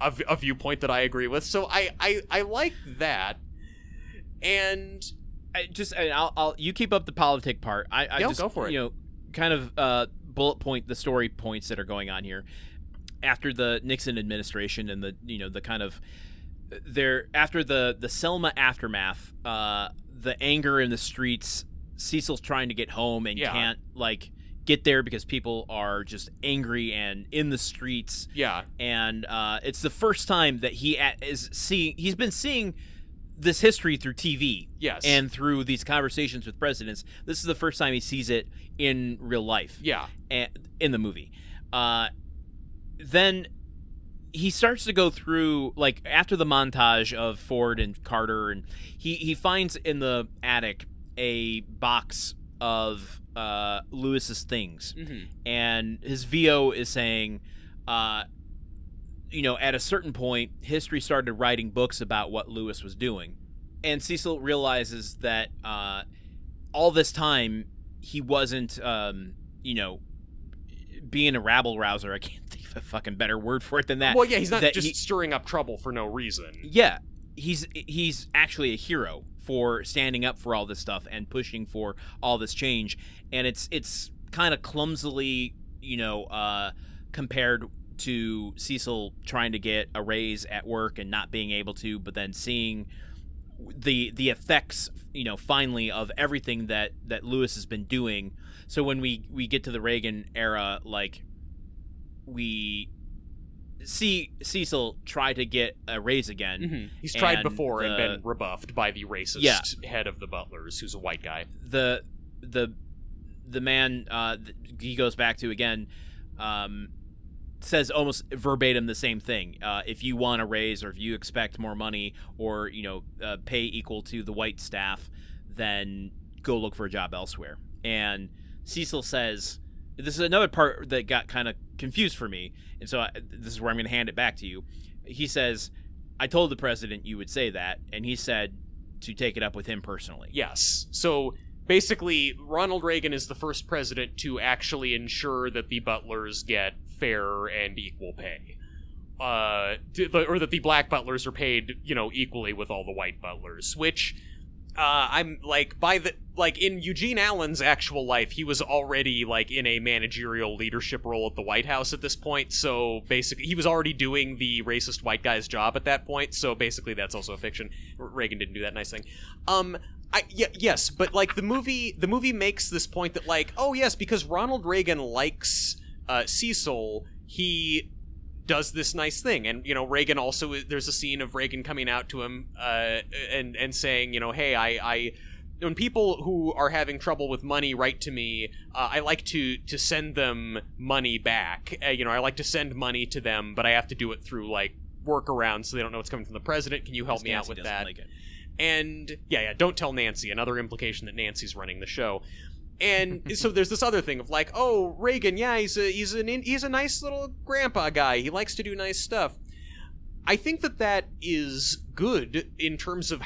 a viewpoint that I agree with. So I like that. And I'll you keep up the politic part. I just go for it. Kind of bullet point the story points that are going on here after the Nixon administration and the kind of after the Selma aftermath, the anger in the streets. Cecil's trying to get home and can't get there because people are just angry and in the streets. Yeah, and it's the first time that he's been seeing this history through TV, yes, and through these conversations with presidents. This is the first time he sees it in real life, and in the movie. Then he starts to go through, like, after the montage of Ford and Carter, and he finds in the attic a box of Lewis's things, and his VO is saying, at a certain point, history started writing books about what Lewis was doing. And Cecil realizes that all this time, he wasn't, being a rabble-rouser. I can't think of a fucking better word for it than that. Well, yeah, he's not just stirring up trouble for no reason. Yeah, he's actually a hero for standing up for all this stuff and pushing for all this change. And it's kind of clumsily, compared to Cecil trying to get a raise at work and not being able to, but then seeing the effects, finally, of everything that Lewis has been doing. So when we get to the Reagan era, like, we see Cecil try to get a raise again. He's tried before and been rebuffed by the racist head of the Butlers, who's a white guy. The man he goes back to again, says almost verbatim the same thing. If you want a raise, or if you expect more money, or pay equal to the white staff, then go look for a job elsewhere. And Cecil says, this is another part that got kind of confused for me, and so this is where I'm going to hand it back to you. He says, I told the president you would say that, and he said to take it up with him personally. Yes. So basically, Ronald Reagan is the first president to actually ensure that the Butlers get fair and equal pay. or that the black butlers are paid, equally with all the white butlers, which I'm like in Eugene Allen's actual life, he was already like in a managerial leadership role at the White House at this point. So basically, he was already doing the racist white guy's job at that point. So basically, that's also a fiction. Reagan didn't do that nice thing. Yes, but like the movie makes this point that like, oh yes, because Ronald Reagan likes Cecil, he does this nice thing. And Reagan also, there's a scene of Reagan coming out to him and saying, hey, I when people who are having trouble with money write to me, I like to send them money back. I like to send money to them, but I have to do it through like workarounds so they don't know what's coming from the president. Can you help me out with that? Like it. And yeah, don't tell Nancy. Another implication that Nancy's running the show. And so there's this other thing of like, oh, Reagan, yeah, he's a nice little grandpa guy. He likes to do nice stuff. I think that is good in terms of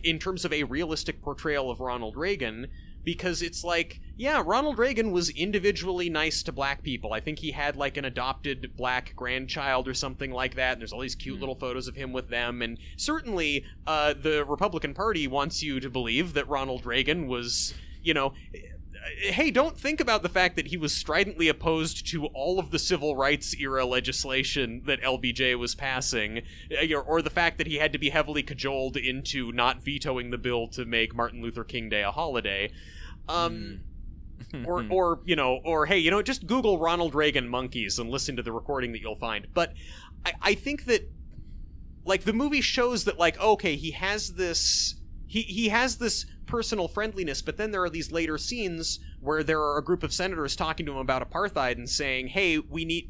in terms of a realistic portrayal of Ronald Reagan, because it's like, yeah, Ronald Reagan was individually nice to black people. I think he had like an adopted black grandchild or something like that. And there's all these cute little photos of him with them. And certainly the Republican Party wants you to believe that Ronald Reagan was, hey, don't think about the fact that he was stridently opposed to all of the civil rights era legislation that LBJ was passing, or the fact that he had to be heavily cajoled into not vetoing the bill to make Martin Luther King Day a holiday. Or hey, just Google Ronald Reagan monkeys and listen to the recording that you'll find. But I think that, like, the movie shows that, like, okay, he has this personal friendliness, but then there are these later scenes where there are a group of senators talking to him about apartheid and saying, hey, we need,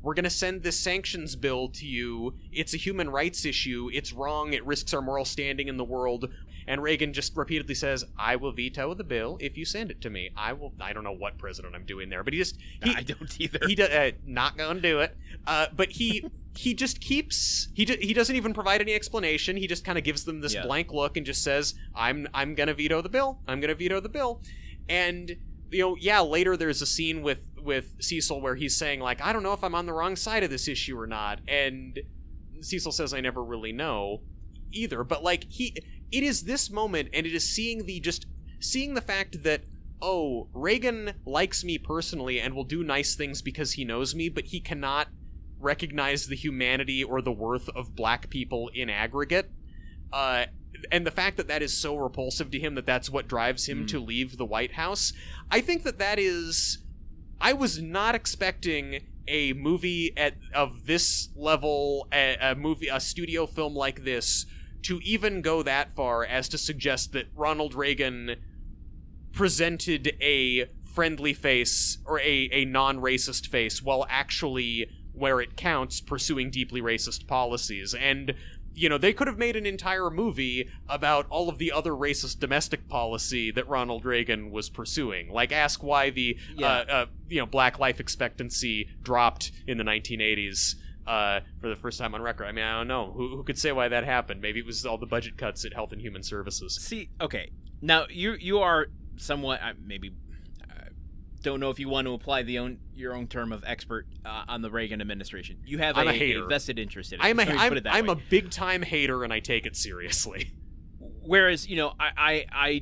we're going to send this sanctions bill to you. It's a human rights issue. It's wrong. It risks our moral standing in the world. And Reagan just repeatedly says, I will veto the bill if you send it to me. I don't know what president I'm doing there, but I don't either. He not going to do it. But he just keeps, he doesn't even provide any explanation. He just kind of gives them this blank look and just says, I'm going to veto the bill. I'm going to veto the bill. And, later there's a scene with Cecil where he's saying, like, I don't know if I'm on the wrong side of this issue or not. And Cecil says, I never really know either. But, like, it is this moment, and it is seeing the fact that, oh, Reagan likes me personally and will do nice things because he knows me, but he cannot recognize the humanity or the worth of black people in aggregate. And the fact that is so repulsive to him, that's what drives him to leave the White House. I think that is... I was not expecting a movie of this level, a studio film like this, to even go that far as to suggest that Ronald Reagan presented a friendly face or a non-racist face while actually, where it counts, pursuing deeply racist policies. And, they could have made an entire movie about all of the other racist domestic policy that Ronald Reagan was pursuing. Like, ask why the, black life expectancy dropped in the 1980s. For the first time on record. I mean, I don't know. Who could say why that happened? Maybe it was all the budget cuts at Health and Human Services. See, okay. Now, you are somewhat, don't know if you want to apply your own term of expert on the Reagan administration. You have a vested interest in it. I'm a big-time hater, and I take it seriously. Whereas, I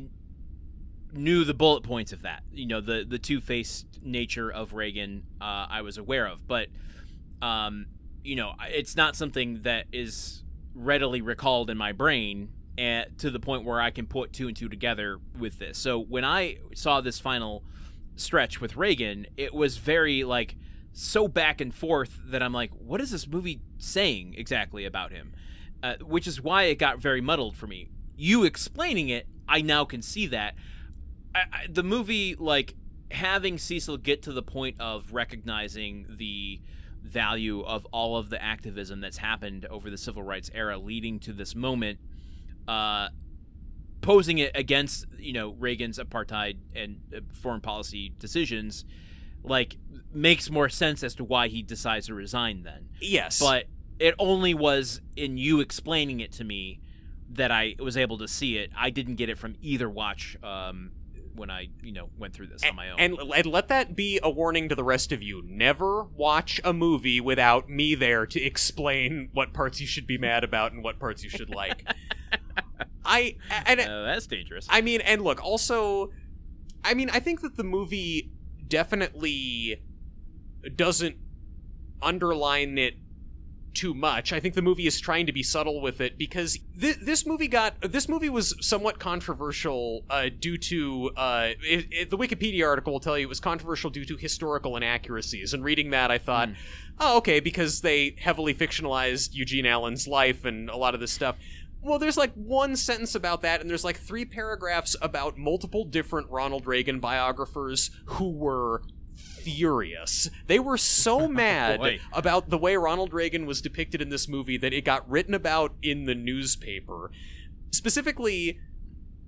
knew the bullet points of that. The two-faced nature of Reagan I was aware of. But... it's not something that is readily recalled in my brain to the point where I can put two and two together with this. So when I saw this final stretch with Reagan, it was very, like, so back and forth that I'm like, what is this movie saying exactly about him? Which is why it got very muddled for me. You explaining it, I now can see that. The movie, like, having Cecil get to the point of recognizing the value of all of the activism that's happened over the civil rights era leading to this moment, posing it against, Reagan's apartheid and foreign policy decisions, like, makes more sense as to why he decides to resign then. Yes. But it only was in you explaining it to me that I was able to see it. I didn't get it from either watch when I went through this on my own. And let that be a warning to the rest of you. Never watch a movie without me there to explain what parts you should be mad about and what parts you should like. That's dangerous. I mean, and look, also, I mean, I think that the movie definitely doesn't underline it too much. I think the movie is trying to be subtle with it, because this movie was somewhat controversial due to the Wikipedia article will tell you it was controversial due to historical inaccuracies. And reading that, I thought, oh, okay, because they heavily fictionalized Eugene Allen's life and a lot of this stuff. Well, there's like one sentence about that, and there's like 3 paragraphs about multiple different Ronald Reagan biographers who were furious. They were so mad about the way Ronald Reagan was depicted in this movie that it got written about in the newspaper. Specifically,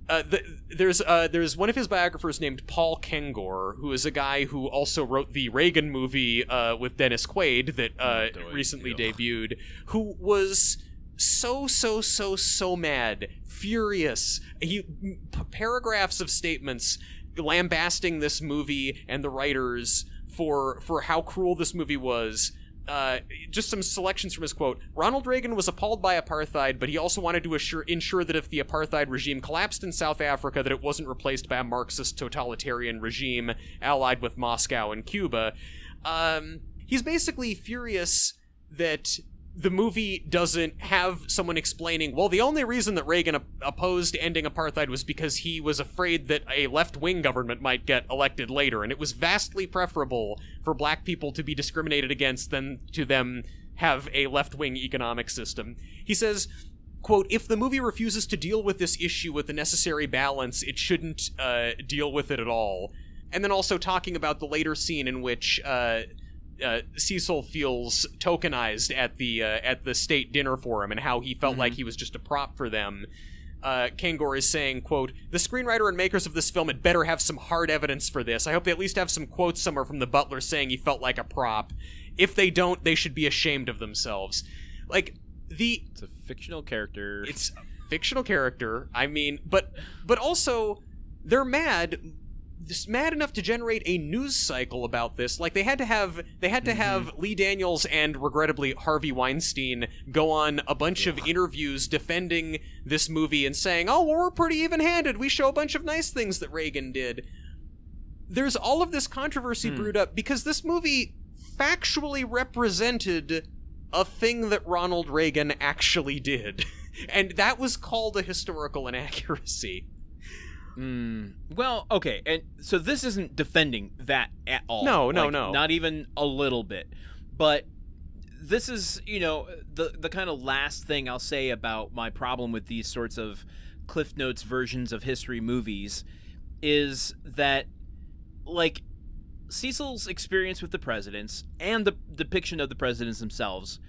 there's one of his biographers named Paul Kengor, who is a guy who also wrote the Reagan movie with Dennis Quaid that recently debuted, who was so mad, furious. Paragraphs of statements lambasting this movie and the writers for how cruel this movie was. Just some selections from his quote. Ronald Reagan was appalled by apartheid, but he also wanted to ensure that if the apartheid regime collapsed in South Africa, that it wasn't replaced by a Marxist totalitarian regime allied with Moscow and Cuba. He's basically furious that the movie doesn't have someone explaining, well, the only reason that Reagan opposed ending apartheid was because he was afraid that a left-wing government might get elected later, and it was vastly preferable for black people to be discriminated against than to them have a left-wing economic system. He says, quote, if the movie refuses to deal with this issue with the necessary balance, it shouldn't deal with it at all. And then also talking about the later scene in which Cecil feels tokenized at the state dinner for him, and how he felt like he was just a prop for them. Kangor is saying, quote, the screenwriter and makers of this film had better have some hard evidence for this. I hope they at least have some quotes somewhere from the Butler saying he felt like a prop. If they don't, they should be ashamed of themselves. Like, it's a fictional character. It's a fictional character. I mean, but also, they're mad enough to generate a news cycle about this. Like, they had to have Lee Daniels and, regrettably, Harvey Weinstein go on a bunch of interviews defending this movie and saying, oh, well, we're pretty even-handed. We show a bunch of nice things that Reagan did. There's all of this controversy brewed up because this movie factually represented a thing that Ronald Reagan actually did. And that was called a historical inaccuracy. Well, okay, and so this isn't defending that at all. No. Not even a little bit. But this is, the kind of last thing I'll say about my problem with these sorts of Cliff Notes versions of history movies is that, like, Cecil's experience with the presidents and the depiction of the presidents themselves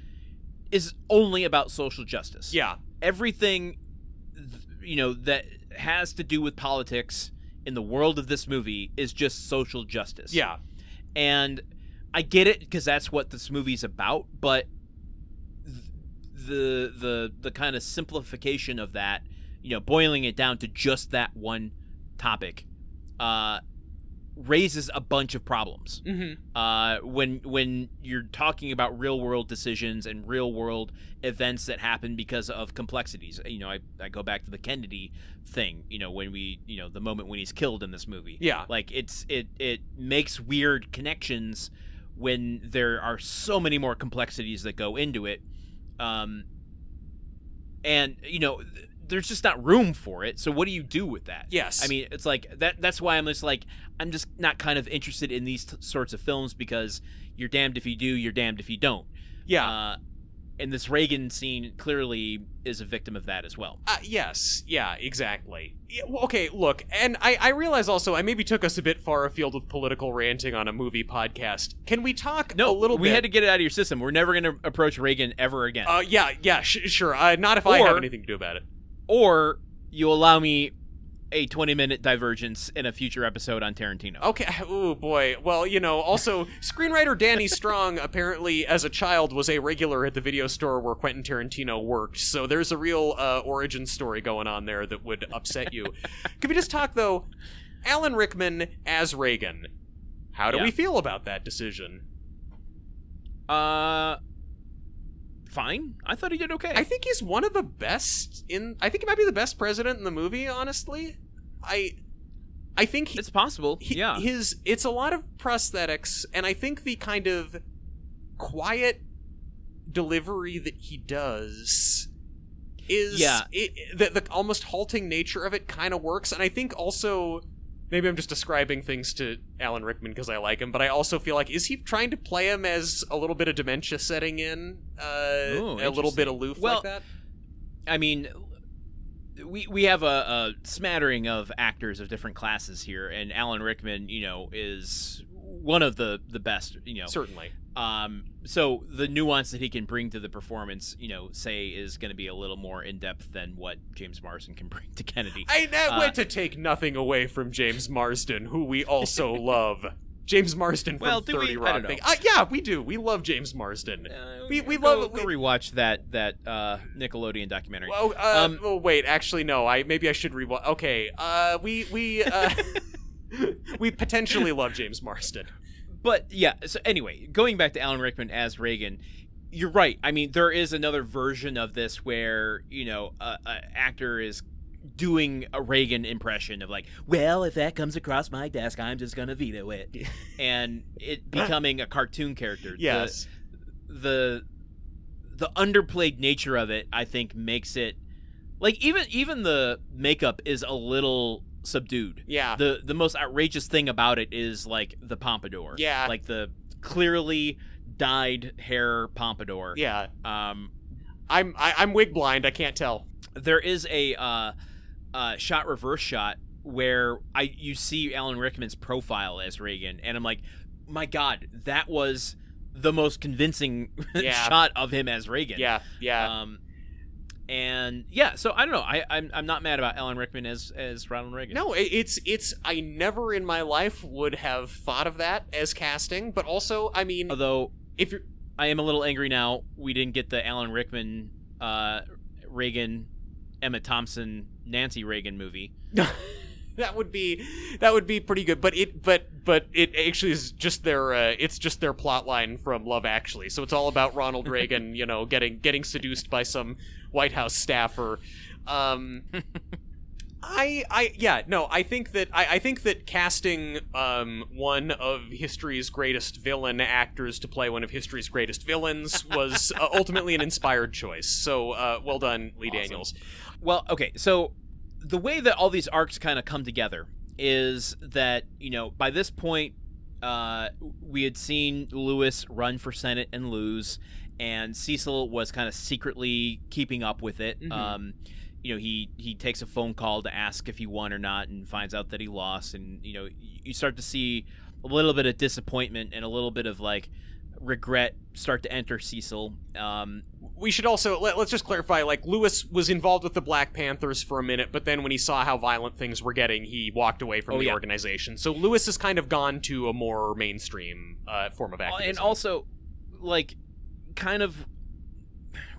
is only about social justice. Yeah. Everything, that has to do with politics in the world of this movie is just social justice. Yeah. And I get it because that's what this movie's about, but the kind of simplification of that, boiling it down to just that one topic, raises a bunch of problems. When you're talking about real world decisions and real world events that happen because of complexities. I go back to the Kennedy thing, when the moment when he's killed in this movie. Yeah. Like, it makes weird connections when there are so many more complexities that go into it. And there's just not room for it. So what do you do with that? Yes. I mean, it's like that's why I'm just not kind of interested in these sorts of films, because you're damned if you do, you're damned if you don't. Yeah. And this Reagan scene clearly is a victim of that as well. Yes. Yeah, exactly. Yeah, well, okay, look, and I realize also I maybe took us a bit far afield with political ranting on a movie podcast. Can we talk a little bit? We had to get it out of your system. We're never going to approach Reagan ever again. Sure. Not if I have anything to do about it. Or you allow me a 20-minute divergence in a future episode on Tarantino. Okay. Oh, boy. Well, also, screenwriter Danny Strong apparently, as a child, was a regular at the video store where Quentin Tarantino worked. So there's a real origin story going on there that would upset you. Could we just talk, though, Alan Rickman as Reagan. How do we feel about that decision? Fine. I thought he did okay. I think he's one of the best I think he might be the best president in the movie, honestly. I think it's possible. It's a lot of prosthetics, and I think the kind of quiet delivery that he does is the almost halting nature of it kind of works. And I think also, maybe I'm just describing things to Alan Rickman because I like him, but I also feel like, is he trying to play him as a little bit of dementia setting in, a little bit aloof like that? I mean, we have a smattering of actors of different classes here, and Alan Rickman, is one of the best, Certainly. So the nuance that he can bring to the performance, say, is going to be a little more in-depth than what James Marsden can bring to Kennedy. I went to take nothing away from James Marsden, who we also love. James Marsden from 30 Rock. I don't know. Yeah, we do. We love James Marsden. We love. Go rewatch that Nickelodeon documentary. Well, wait. Actually, no. Maybe I should rewatch. Okay. We potentially love James Marsden. But yeah. So anyway, going back to Alan Rickman as Reagan, you're right. I mean, there is another version of this where an actor is doing a Reagan impression of like, well, if that comes across my desk, I'm just gonna veto it, and it becoming a cartoon character. Yes, the underplayed nature of it, I think, makes it like even the makeup is a little subdued. Yeah, the most outrageous thing about it is like the pompadour. Yeah, like the clearly dyed hair pompadour. Yeah. I'm wig blind. I can't tell. There is a shot reverse shot where you see Alan Rickman's profile as Reagan, and I'm like, my God, that was the most convincing shot of him as Reagan. Yeah. And yeah, so I don't know. I'm not mad about Alan Rickman as Ronald Reagan. No, it's I never in my life would have thought of that as casting, but also, I mean, although if you're, I am a little angry now we didn't get the Alan Rickman Reagan Emma Thompson Nancy Reagan movie. that would be pretty good, but it actually is just their plot line from Love Actually. So it's all about Ronald Reagan, getting seduced by some White House staffer. I think that casting one of history's greatest villain actors to play one of history's greatest villains was ultimately an inspired choice. So well done, Lee Daniels. Well, okay, so the way that all these arcs kind of come together is that, by this point, we had seen Lewis run for Senate and lose, and Cecil was kind of secretly keeping up with it. Mm-hmm. He takes a phone call to ask if he won or not and finds out that he lost, and, you start to see a little bit of disappointment and a little bit of, like, regret start to enter Cecil. We should also let's just clarify, like, Lewis was involved with the Black Panthers for a minute, but then when he saw how violent things were getting, he walked away from the organization. So Lewis has kind of gone to a more mainstream form of activism. And also, like, kind of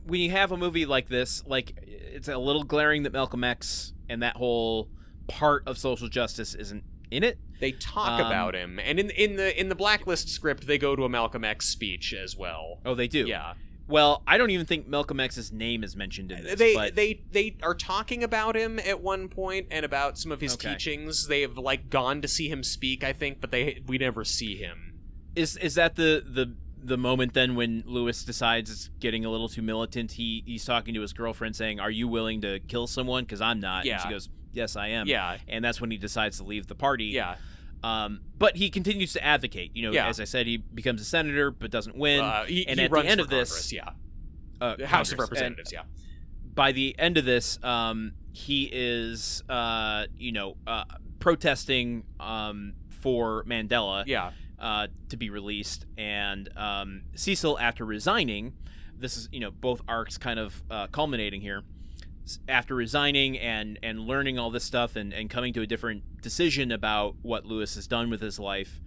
when you have a movie like this, like, it's a little glaring that Malcolm X and that whole part of social justice isn't in it. They talk about him, and in the Blacklist script, they go to a Malcolm X speech as well. Oh, they do. Yeah. Well, I don't even think Malcolm X's name is mentioned in this. They are talking about him at one point and about some of his teachings. They have, like, gone to see him speak, I think, but we never see him. Is that the moment then when Lewis decides it's getting a little too militant? He's talking to his girlfriend saying, "Are you willing to kill someone? Because I'm not." Yeah. And she goes, "Yes, I am." Yeah. And that's when he decides to leave the party. Yeah. But he continues to advocate. As I said, he becomes a senator but doesn't win. He at runs the end for of this, Congress, the House of Representatives. By the end of this, he is, protesting for Mandela. Yeah. To be released, and Cecil, after resigning, this is both arcs kind of culminating here. After resigning and learning all this stuff and coming to a different decision about what Lewis has done with his life,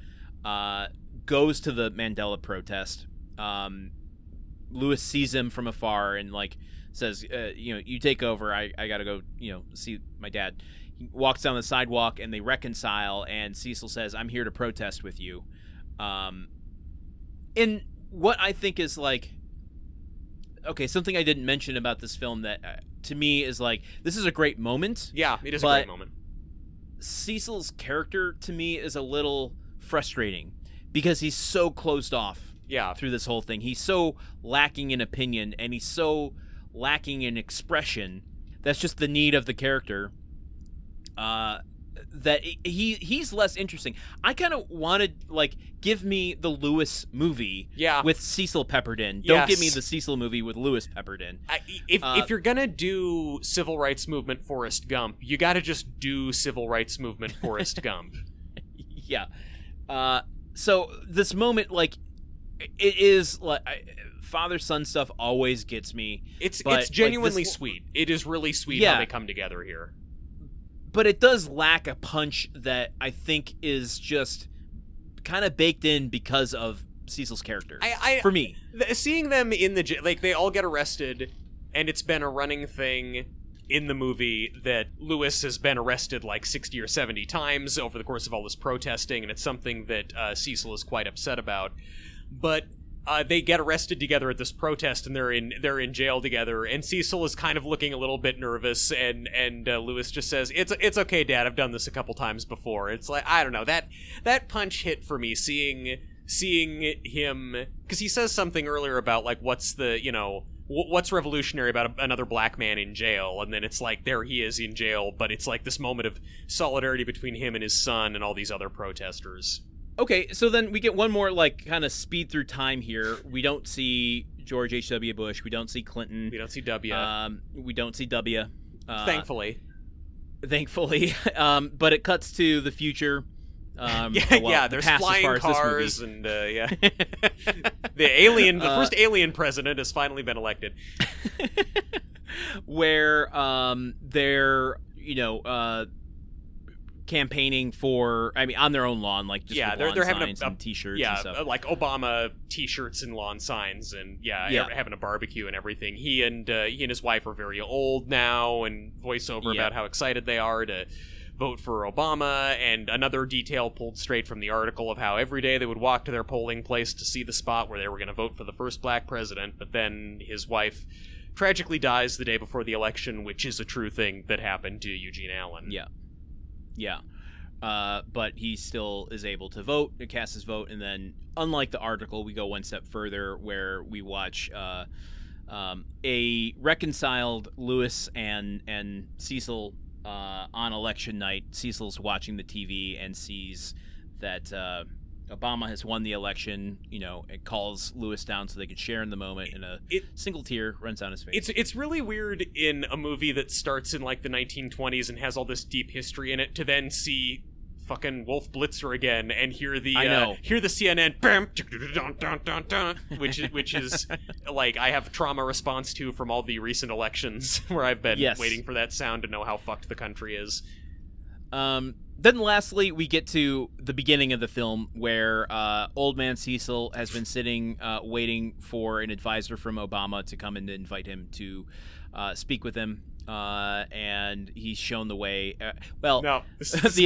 goes to the Mandela protest. Lewis sees him from afar and, like, says, you take over. I gotta go, see my dad. he walks down the sidewalk and they reconcile, and Cecil says, "I'm here to protest with you." In what I think is like, okay, something I didn't mention about this film that to me is like, this is a great moment. Yeah, it is a great moment. Cecil's character to me is a little frustrating because he's so closed off through this whole thing. He's so lacking in opinion, and he's so lacking in expression. That's just the need of the character. That he's less interesting. I kind of wanted, like, give me the Lewis movie with Cecil peppered in. Don't give me the Cecil movie with Lewis peppered in. If you're gonna do civil rights movement Forrest Gump, you gotta just do civil rights movement Forrest Gump. Yeah. So this moment, like, it is like father-son stuff always gets me. It's genuinely sweet. It is really sweet how they come together here. But it does lack a punch that I think is just kind of baked in because of Cecil's character. For me, seeing them in the like, they all get arrested, and it's been a running thing in the movie that Lewis has been arrested like 60 or 70 times over the course of all this protesting, and it's something that Cecil is quite upset about. But they get arrested together at this protest, and they're in jail together, and Cecil is kind of looking a little bit nervous, and Lewis just says, it's okay, Dad, I've done this a couple times before. It's like, I don't know, that punch hit for me, seeing him, because he says something earlier about, like, what's revolutionary about another black man in jail, and then it's like, there he is in jail, but it's like this moment of solidarity between him and his son and all these other protesters. Okay, so then we get one more, like, kind of speed through time here. We don't see George H.W. Bush. We don't see Clinton. We don't see W. We don't see W. Thankfully. But it cuts to the future. There's flying cars and, the first alien president has finally been elected. Where they're, campaigning for, on their own lawn, like, just with lawn signs and t-shirts and stuff. Like Obama t-shirts and lawn signs, and having a barbecue and everything. He and his wife are very old now, and voiceover about how excited they are to vote for Obama, and another detail pulled straight from the article of how every day they would walk to their polling place to see the spot where they were going to vote for the first black president, but then his wife tragically dies the day before the election, which is a true thing that happened to Eugene Allen. But he still is able to vote, to cast his vote, and then, unlike the article, we go one step further where we watch a reconciled Lewis and Cecil on election night. Cecil's watching the TV and sees that Obama has won the election. It calls Lewis down so they could share in the moment, and a single tear runs down his face. It's really weird in a movie that starts in, like, the 1920s and has all this deep history in it to then see fucking Wolf Blitzer again and hear the CNN bam, which is like, I have trauma response to from all the recent elections where I've been waiting for that sound to know how fucked the country is. Then lastly, we get to the beginning of the film where old man Cecil has been sitting waiting for an advisor from Obama to come and invite him to speak with him. And he's shown the way. The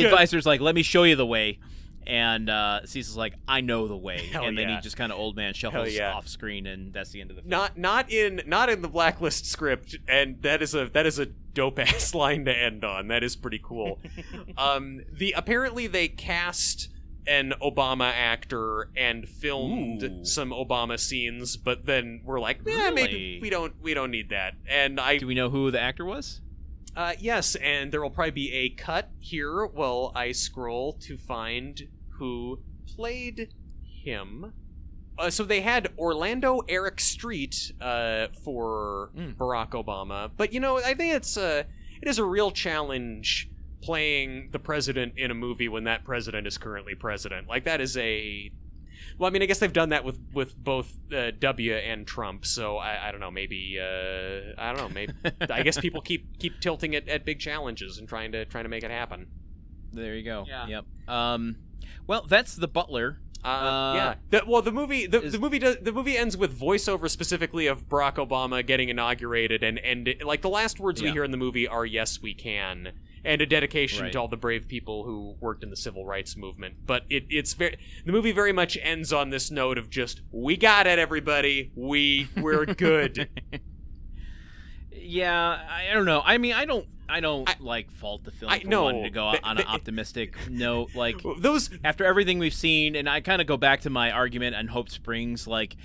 advisor's like, let me show you the way. And Cecil's like, I know the way. Then he just kind of old man shuffles off screen, and that's the end of the film. Not in the Blacklist script, and that is a dope ass line to end on. That is pretty cool. Apparently they cast an Obama actor and filmed some Obama scenes, but then we're like, maybe we don't need that. And do we know who the actor was? Yes, and there will probably be a cut here while I scroll to find who played him. So they had Orlando Eric Street for Barack Obama, but I think it is a real challenge playing the president in a movie when that president is currently president. Like, that is I guess they've done that with both W and Trump, so I don't know, maybe I guess people keep tilting it at big challenges and trying to make it happen. There you go. Yeah. Yep. Well, that's The Butler. The movie ends with voiceover specifically of Barack Obama getting inaugurated, and like, the last words we hear in the movie are "Yes, we can." and a dedication Right. to all the brave people who worked in the civil rights movement. But the movie very much ends on this note of just, we got it, everybody. We're good. Yeah, I don't know. I mean, I don't like fault the film for wanting to go on an optimistic note. Like, those after everything we've seen, and I kind of go back to my argument on Hope Springs. Like,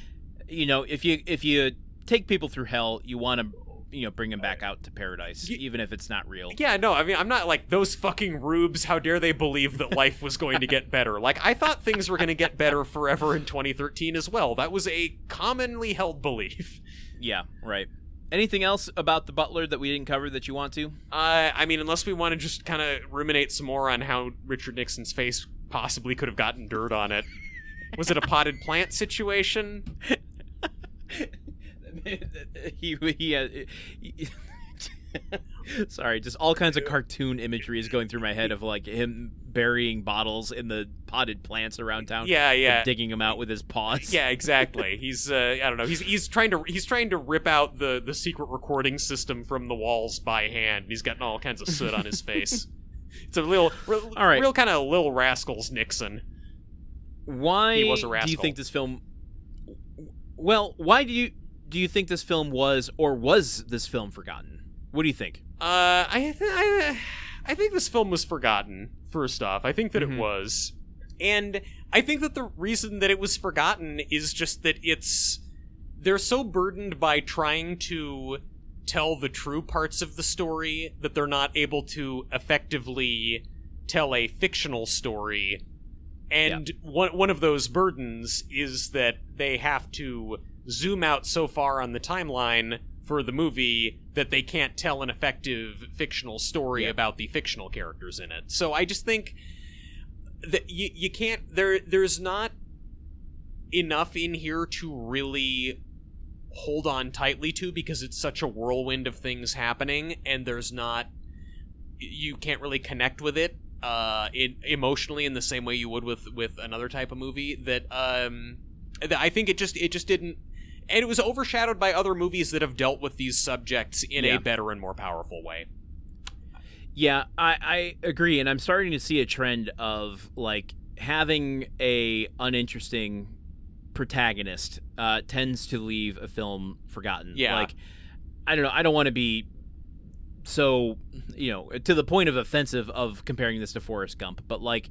you know, if you take people through hell, you want to, you know, bring them back out to paradise, even if it's not real. Yeah, no, I mean, I'm not like, those fucking rubes, how dare they believe that life was going to get better. Like, I thought things were going to get better forever in 2013 as well. That was a commonly held belief. Yeah, right. Anything else about The Butler that we didn't cover that you want to? I mean, unless we want to just kind of ruminate some more on how Richard Nixon's face possibly could have gotten dirt on it. Was it a potted plant situation? Sorry, just all kinds of cartoon imagery is going through my head of like him burying bottles in the potted plants around town. Yeah, and digging them out with his paws. Yeah, exactly. He's I don't know. He's trying to rip out the secret recording system from the walls by hand. He's gotten all kinds of soot on his face. It's a real kind of Little Rascals Nixon. Why he was a rascal. Do you think this film? Well, why do you think this film was this film forgotten? What do you think? I think this film was forgotten. First off, I think that it was, and I think that the reason that it was forgotten is just that they're so burdened by trying to tell the true parts of the story that they're not able to effectively tell a fictional story. And one of those burdens is that they have to zoom out so far on the timeline for the movie that they can't tell an effective fictional story about the fictional characters in it. So I just think that you can't... There's not enough in here to really hold on tightly to, because it's such a whirlwind of things happening, and there's not... You can't really connect with it emotionally in the same way you would with another type of movie. That I think it just didn't... And it was overshadowed by other movies that have dealt with these subjects in a better and more powerful way. Yeah, I agree, and I'm starting to see a trend of like having a uninteresting protagonist tends to leave a film forgotten. Yeah. Like, I don't know, I don't want to be so, you know, to the point of offensive of comparing this to Forrest Gump, but like,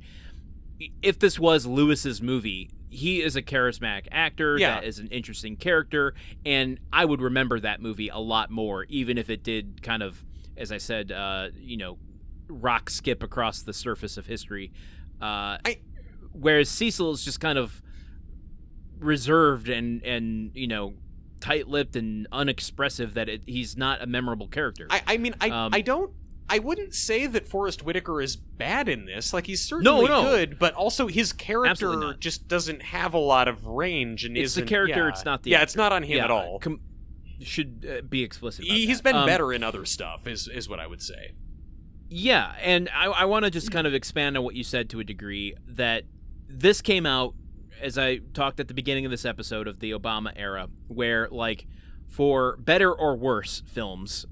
if this was Lewis's movie, he is a charismatic actor that is an interesting character, and I would remember that movie a lot more, even if it did kind of, as I said, you know, rock skip across the surface of history. Whereas Cecil is just kind of reserved and you know, tight-lipped and unexpressive, that he's not a memorable character. I wouldn't say that Forrest Whitaker is bad in this. Like, he's certainly good, but also his character just doesn't have a lot of range, and it's the character. It's not the actor. It's not on him at all. Should be explicit about He's that. been better in other stuff, is what I would say. Yeah, and I want to just kind of expand on what you said to a degree, that this came out, as I talked at the beginning of this episode, of the Obama era, where, like, for better or worse films,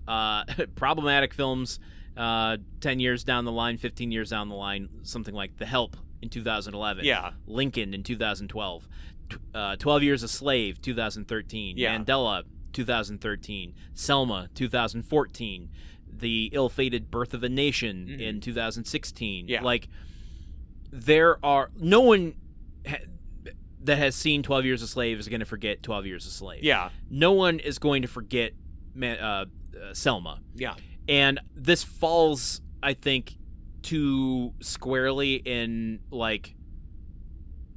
problematic films, 10 years down the line, 15 years down the line, something like The Help in 2011, Lincoln in 2012, 12 Years a Slave, 2013, Mandela, 2013, Selma, 2014, The Ill-Fated Birth of a Nation in 2016. Like, there are... No one that has seen 12 Years a Slave is going to forget 12 Years a Slave. No one is going to forget Selma. And this falls, I think, too squarely in, like,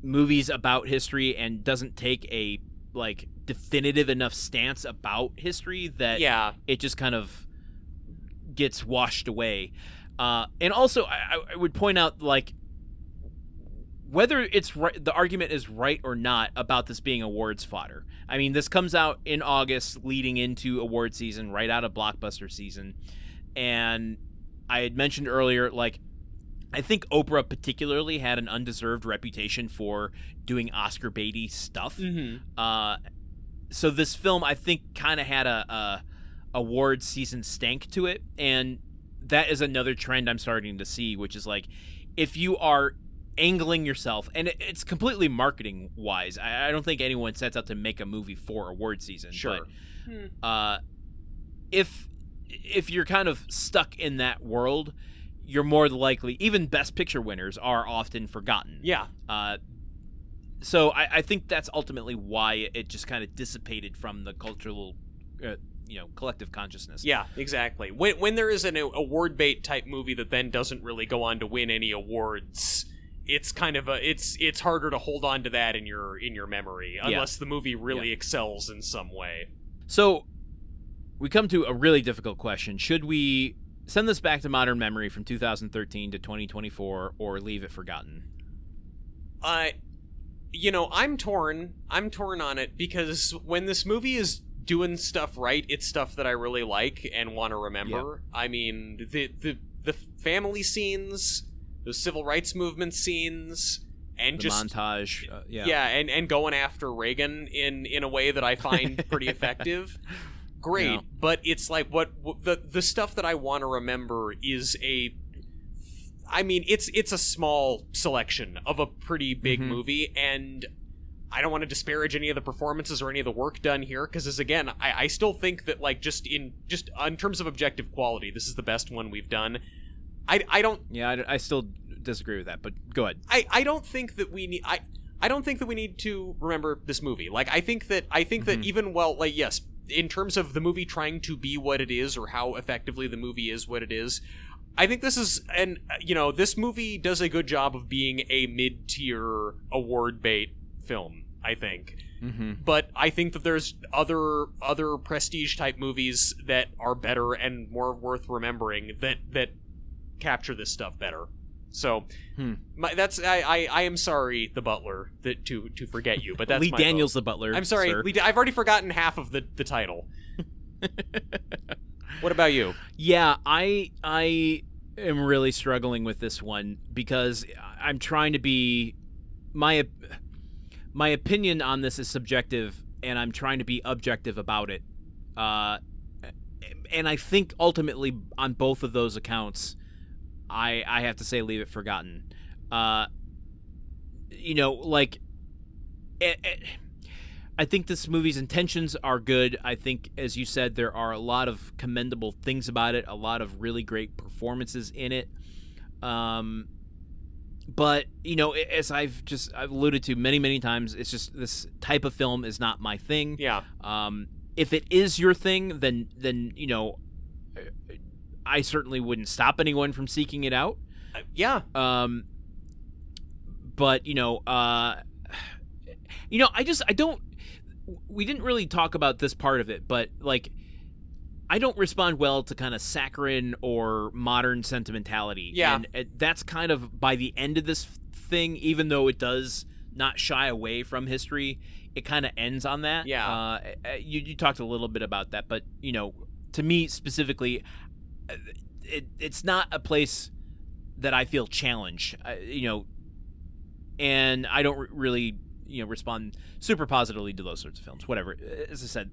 movies about history, and doesn't take a, like, definitive enough stance about history that it just kind of gets washed away. And also, I would point out, like, whether it's right, the argument is right or not about this being awards fodder. I mean, this comes out in August, leading into award season, right out of blockbuster season. And I had mentioned earlier, like, I think Oprah particularly had an undeserved reputation for doing Oscar baity stuff. So this film, I think, kind of had a award season stank to it, and that is another trend I'm starting to see, which is like, if you are angling yourself, and it's completely marketing wise. I don't think anyone sets out to make a movie for award season. Sure. But if you're kind of stuck in that world, you're more likely, even Best Picture winners are often forgotten. Yeah. So I think that's ultimately why it just kind of dissipated from the cultural, collective consciousness. Yeah, exactly. When there is an award bait type movie that then doesn't really go on to win any awards, it's kind of it's harder to hold on to that in your memory unless the movie really excels in some way. So we come to a really difficult question. Should we send this back to modern memory from 2013 to 2024 or leave it forgotten? I'm torn. I'm torn on it because when this movie is doing stuff right, it's stuff that I really like and want to remember. Yeah. I mean, the family scenes, the civil rights movement scenes, and the just montage, and going after Reagan in a way that I find pretty effective. Great, yeah. But it's like what the stuff that I want to remember is it's a small selection of a pretty big movie, and I don't want to disparage any of the performances or any of the work done here, because again, I still think that like just in terms of objective quality, this is the best one we've done. I still disagree with that, but go ahead. I don't think that we need I don't think that we need to remember this movie. Like I think that even yes, in terms of the movie trying to be what it is or how effectively the movie is what it is, I think this is this movie does a good job of being a mid-tier award bait film, I think. But I think that there's other prestige type movies that are better and more worth remembering that capture this stuff better. So I am sorry, The Butler, to forget you, but that's Lee my Daniels vote. The Butler. I'm sorry, sir. I've already forgotten half of the title. What about you? Yeah, I am really struggling with this one because I'm trying to be my opinion on this is subjective, and I'm trying to be objective about it. And I think ultimately on both of those accounts, I have to say leave it forgotten. I think this movie's intentions are good. I think, as you said, there are a lot of commendable things about it, a lot of really great performances in it. But, as I've alluded to many, many times, it's just this type of film is not my thing. Yeah. If it is your thing, then I certainly wouldn't stop anyone from seeking it out. Yeah. But, we didn't really talk about this part of it, but, like, I don't respond well to kind of saccharine or modern sentimentality. Yeah. And that's kind of by the end of this thing, even though it does not shy away from history, it kind of ends on that. Yeah. You talked a little bit about that, but, to me specifically, it's not a place that I feel challenged, and I don't really, respond super positively to those sorts of films. Whatever. As I said,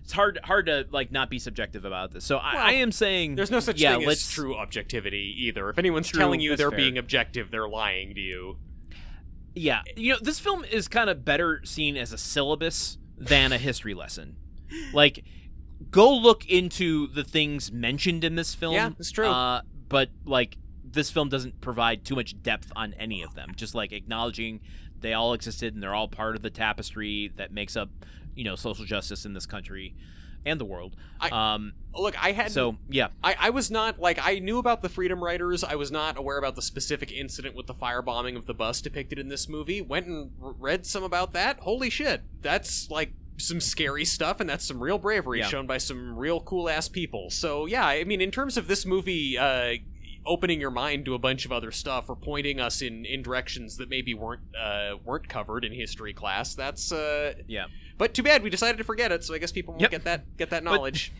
it's hard to like not be subjective about this. So I am saying there's no such thing as true objectivity either. If anyone's telling you they're being objective, they're lying to you. Yeah, this film is kind of better seen as a syllabus than a history lesson. Like, go look into the things mentioned in this film. Yeah, it's true. But like, this film doesn't provide too much depth on any of them. Just like acknowledging they all existed and they're all part of the tapestry that makes up, social justice in this country and the world. I was not, like, I knew about the Freedom Riders. I was not aware about the specific incident with the firebombing of the bus depicted in this movie. Went and read some about that. Holy shit. That's, like, some scary stuff, and that's some real bravery shown by some real cool-ass people. So, yeah, I mean, in terms of this movie opening your mind to a bunch of other stuff or pointing us in directions that maybe weren't covered in history class, that's... But too bad we decided to forget it, so I guess people won't get that knowledge.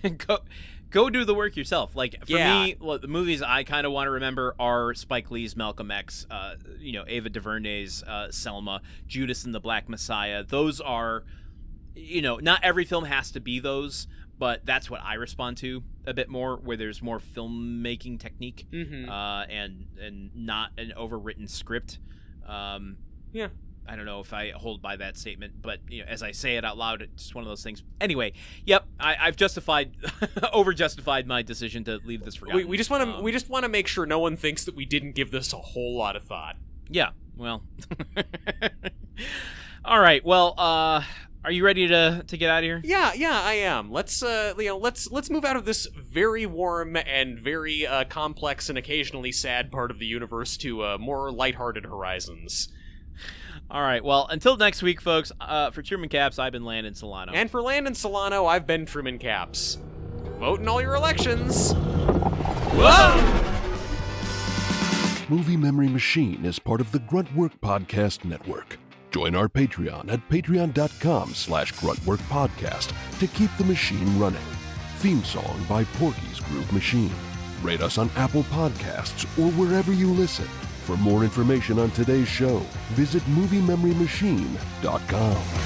Go do the work yourself. Like, for me, the movies I kind of want to remember are Spike Lee's Malcolm X, Ava DuVernay's Selma, Judas and the Black Messiah. Those are, not every film has to be those, but that's what I respond to. a bit more, where there's more filmmaking technique, Mm-hmm. and not an overwritten script. Yeah. I don't know if I hold by that statement, but as I say it out loud, it's just one of those things. Anyway, yep, I've over-justified my decision to leave this forgotten. We just want to make sure no one thinks that we didn't give this a whole lot of thought. Yeah, well. All right, well, are you ready to get out of here? Yeah, I am. Let's move out of this very warm and very complex and occasionally sad part of the universe to more lighthearted horizons. All right, well, until next week, folks, for Truman Caps, I've been Landen Solano. And for Landen Solano, I've been Truman Caps. Vote in all your elections. Whoa! Movie Memory Machine is part of the Gruntwork Podcast Network. Join our Patreon at patreon.com/gruntworkpodcast to keep the machine running. Theme song by Porky's Groove Machine. Rate us on Apple Podcasts or wherever you listen. For more information on today's show, visit moviememorymachine.com.